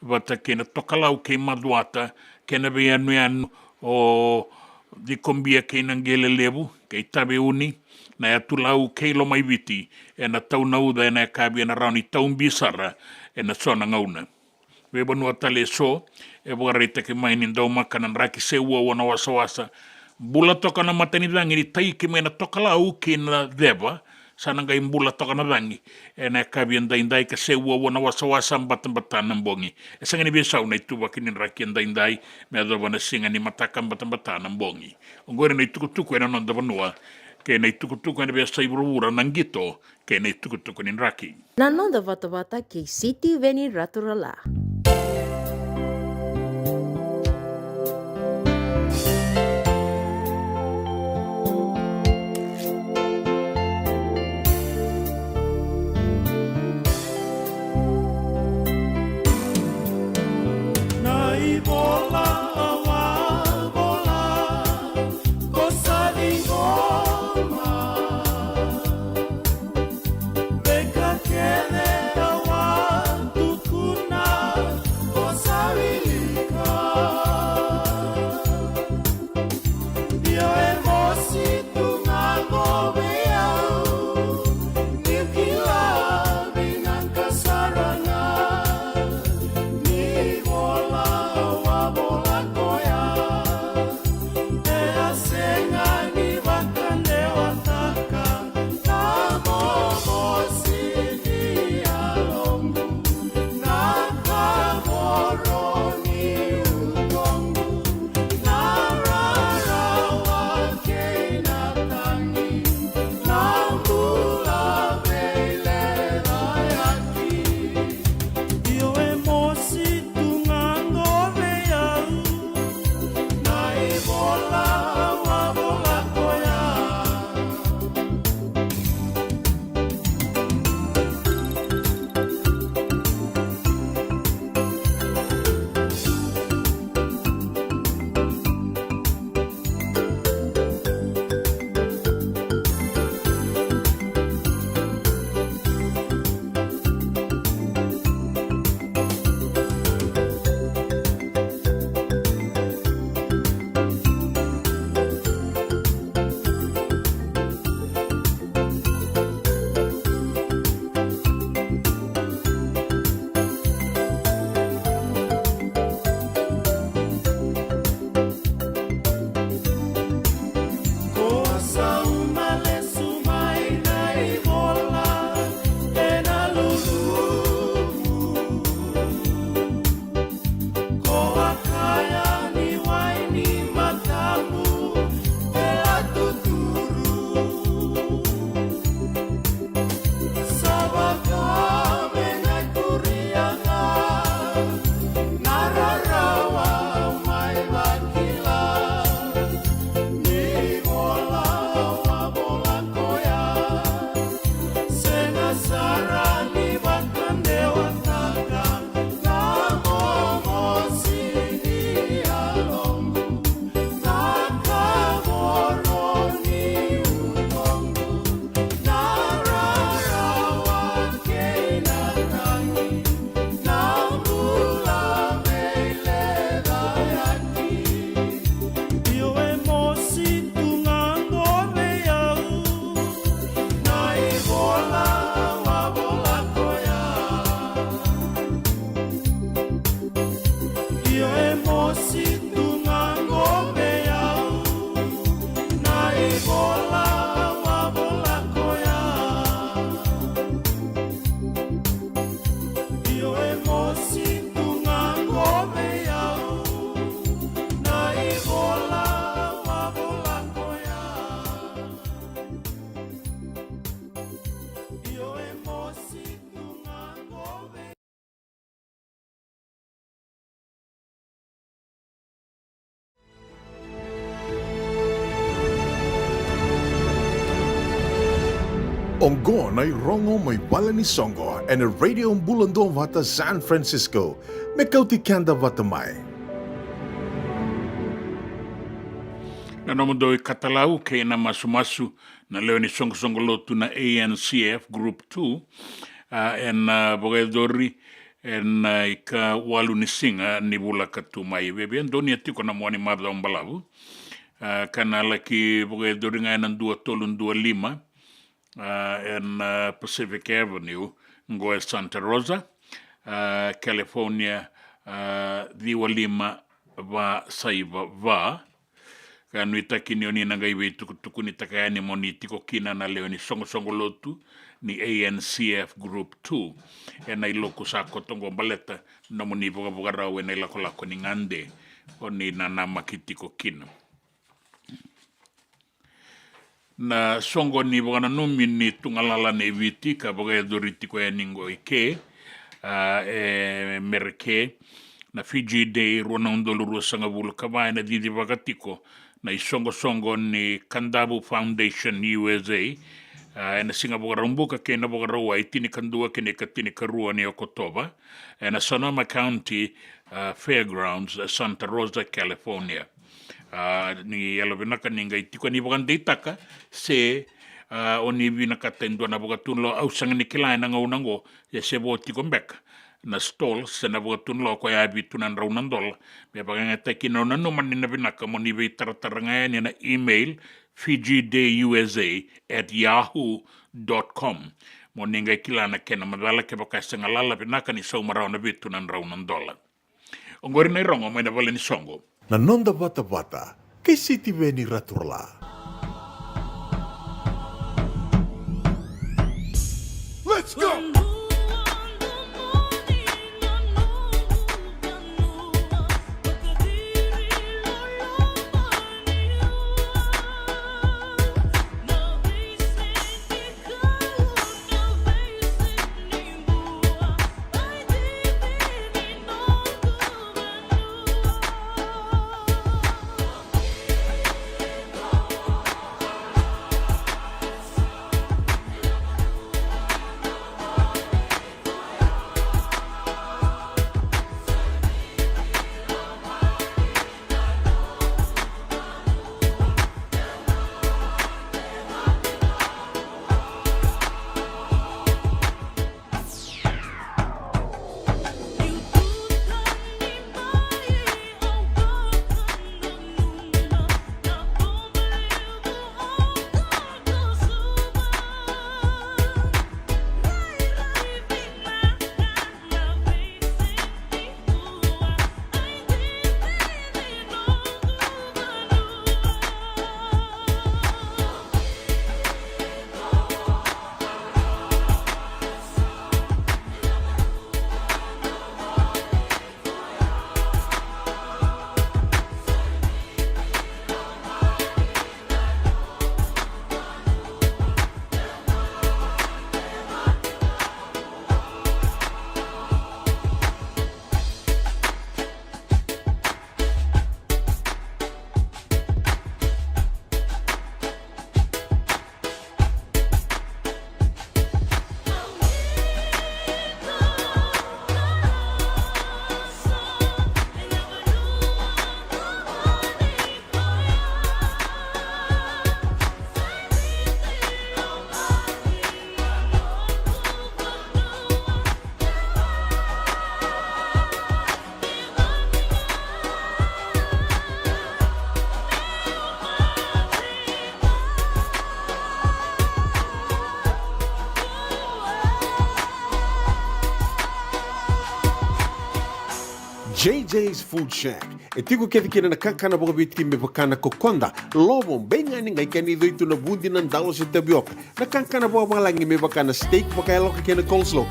wata ke na tokalau ke maduata ke na be anu o di kombia ke na ngele lebu ke tabe uni na ya tulau ke lo mai viti na tau na uda na kabi na rauni tau bisara na sona ngauna we bonu atale so buarita ke mai ni ndau makanan raki se wana wasa bula toka na matani dangi ni tai ke mena toka lau ke na deba sana ngai bula toka na dangi na kabi ndai ke se wana wasa batan mbongi sanga ni besau na itu bakini raki ndai me do bana singa ni matakan batan mbongi ngore na tukutuku na nonda banua ke na tukutuku na besa ibura nangito ke na tukutuku ni raki Nanonda vata ke City Veni Raturala. Veka kele da wa tukuna Ongo na rongo may bala ni Songo and a radio bulando vata San Francisco. Mekauti kanda vatamai. Na nomodo katalau ke na masu na leo ni songo lotu na ANCF Group 2 en bogadori en ika walu ni singa ni bula katumai bebe ndoni atiko na mwani mabda umbalavu kana laki bogadori nga en 225 in Pacific Avenue, Ngoe Santa Rosa, California, Diwa Lima va saiva va. Kanu itakini oni nangaiwe tukutuku ni takayani moni tiko kina na leo ni songo lotu ni ANCF Group 2. Na iloko sa kotongo baleta na moni boga rawe na ilako ni ngande oni na namakitiko kina. Na songo ni bwana numi ni tungalala ne viti ka boga doriti ko eningo ike merke na Fiji Day rona ndolo rusanga bulu kama na didi bagatiko na songo ni Kandabu Foundation USA na singa boga rumbuka ke na boga rawa itini kandua ke ne katini karua ni Okotoba na Sonoma County Fairgrounds Santa Rosa California. Ni yalo binaka ninga itiko ni bogan deitaka se oni binaka tendo na boga tunlo au sanga ni kilai na ngaunango ya sebo tiko mbeka na stall se na boga tunlo ko ya bitunan raunandol me baganga taki no na no manina binaka moni be tarataranga ni na email fijidayusa@yahoo.com moninga kilana kena madala ke baka sanga lala binaka ni so marana bitunan raunandola ongori na rongo mai na vale ni songo Na nonda vata kay City Veni Raturla. Let's go! JJ's Food Shack. E tiku kevi kina na kankana boka biti me pakana kokonda. Lobo benga ni ngai kani doitu na bundi na ndalo se tabioka. Na kankana boka malangi me pakana steak baka loka kena coleslaw.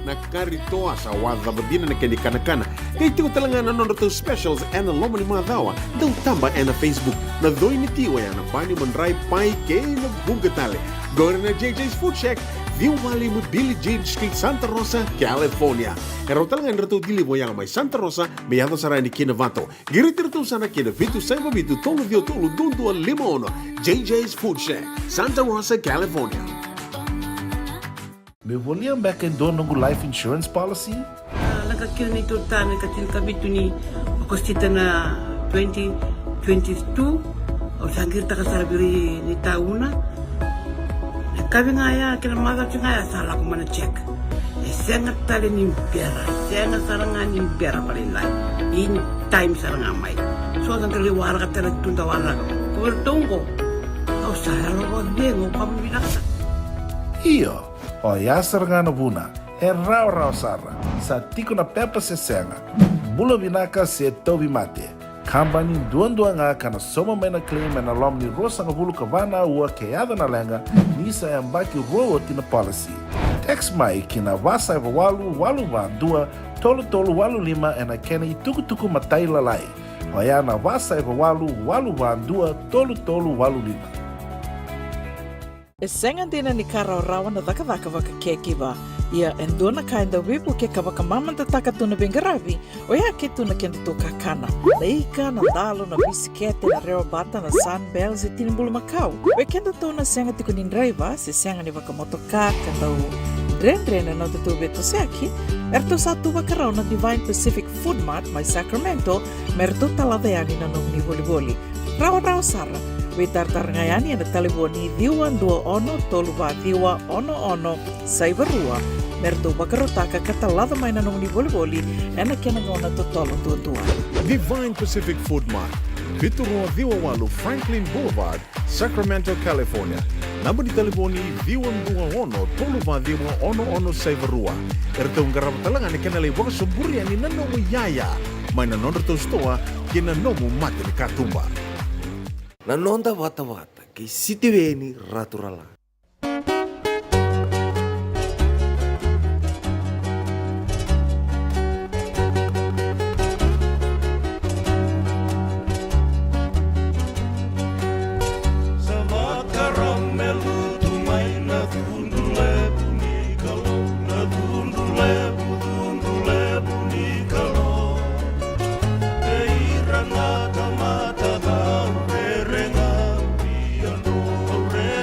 Na karitoa sa wadha badina na kani kana. Kay tiku talangana non to specials and a lomani madawa. Dau tamba and a Facebook. Na doi ni tiwa ya na bani mandrai pai ke na bungatale. Go na JJ's Food Shack. Viu Valley mo Billy James Street, Santa Rosa, California. Karo talagang rato dili mo yang may Santa Rosa, may yato sarani kinavato. Girit-rito sana kinavitu sa mabitu tolo dio tolo dundu al limono. JJ's Food Shack, Santa Rosa, California. Me volia back in dono ngu life insurance policy? Nakakira ni tutana katil kabitu ni okostita na 2022 o sangir takasarabiri ni tauna. Kami ngaya kena maga ngaya salah aku mana cek. Sangat tali nimpera, sangat sarangan nimpera paling lain. In time sarang amai. So dan kali warga tali tunda warga. Kau bertunggu. Kau saya lawan dengo kamu bilang. Iyo, o ya sarangana buna. Rau sara. Sa tiku na pepa se senga. Bulo binaka se tobi mate. Kambani duan nga kana soma mena claim na lomni rosa nga bulu kavana ua keada na lenga nisa yambaki roa tina policy. Text mai kina wasa eva walu va dua tolu walu lima ena kena ituku matai lalai. Oya na wasa eva walu va dua tolu walu lima. E senga dina ni kara rawa na daka waka kekiwa. Ia endona kainda wipu ke kawaka mamanta taka tuna bengaravi o ia ke tuna kenda to kakana. Leika na dalo na bisikete na reo bata na sunbells e tinimbulu makau. We kenda to na senga tiku nindraiva se senga ni waka motoka kandau drena na tutu beto seaki. Erto satu wakarao na Divine Pacific Food Mart mai Sacramento merto talaveani na nung ni voli. Rawa sara. We tartarngayani na taliboni diwa dua ono toluwa diwa ono saibarua. Merto bakarotaka katalada mai na nung ni voli ena kenangona totolo tua. Divine Pacific Food Mart. Viturua Viwa Walu Franklin Boulevard, Sacramento, California. Namba di telefoni Viwa ono toluwa diwa ono saibarua. Erto ngarabatalangan ikanalay waka suburian ni nanomu yaya. May nanondo to stoa kina nomu mati ni katumba. Nanonda wata kay sitiweni raturala.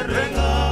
Renga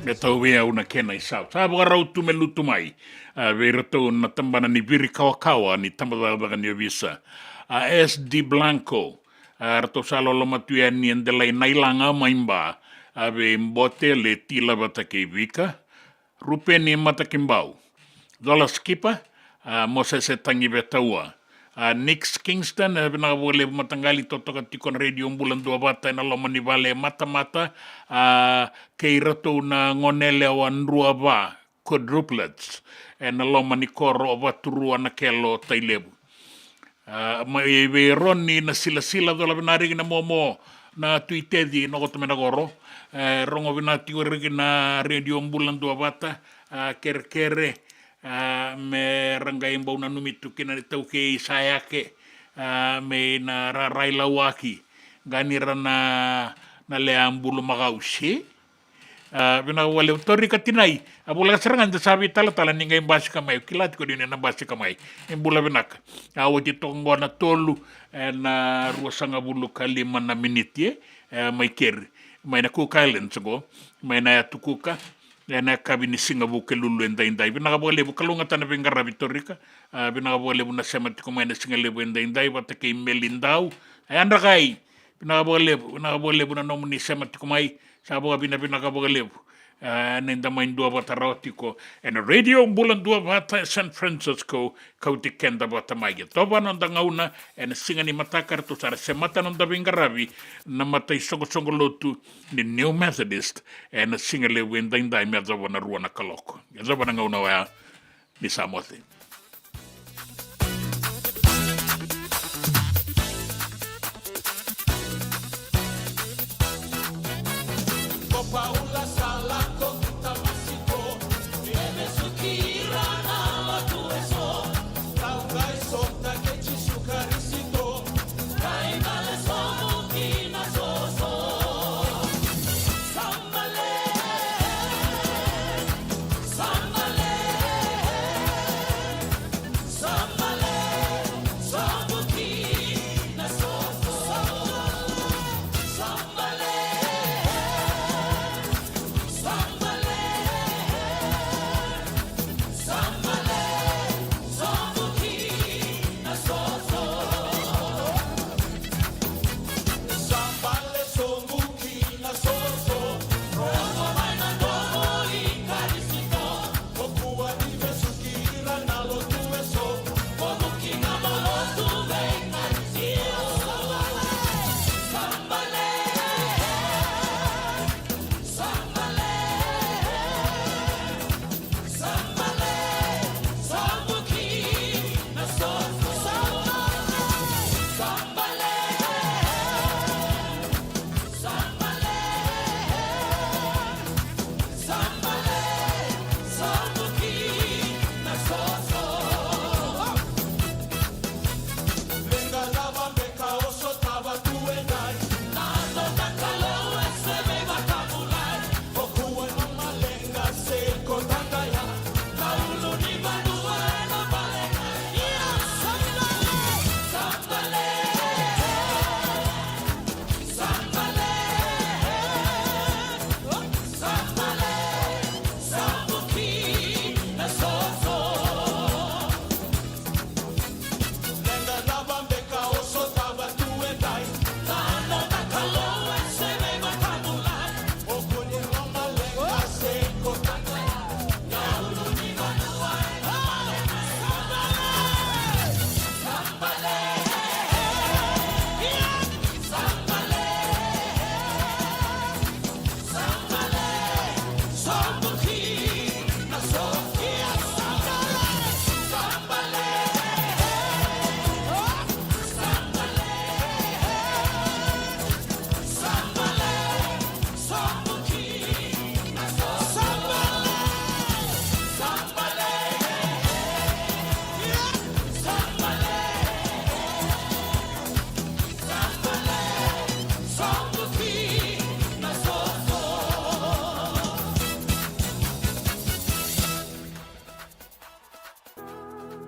e tau wea una kena I sau. Sa waka rau tu me lutu mai. Vera tau na tambana ni viri kawa ni tamadaga ni visa. SD Blanco. Rato sa lolo matua ni endelai nailanga maimba. Ave mbote le tila bata ke vika. Rupe ni mata kimbau. Dola Skipper. Mose se tangi vetaua. Nix Kingston, na wole matangali totoka tikon radio mbulan dua bata na loma ni vale mata-mata kei rato na ngonele o anrua ba quadruplets na loma ni koro o vaturua na kelo tailebu. Mai ve roni na sila dola binarigi na momo na tuitedi na gotomena goro rongo binati origi na radio mbulan dua bata kere me rangai mbau na numitu kina ni tau ke Isayake me na Raila Waki ganira na lea mbulu magausi bina wale tori katinai abula serangan de sabi tala ninga imbasi kamai kilat ko dine na basi kamai imbula binaka awati tongo na tolu na ruasanga bulu kalima na miniti mai ker mai na Cook Islands go mai na tukuka na kabini singabu ke lulu endai bina bole bu kalunga tana bengara vitorika bina bole bu na semati ko mai na singale bu endai bata ke melindau anda kai bina bole bu na nomuni semati ko mai sabo bina bole bu nenda main dua bata rautiko and radio bulan dua bata San Francisco kauti kenda bata mai toba nonda ngauna and singani matakar tu sara semata nonda bengaravi na matai songo lotu ni New Methodist and singale wenda indai me zabana ruana kaloko zabana ngauna wa ni samote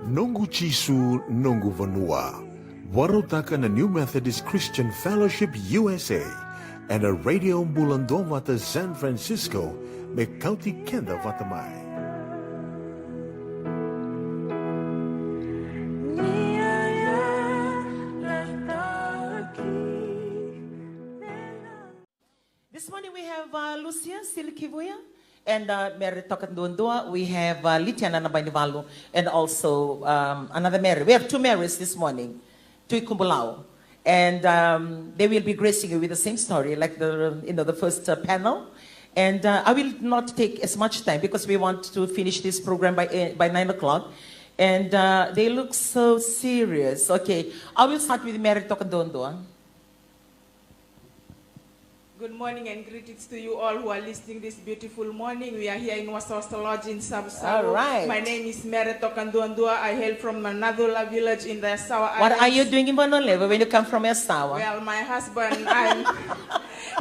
Nongu Chisu Nongu Vanua. Warotaka na New Methodist Christian Fellowship USA. En een radio Mbulando wat San Francisco met County Kenda wat mai. This morning we have Lucia Silikivuya and Mary Tokandundua. We have Litiana Nabainivalu and also another Mary. We have two Marys this morning, Tui Kumbulau. And they will be gracing you with the same story like the first panel. And I will not take as much time because we want to finish this program by 9 o'clock. And they look so serious. Okay, I will start with Mary Tokandundua. Good morning and greetings to you all who are listening this beautiful morning. We are here in Wasawasta Lodge in Sabu-Sabu. All right. My name is Mary Tokanduandua. I hail from Manadula village in the Sawa Islands. What are you doing in Manoleva when you come from Sawa? Well, my husband,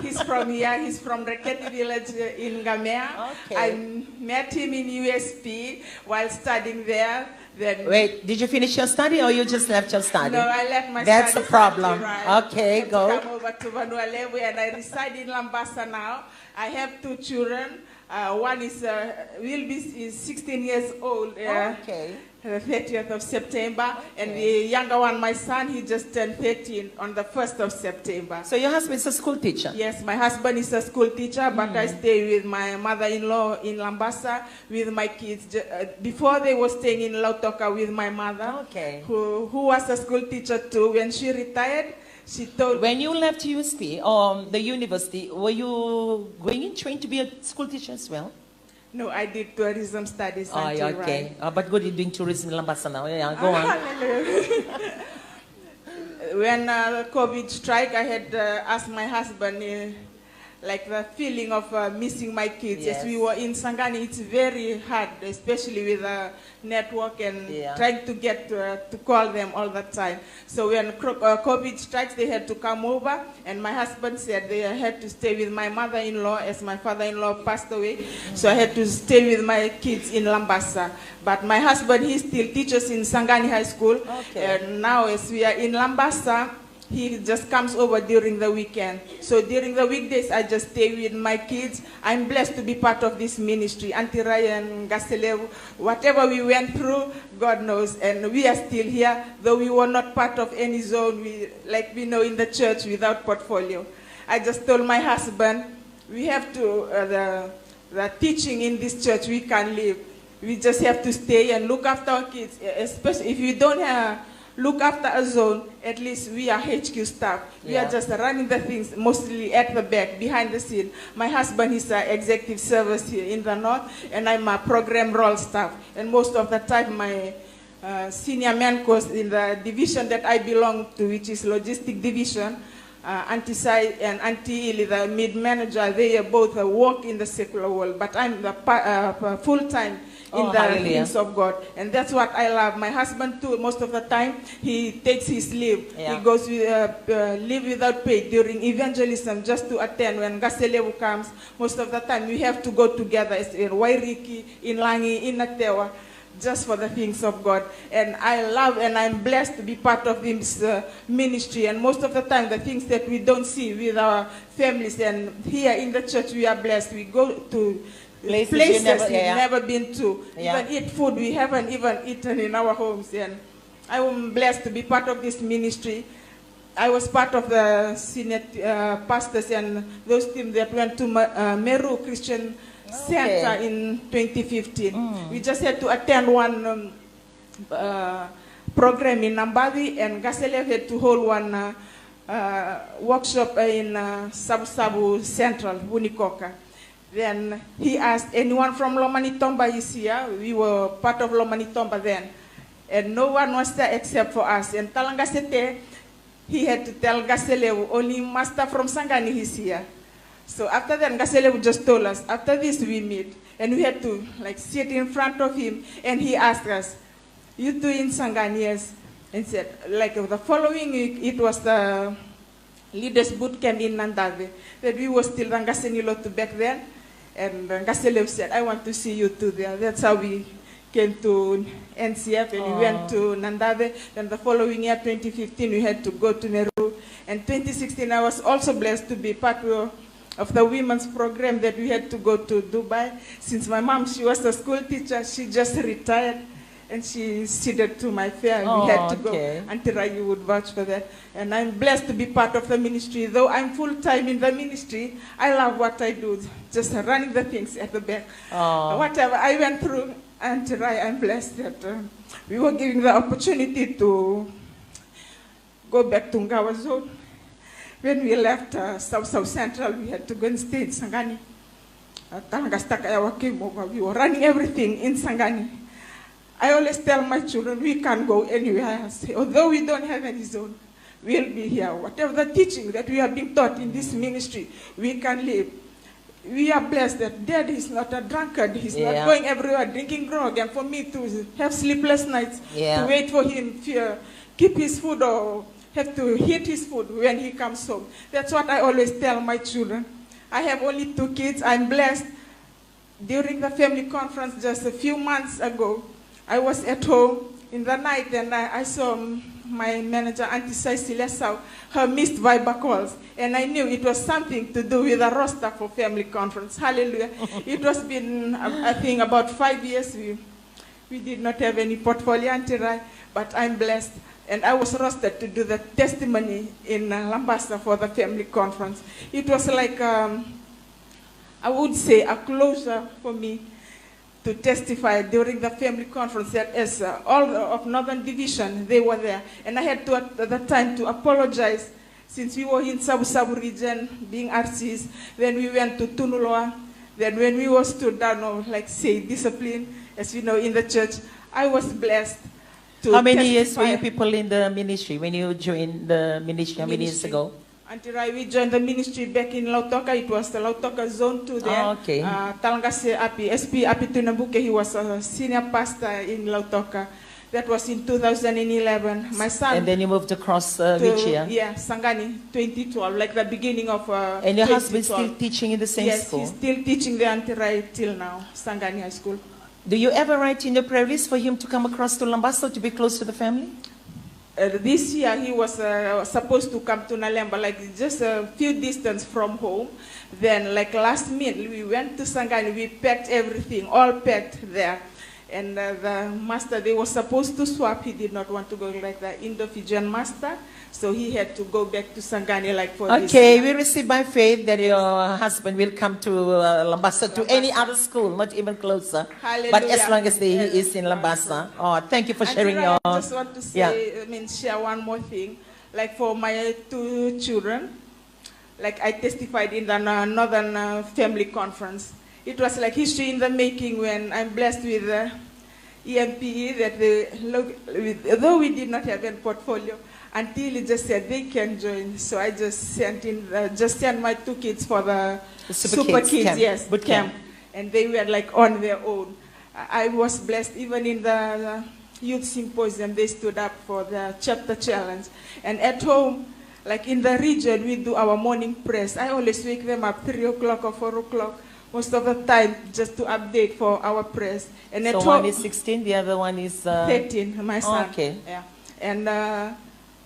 he's from here. He's from Reketi village in Gamea. Okay. I met him in USP while studying there. Then Wait, did you finish your study or you just left your study? No, I left my That's study. the problem. Right. Okay, go. I come over to Vanuatu and I reside in Lambasa now. I have two children. One is is 16 years old. Okay. The 30th of September, and the younger one, my son, he just turned 13 on the 1st of September. So your husband is a school teacher? Yes, my husband is a school teacher, but I stay with my mother-in-law in Lambasa with my kids. Before they were staying in Lautoka with my mother, who was a school teacher too. When she retired, she told... When you left USP, the university, were you going in trained to be a school teacher as well? No, I did tourism studies. Oh, yeah, okay. But good, you're doing tourism in Lambasa now. Yeah, go on. When COVID struck, I had asked my husband, like the feeling of missing my kids. Yes. As we were in Sangani, it's very hard, especially with the network and trying to get to call them all the time. So when COVID strikes, they had to come over, and my husband said they had to stay with my mother-in-law as my father-in-law passed away. So I had to stay with my kids in Lambasa. But my husband, he still teaches in Sangani High School. Okay. And now as we are in Lambasa, he just comes over during the weekend. So during the weekdays, I just stay with my kids. I'm blessed to be part of this ministry. Auntie Ryan, Gaselev, whatever we went through, God knows. And we are still here, though we were not part of any zone, like we know in the church, without portfolio. I just told my husband, we have to, the teaching in this church, we can't leave. We just have to stay and look after our kids, especially if you don't have look after a zone, at least we are HQ staff. We are just running the things mostly at the back, behind the scene. My husband is an executive service here in the north, and I'm a program role staff. And most of the time, my senior man course in the division that I belong to, which is logistic division, Auntie Sai and Auntie Ili, the mid-manager, they both work in the secular world, but I'm the full-time in the things of God. And that's what I love. My husband too, most of the time, he takes his leave. He goes with leave without pay during evangelism just to attend. When Gaselewu comes, most of the time we have to go together in Wairiki, in Langi, in Natewa, just for the things of God. And I love and I'm blessed to be part of this ministry. And most of the time, the things that we don't see with our families, and here in the church, we are blessed. We go to places we've never been to. Even eat food we haven't even eaten in our homes. And I am blessed to be part of this ministry. I was part of the Senate pastors and those teams that went to Meru Christian Center in 2015. We just had to attend one program in Nambadi, and Gaselev had to hold one workshop in Sabu Central, Bunikoka. Then he asked, anyone from Lomanitomba is here? We were part of Lomanitomba then. And no one was there except for us. And Talangasete, he had to tell Gaselewu, only master from Sangani is here. So after that, Gaselewu just told us, after this we meet. And we had to sit in front of him. And he asked us, you two in Sangani? Yes. And said, the following week, it was the leaders boot camp in Nandave, that we were still Rangasenilo to back then. And Gaselew said, I want to see you two there. That's how we came to NCF and we went to Nandave. Then the following year, 2015, we had to go to Meru. And 2016, I was also blessed to be part of the women's program that we had to go to Dubai. Since my mom, she was a school teacher, she just retired. And she ceded to my fare. We had to go. Auntie you would vouch for that. And I'm blessed to be part of the ministry. Though I'm full-time in the ministry, I love what I do. Just running the things at the back. Whatever I went through, Auntie I'm blessed that we were given the opportunity to go back to Ngawa Zone. When we left South Central, we had to go and stay in Sangani. We were running everything in Sangani. I always tell my children, we can't go anywhere else. Although we don't have any zone, we'll be here. Whatever the teaching that we are being taught in this ministry, we can live. We are blessed that Dad is not a drunkard. He's not going everywhere drinking grog. And for me to have sleepless nights, to wait for him, to keep his food or have to eat his food when he comes home. That's what I always tell my children. I have only 2 kids. I'm blessed. During the family conference just a few months ago, I was at home in the night and I saw my manager, Auntie Cecilia Sau, her missed Viber calls. And I knew it was something to do with a roster for family conference. Hallelujah. It was been, I think, about 5 years. We did not have any portfolio, Auntie Rai, but I'm blessed. And I was rostered to do the testimony in Lambasa for the family conference. It was like, I would say, a closure for me to testify during the family conference that as all of Northern Division, they were there. And I had to, at the time, to apologize since we were in Sabu region, being RCs. Then we went to Tunuloa. Then when we were stood down, or like say, discipline, as you know, in the church, I was blessed to How many testify. years were you people in the ministry when you joined the ministry? How many years ago? Until we joined the ministry back in Lautoka, it was the Lautoka Zone 2 there. Okay. Talangase Api, SP Api Tunabuke, he was a senior pastor in Lautoka. That was in 2011. My son. And then you moved across which year? Yeah, Sangani, 2012, like the beginning of And your husband still teaching in the same school? Yes, he's still teaching the Antirai till now, Sangani High School. Do you ever write in your prayer list for him to come across to Lambasa to be close to the family? This year he was supposed to come to Nalemba, like just a few distance from home. Then like last minute, we went to Sangani, we packed everything, all packed there. And the master, they were supposed to swap. He did not want to go like the Indo-Fijian master. So he had to go back to Sangani like for this. Okay, we receive by faith that your husband will come to Lambasa, to any other school, not even closer. Hallelujah. But as long as he is in Lambasa. Oh, thank you for sharing your... I just want to say, share one more thing. Like for my 2 children, like I testified in the Northern Family Conference. It was like history in the making when I'm blessed with EMPE that though we did not have a portfolio, until he just said they can join. So I just sent my 2 kids for the Super Kids camp. yes, Boot camp. And they were like on their own. I was blessed even in the youth symposium, they stood up for the chapter challenge. And at home, like in the region, we do our morning prayers. I always wake them up 3 o'clock or 4 o'clock. Most of the time, just to update for our prayers. And so at one home, is 16, the other one is... 13, my son. Oh, okay. Yeah. And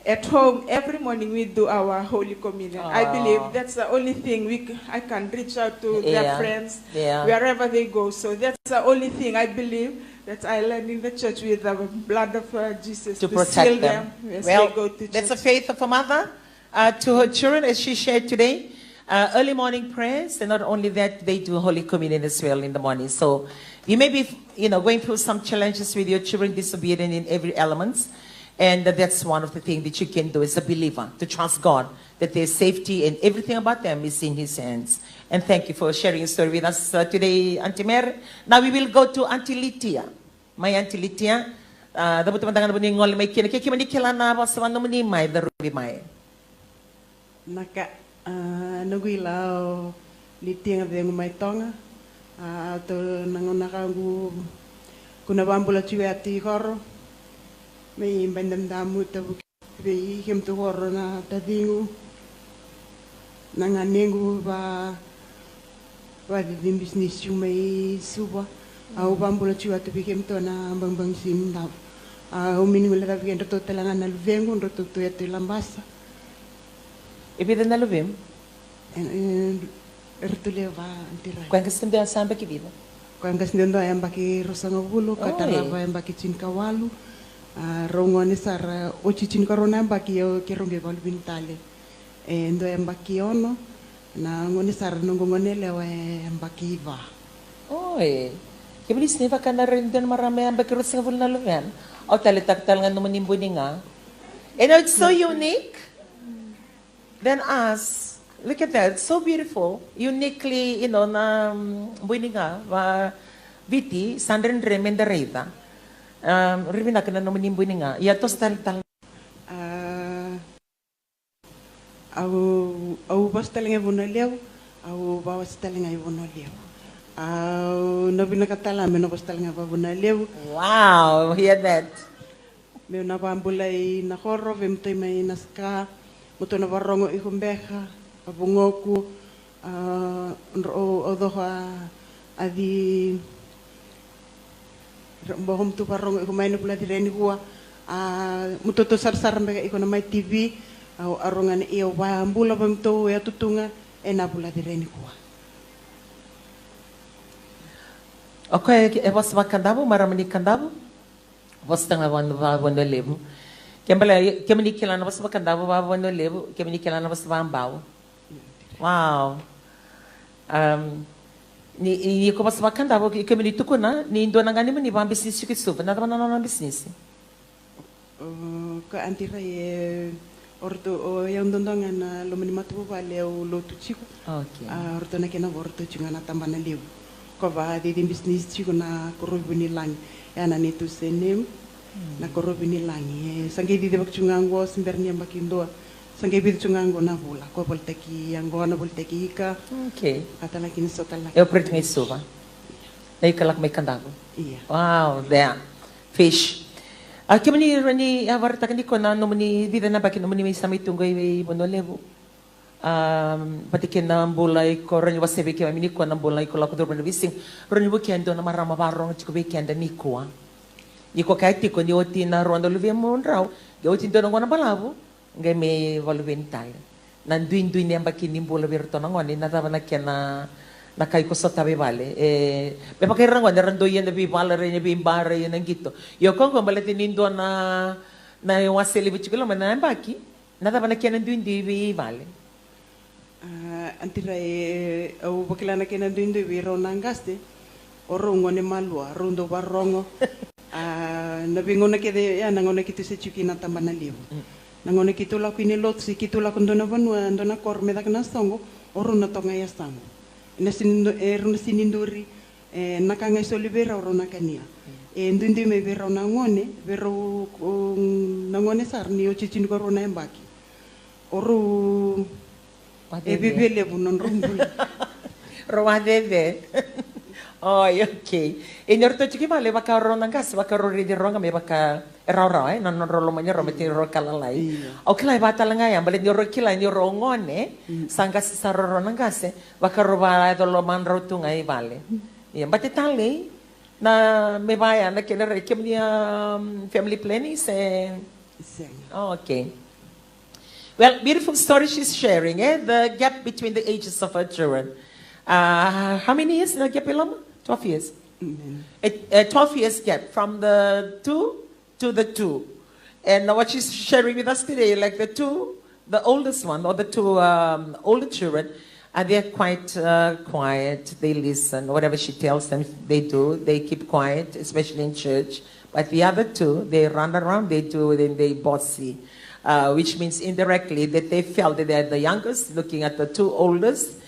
at home, every morning we do our Holy Communion. I believe that's the only thing I can reach out to their friends, wherever they go. So that's the only thing I believe that I learned in the church with the blood of Jesus. To protect them. As Well, they go to that's church. the faith of a mother to her children, as she shared today. Early morning prayers, and not only that, they do Holy Communion as well in the morning. So you may be, going through some challenges with your children, disobedient in every element. And that's one of the things that you can do as a believer, to trust God, that their safety and everything about them is in His hands. And thank you for sharing your story with us today, Auntie Mary. Now we will go to Auntie Litia. My Auntie Litia, dapat teman-teman bunyi ngol may kina kiki mani kila na ba sa mani may darubi may. Naka naguilaw Litia ng may tonga. To nangunakagu kunabambula chiwati koro. May bandam-damu tabu kaya him to horror na tadingu nanganengu ba din business yung may suba Au bambula chiwa tu bikem to na bang sim da. Au minimum la bikem to telangan na luvengo to tu etu lambasa. Ibida na luvim? Ertuleva antirai. Kung kasinde ang samba kibida? Kung kasinde ang baki rosangabulu, katarava ang baki cinkawalu. Rongone sar ochi cinkarona ang baki yo kirunge balu bintale. Endo ang baki ono na ngone sar nongone lewa ang baki va. Oy. Kibilis ni baka na rin doon marami ang baki rosangabulu na luven. O talitaktal nga naman nimbo nga. And it's so unique than us. Look at that, it's so beautiful. Uniquely, na buininga, viti, sandren remenda reita. Rivina ka na naman yung buininga. Yatos tal. Au bas talinga bunaliaw, au bawas talinga bunaliaw. Au nabi nakatala, may nabas talinga bunaliaw. Wow, hear that. May nabambulay na koro, vimtoy may naska, muto na barongo ikumbeha. Pabungoku odoha adi bohom tu parong ko may nupula direni huwa mutoto sar mbeka iko na may TV au arongan iyo wa mbula bang to ya tutunga ena pula direni huwa. Okay, was bakandabo maramani kandabo was tanga wanda lebu kembali kemini kilana was bakandabo wanda lebu kemini kilana was bambao. Wow. Ni ko mas makanda bo community ko na ni ndo nangani man ibang business ko suba na naman na business. Ka antira orto yang dondongan na lumani matu vale o lotu chico. Okay. Orto na kena orto chinga na tambana lew. Ko ba di business chico na korobini lang. Yana ni tu senem na korobini lang. Sangi di bak chunga ngo simberni makindo. Sangai bidu chungango na bula ko bolteki ango na bolteki ka. Okay. Kata lagi ni sotal lagi. Eu preto ngai suva. Dai kalak mai kandago. Iya. Wow, there. Fish. Kemani rani awarta kan ko na no mani vida na bakin no mani may samay tunggoy may bonolevo. Patikin na bulay ko rani wasebi ke mani ko na bulay ko la ko dorban bising. Rani weekend na marama barong chiko weekend ni ko. Ni ko kay tiko ni oti na rondo luvia mo raw. Yo oti do na balavo. Ngai me valuven tayo. Nanduin yang bakin nimbola virto na ngoni na tama na kena na kay ko sa tabi vale. Be pakirang ngoni rando yan na bibala rin na bimbara yan ang gito. Yo kung balatin nindo na waseli bichikulo man na baki na tama na kena nanduin di vale. Antira au bakila na kena nanduin di viro nangaste. Oro ngoni malwa rundo barongo. Nabingo na kede ya nangona kitu se chuki na tamba na livo. Nangone kitula kini lotsi kitula kondona vanua ndona korme dak nasongo oruna tonga ya sango ina sininduri nakanga iso libera oruna kania ndundi me vera nangone vero nangone sarni o chichin korona embaki oru bibele bunon rumbul roadeve. Oh, okay. Inyorto chiki male baka rona gas baka rori di ronga me baka raw non rolo manya rometi ro kalalai. Okay bata langa ya bale nyoro kila nyoro ngone sangga sisaro rona gas baka roba do lo man rotunga i vale. Ya bate tali na me baya na kena rekem dia family planning se. Oh, okay. Well, beautiful story she's sharing, the gap between the ages of her children. How many years the gap, Ilama? 12 years. 12 years gap from the 2 to the 2. And what she's sharing with us today, like the oldest one, or the two older children, they're quite quiet. They listen. Whatever she tells them, they do. They keep quiet, especially in church. But the other two, they run around, they do, and they bossy. Which means indirectly that they felt that they're the youngest, looking at the two oldest,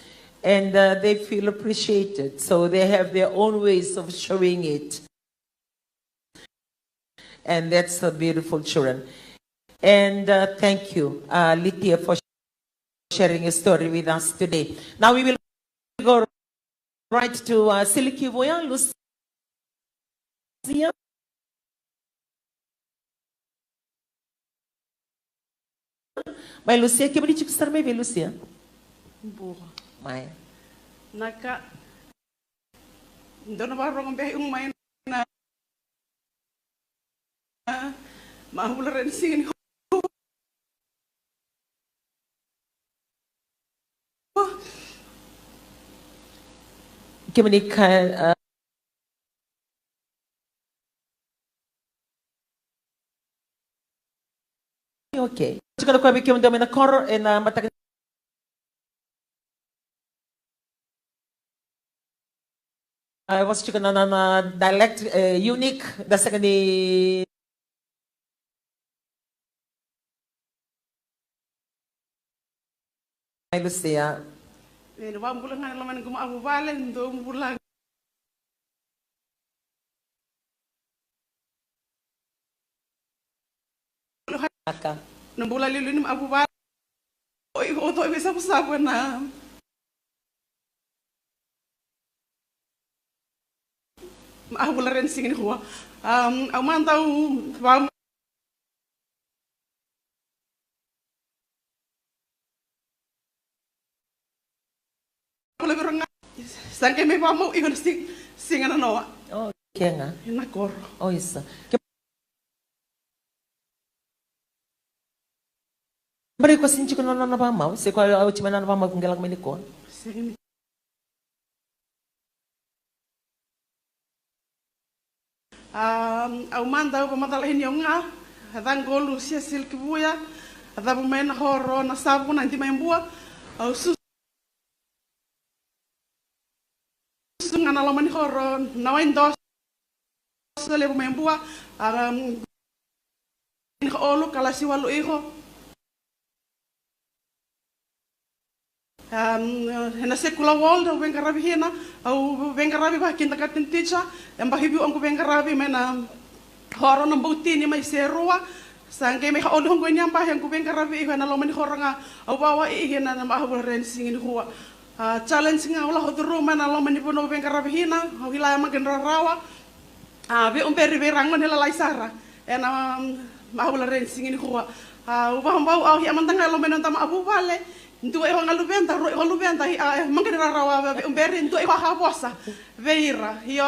and they feel appreciated. So they have their own ways of showing it. And that's the beautiful children. And thank you, Lydia, for sharing a story with us today. Now we will go right to Silky Voya, Lucia. May Lucia, que bonito que estar me ver, Lucia. Boa. Mai. Naka Doon na barong ang biyahe umay na mahula rin singin ko. Kemanikan okay. Jika ko bikin dami na kor na mata I was chicken na dialect unique dasa kani Lucia. Wang bulan nga naman gumaabo balen doon bulan. Aka. Nang bulan lilo ni maaabo balen. Oy, oto bisa pusaban na. Maaabo la rin singin ko. Ang mantaw Sangke may pamo iyon singan ano. Oh, kaya nga. Nakor. Oh, isa. Bari ko sinchi ko na pamaw. Se ko au chima na pamaw kung galag manikon. Au manda pamatalahin yung nga. Hadang golu siya silki buya. Hadang bumain horo na sabu nanti main buwa. Au nga nalaman horo nawain dos sale bumain buwa. Olo kala si walu iho. Na sekula world au bengarabi hina au bengarabi ba kinta katin teacher yang bahibi ang bengarabi mena horo ng buti ni may serua sangke may haolo ng ganyan pa yang bengarabi iho na loman horo nga au bawa ihina na mahabol ren singin huwa challenge nga wala hodro man na loman ipo no bengarabi hina au hilaya magendra rawa be umperi be rangon hila laisara ena mahabol ren singin huwa au bahambau au hi amantanga loman tama abu vale Ntu e ngalubenta ro ngalubenta mangena rawa umberi ntu e haposa veira yo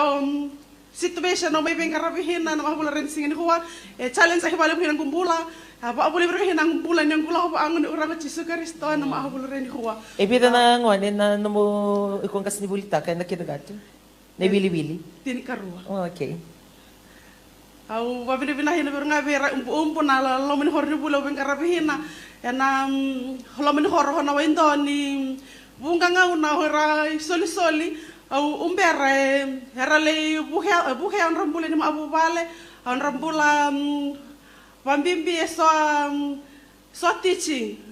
situation no may bengarabi hina na mahula rin singin huwa challenge ay balik hinang kumbula apa boleh rin hinang kumbula yang kula ko ang urang Jesu Kristo na mahula rin huwa Ebida na ngwan na mo ikong kasnibulita kay nakidagato na bili-bili tini karua okay au wabina-bina hina nga vera umpo na lomin horni bula bengarabi hina na lomin horo na wendo ni bunga nga una hora soli au umbere herale buhe an rambule ni abu vale an rambula pambimbi so teaching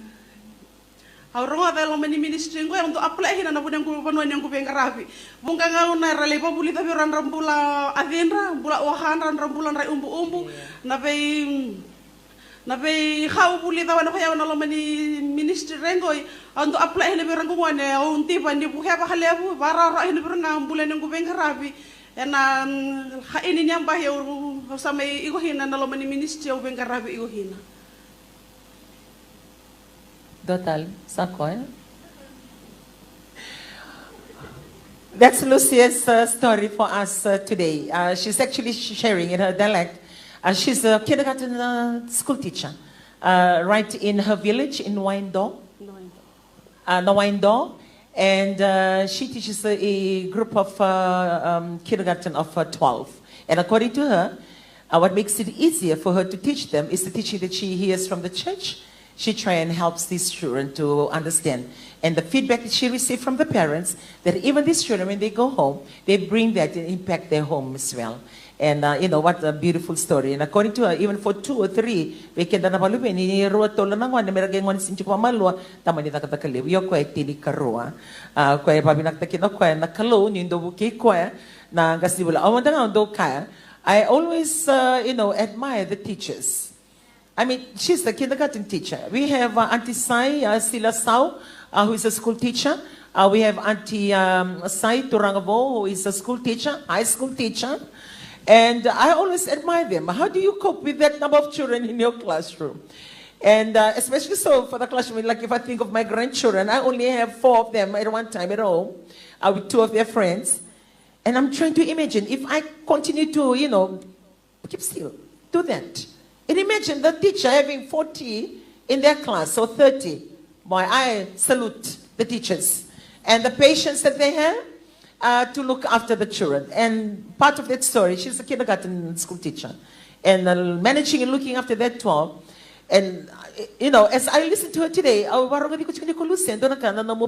au ronga velo meni ministry ngo untuk apply hina na budang ku panuan yang ku bengarabi bunga nga una herale babuli tapi ran rambula avenra bula wahan ran rambula rai umbu na be khau buli daw na kaya na lo mani ministry rengoy untuk apply hina berang ko wane o unti pandi bu heba halebu bara ra hina berang bulan yang kubeng harabi ena ha ini nyam bah yo sama igo hina na lo mani ministry o beng harabi igo hina total sakoy That's Lucia's story for us today. She's actually sharing in her dialect. She's a kindergarten school teacher right in her village in Waindo. And she teaches a group of kindergarten of 12. And according to her, what makes it easier for her to teach them is the teaching that she hears from the church. She tries and helps these children to understand. And the feedback that she received from the parents, that even these children, when they go home, they bring that and impact their home as well. And you know, what a beautiful story. And according to her, even for 2 or 3, we can na palubi ni ruwa tolo nang wan meragay ngwan sinchi pa malwa tama ni nakatakaliw. Yo ko tini karua. Ko pabinaktakin ko nakalo ni ndo buki ko na gasibula. Awanda nga ndo ka. I always admire the teachers. I mean, she's the kindergarten teacher. We have Auntie Sai Sila Sau, who is a school teacher. We have Auntie Sai Turangavo, who is a school teacher, high school teacher. And I always admire them. How do you cope with that number of children in your classroom? And especially so for the classroom, like if I think of my grandchildren, I only have 4 of them at one time at home, with 2 of their friends. And I'm trying to imagine if I continue to, keep still, do that. And imagine the teacher having 40 in their class, or 30. Boy, I salute the teachers and the patience that they have to look after the children. And part of that story, she's a kindergarten school teacher. And managing and looking after that 12. And, as I listened to her today,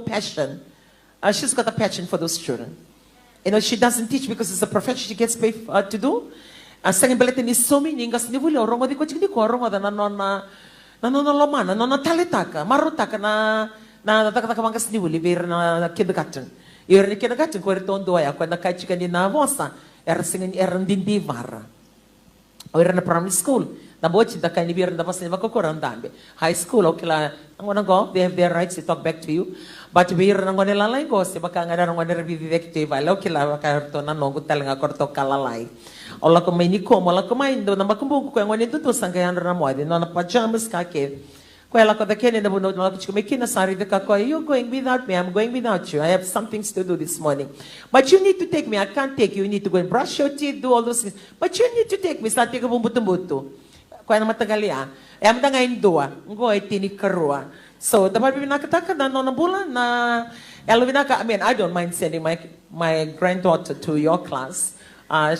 passion. She's got a passion for those children. She doesn't teach because it's a profession she gets paid to do. Second belete ni somi ningas ni vuli orongo di ko chini ko orongo da na lomana na taletaka marutaka na taka mangas ni vuli ver na kindergarten. Ir ni kindergarten ko retondo ya quando kai chika ni na vosa singing dindi vara. Ir na primary school. Na bochi da kai ni ver na vosa ni vakokoran dambe. High school okila I'm gonna go. They have their rights to talk back to you. But we are going to lalai go. Se baka ngada ngada revivective. Alo kila baka to na nongu talenga korto kalalai. Ola ko may niko mo la ko may ndo na makumbuko ko ngoni tutu sangkayan na mo din na pajamas ka ke. Ko ela ko da kene na buno na ko may kinasari de ka ko you going without me. I'm going without you. I have some things to do this morning. But you need to take me. I can't take you. You need to go and brush your teeth, do all those things. But you need to take me. Sa tiga bumbuto-buto. Ko na matagalia. Am da ngayon dua. Ngo ay tinikarua. So dapat binakataka na nona bula na I mean, I don't mind sending my granddaughter to your class.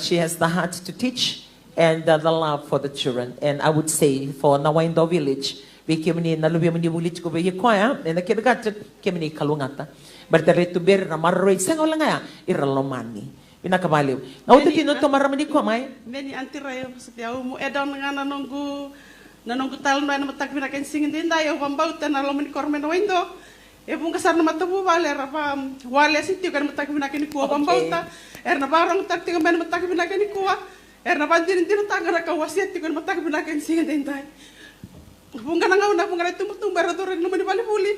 She has the heart to teach and the love for the children. And I would say for Nawaindo village, we came in na lubi mani village ko be kwaya and the kindergarten came in kalungata. But the retu ber na maroi sengo lang ya iralomani. Binakabaliw. Nauto tinuto maramani ko mai. Meni antirayo sa tiyaw mo edon nga nanonggu talon na matak binakan singin din tayo pambautan na loman kormen windo bung kasar na matabu wale rapa wale sinti kan matak binakan kuwa pambauta na barang tak tinga men matak binakan kuwa na bandin din tanga na kawasiat kan matak binakan singin din tayo bung kana ngaw na bung kana tumutong baradoren loman bali buli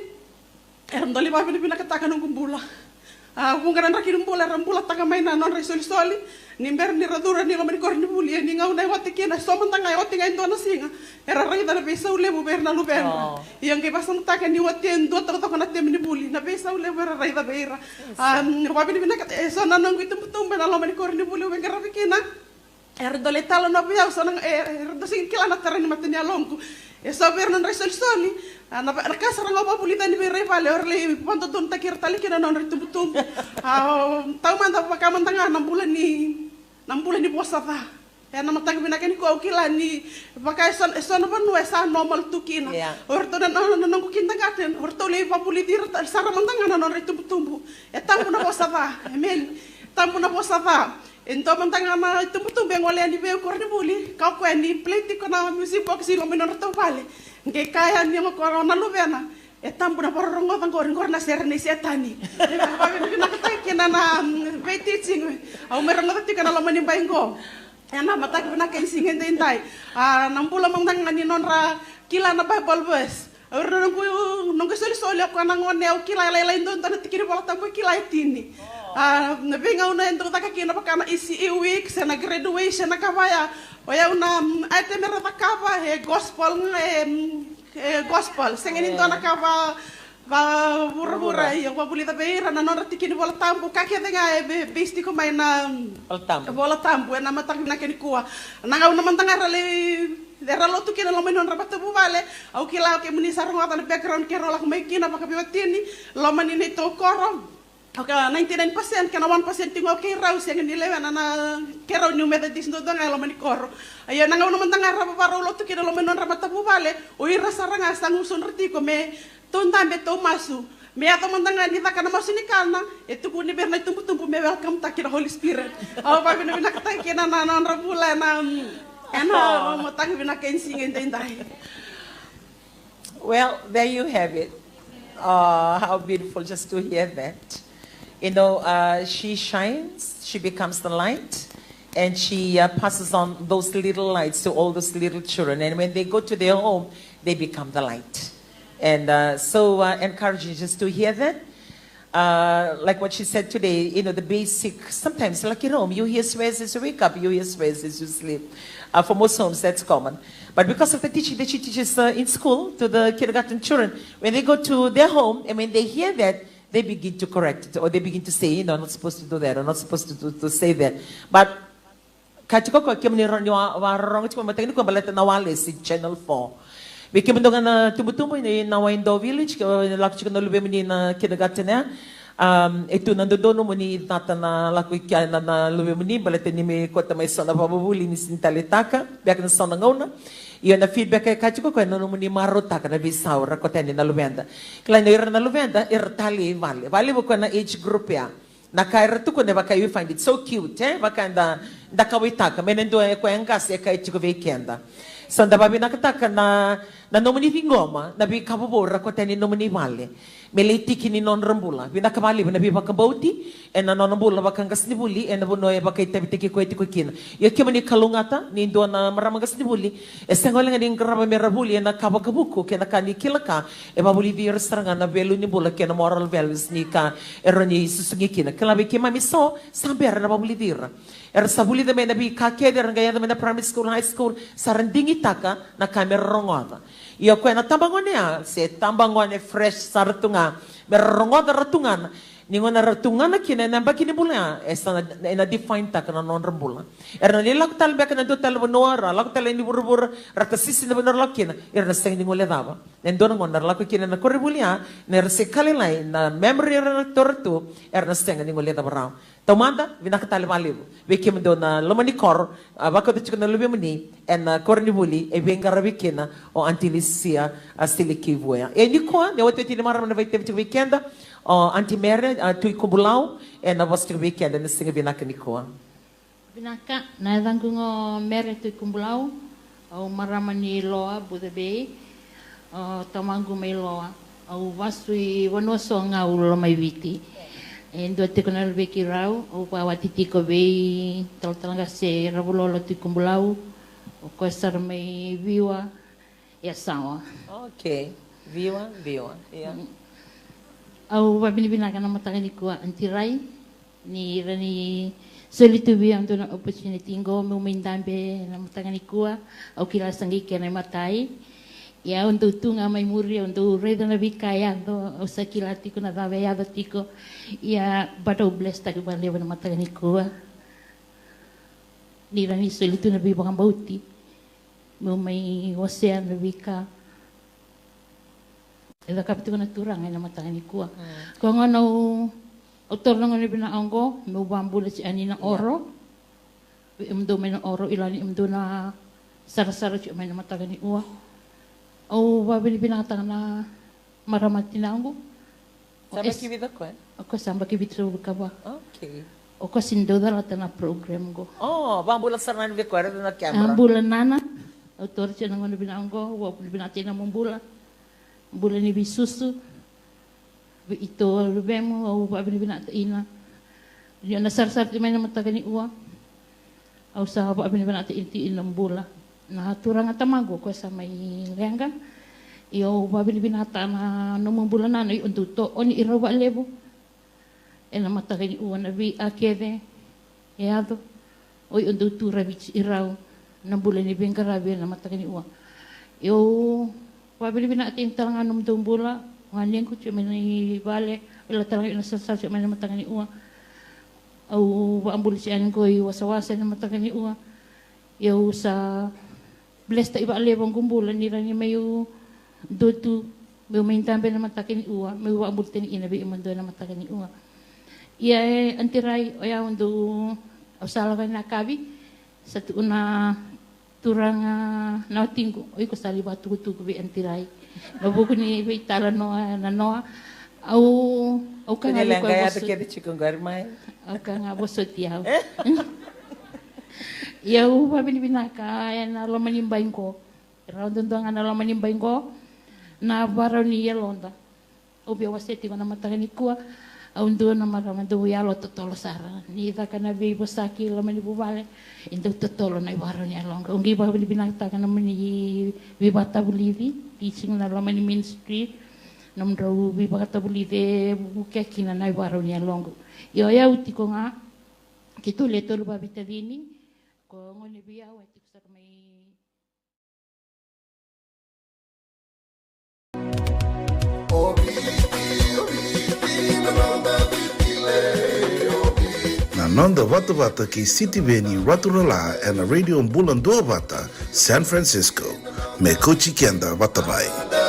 ndoli ba binakatakan ng kumbula bung kana rakin bola rambula taka may na non resolution nimber ni radura ni loman korni buli ni ngaw na wati kina so man tanga wati ngayon do na singa era rayda na besa ule bu ber na luben yang ke basang taka ni wati ndo taka taka na tem ni buli na besa ule ber rayda beira wabi ni binakat so na nang gitum tum ben loman korni buli wen garabi kina era dole talo no biaw so nang do sing kila na terani matnya longku so ber non resolution na kasar nga ba pulita ni ber vale orle ponto don takir tali kina non ritum tau man ta pakaman tanga 6 bulan ni posa ta na matag binakan ko kila ni pakai son na panu esa normal tukina orto dan non ko kinta gaten orto le pa pulitir sara man tanga non ritum tamu na posa ta amen tamu na posa ta ento man tanga na ritum beng wale ni be korni buli ka ko ni plate ko na music box lo menon to vale nge kaya ni mo corona lubena tambu na porong ngotang ko na serni setani ba na kina na be teaching au merong ngoti kana lo manin baingo na matak na ken singen dai nampula mang ngani nonra kila na bible verse nunggu soli ako nang ngone au kila lain don tan tikiri bola tambu kila tini na benga una ento taka kina pakana isi week na graduation na kabaya oya una itemera takaba gospel gospel singin into na kaba bura yang babulita beira na nora tikini bola tambu kakya nga besti ko may na bola tambu na matak na kini kuwa nangaw naman tangarale Deralo tu kina lomen non rabat bu vale au kila ke muni sarong atan background kero la mai kina pakabiwatini loman ini to korom oka 99% kana 1% tingo ke raus yang ni lewan na kero new methodist do nga loman koro ayo nangaw naman tangar rabaro lo tu kina lomen non rabat bu vale o ira saranga sangusun retiko me tontambe to masu me ato mandanga ni takana masini kana etu kuni berna tumpu me welcome takira Holy Spirit au pa bina katakina na non rabula na well, there you have it. How beautiful just to hear that. You know, she shines, she becomes the light, and she passes on those little lights to all those little children. And when they go to their home, they become the light. And so encouraging just to hear that. Like what she said today, you know, the basic, sometimes like at home, you hear swears as you wake up, you hear swears as you sleep. For most homes, that's common. But because of the teaching that she teaches in school to the kindergarten children, when they go to their home, and when they hear that, they begin to correct it, or they begin to say, not supposed to do that, or not supposed to say that. But katika kwa kemni warong chuma matengni kwa baleta na wale si Channel 4. Bikin bendongan na tumbutumbo ni na Waindo Village, laku chika na lube mini na kindergarten ya. Itu nandodono muni tata na laku ikia na lube mini baleta ni me kota mai sona babuli ni sintalitaka, biak na sona ngona. Iyo na feedback kay kachiko ko no muni marota ka na bisaw ra ko tani na luvenda. Kila na luvenda irtali vale. Vale ko na age group ya. Nakairatu ko ne baka you find it so cute baka nda kawitaka menendo ko engasi kay chiko weekenda. So nda babi nakataka na nomuni vingoma na bi kabobora ko tani nomuni vale. Melitiki ni non rambula. Binakabali na bi baka bauti en na non rambula baka ngasnibuli en bono e baka itabitiki ko etiko kina. Yo kimani kalungata ni ndo na maramang ngasnibuli esengolenga ni ngraba merabuli na kabakabuko kena kani kilaka e babuli vi restaurant na velu ni bula kena moral values ni ka eroni susungi kina. Kalabi kima miso samber na babuli dira. Sabuli da na bi ka keder ngaya da na primary school high school sarandingi taka na kamera rongota. Iyo ko na tambangone se tambangone fresh sartunga merongota ratungan ningon na ratungan na kina namba kini bula esa na define tak na non rambula erna ni lak tal bek na do tal bonora lak tal ni burbur ratasisi na bonor lakina erna steng ningon le daba nendon ngon na lak kina na korribulia na resekale lai na memory na tortu erna steng ningon le daba Tomanda, vinakatali malibu. Vikim do na lomani kor, bako de chikona lubi muni, en korni buli, e venga rabikina, o antilisia, astili kivuya. E nikoa, ne wote tini mara na vaitem weekenda, o antimere, tui kubulau, e na vostri weekenda, ne singa vinaka nikoa. Vinaka, na dangungo mere tui kubulau, o maramani loa, budabei, o tamangu mai loa, o vasui wanoso ngau lomai viti. Endo te kona lebe ki rau, o wawati tiko vei, talanga se ravulolo te kumbulau, o koe sara mai viwa, e sawa. Okay, viwa, yeah. Au wabinibina kana matanga ni kua antirai, ni rani solitu via ando na opportunity ngo, me umindambe na matanga ni kua, au kila sangi kena matai, ya untuk tunga mai muri untuk reda na bikaya do sakila tiko na dave ya tiko ya bado bless ta ba lewa na mata ni ko ni rani solitu na bibang bauti mo mai ocean na bika eda kapito na turang na mata ni ko ko ngono autor ng ni bina anggo mo bambu si ani na oro imdo may na oro ilani imdo na sara-sara si may na mata ni uwa o babili binatang na maramati na ako. Samba kibida ko Ako samba kibida ka ba? Okay. O kasindo dalata na program ko. Oh, bambulan sa nanin ko na camera. Bulan nana. Autor siya nang binang ko, wa binati na mong bulan. Bulan ni bisusu. Ito lubemo o babili binata ina. Diyan nasarsar ti may na mataga ni uwa. O sa babili binata inti ilang bulan. Na turang at tamago ko sa may lengga. Iyo babili binata na numang bulanan ay unduto o ni irawa lebo. E na matagin uwan na vi akede. Eado. O unduto ravich iraw. Na bulan ni bengkarabi na matagin uwan. Iyo babili binata yung talangan numdong bula. Ngaling ko siya may bale. Ila talangan yung nasasal siya may na matagin uwan. O baambuli siya ko iwasawasa na matagin uwan. Iyo sa bless ta iba alewang kumbulan nila ni mayo dotu may maintambe na matakin uwa may wa ambulte ni inabi imando na matakin uwa iya antiray oya undo ausala ka na kabi sa tuuna turang nautingko oy ko sali ba tugu bi antiray nabuko ni itala no na no au ka nga ko boso kaya chikong garmay au ka nga boso tiyaw ya binaka na lo manimbain ko raw doon nga na lo manimbain ko na baraw ni yelonda obi waseti ko na matagani ko undo na maramando yalo totolo sara ni da kana bi bosaki lo mani bubale indo totolo na baraw ni alonga ungi ba binaka kana mani bibata bulivi teaching na lo mani ministry nam raw bibata bulive buke kina na baraw ni alonga yo ya uti ko nga kito leto lo babitadini ko ngoni biya wa tiksar may Obi Ananda Vata Vata ki City Veni Raturala and Radio Mbulan Dua Vata, San Francisco. Me Kochi Kenda Vatamai.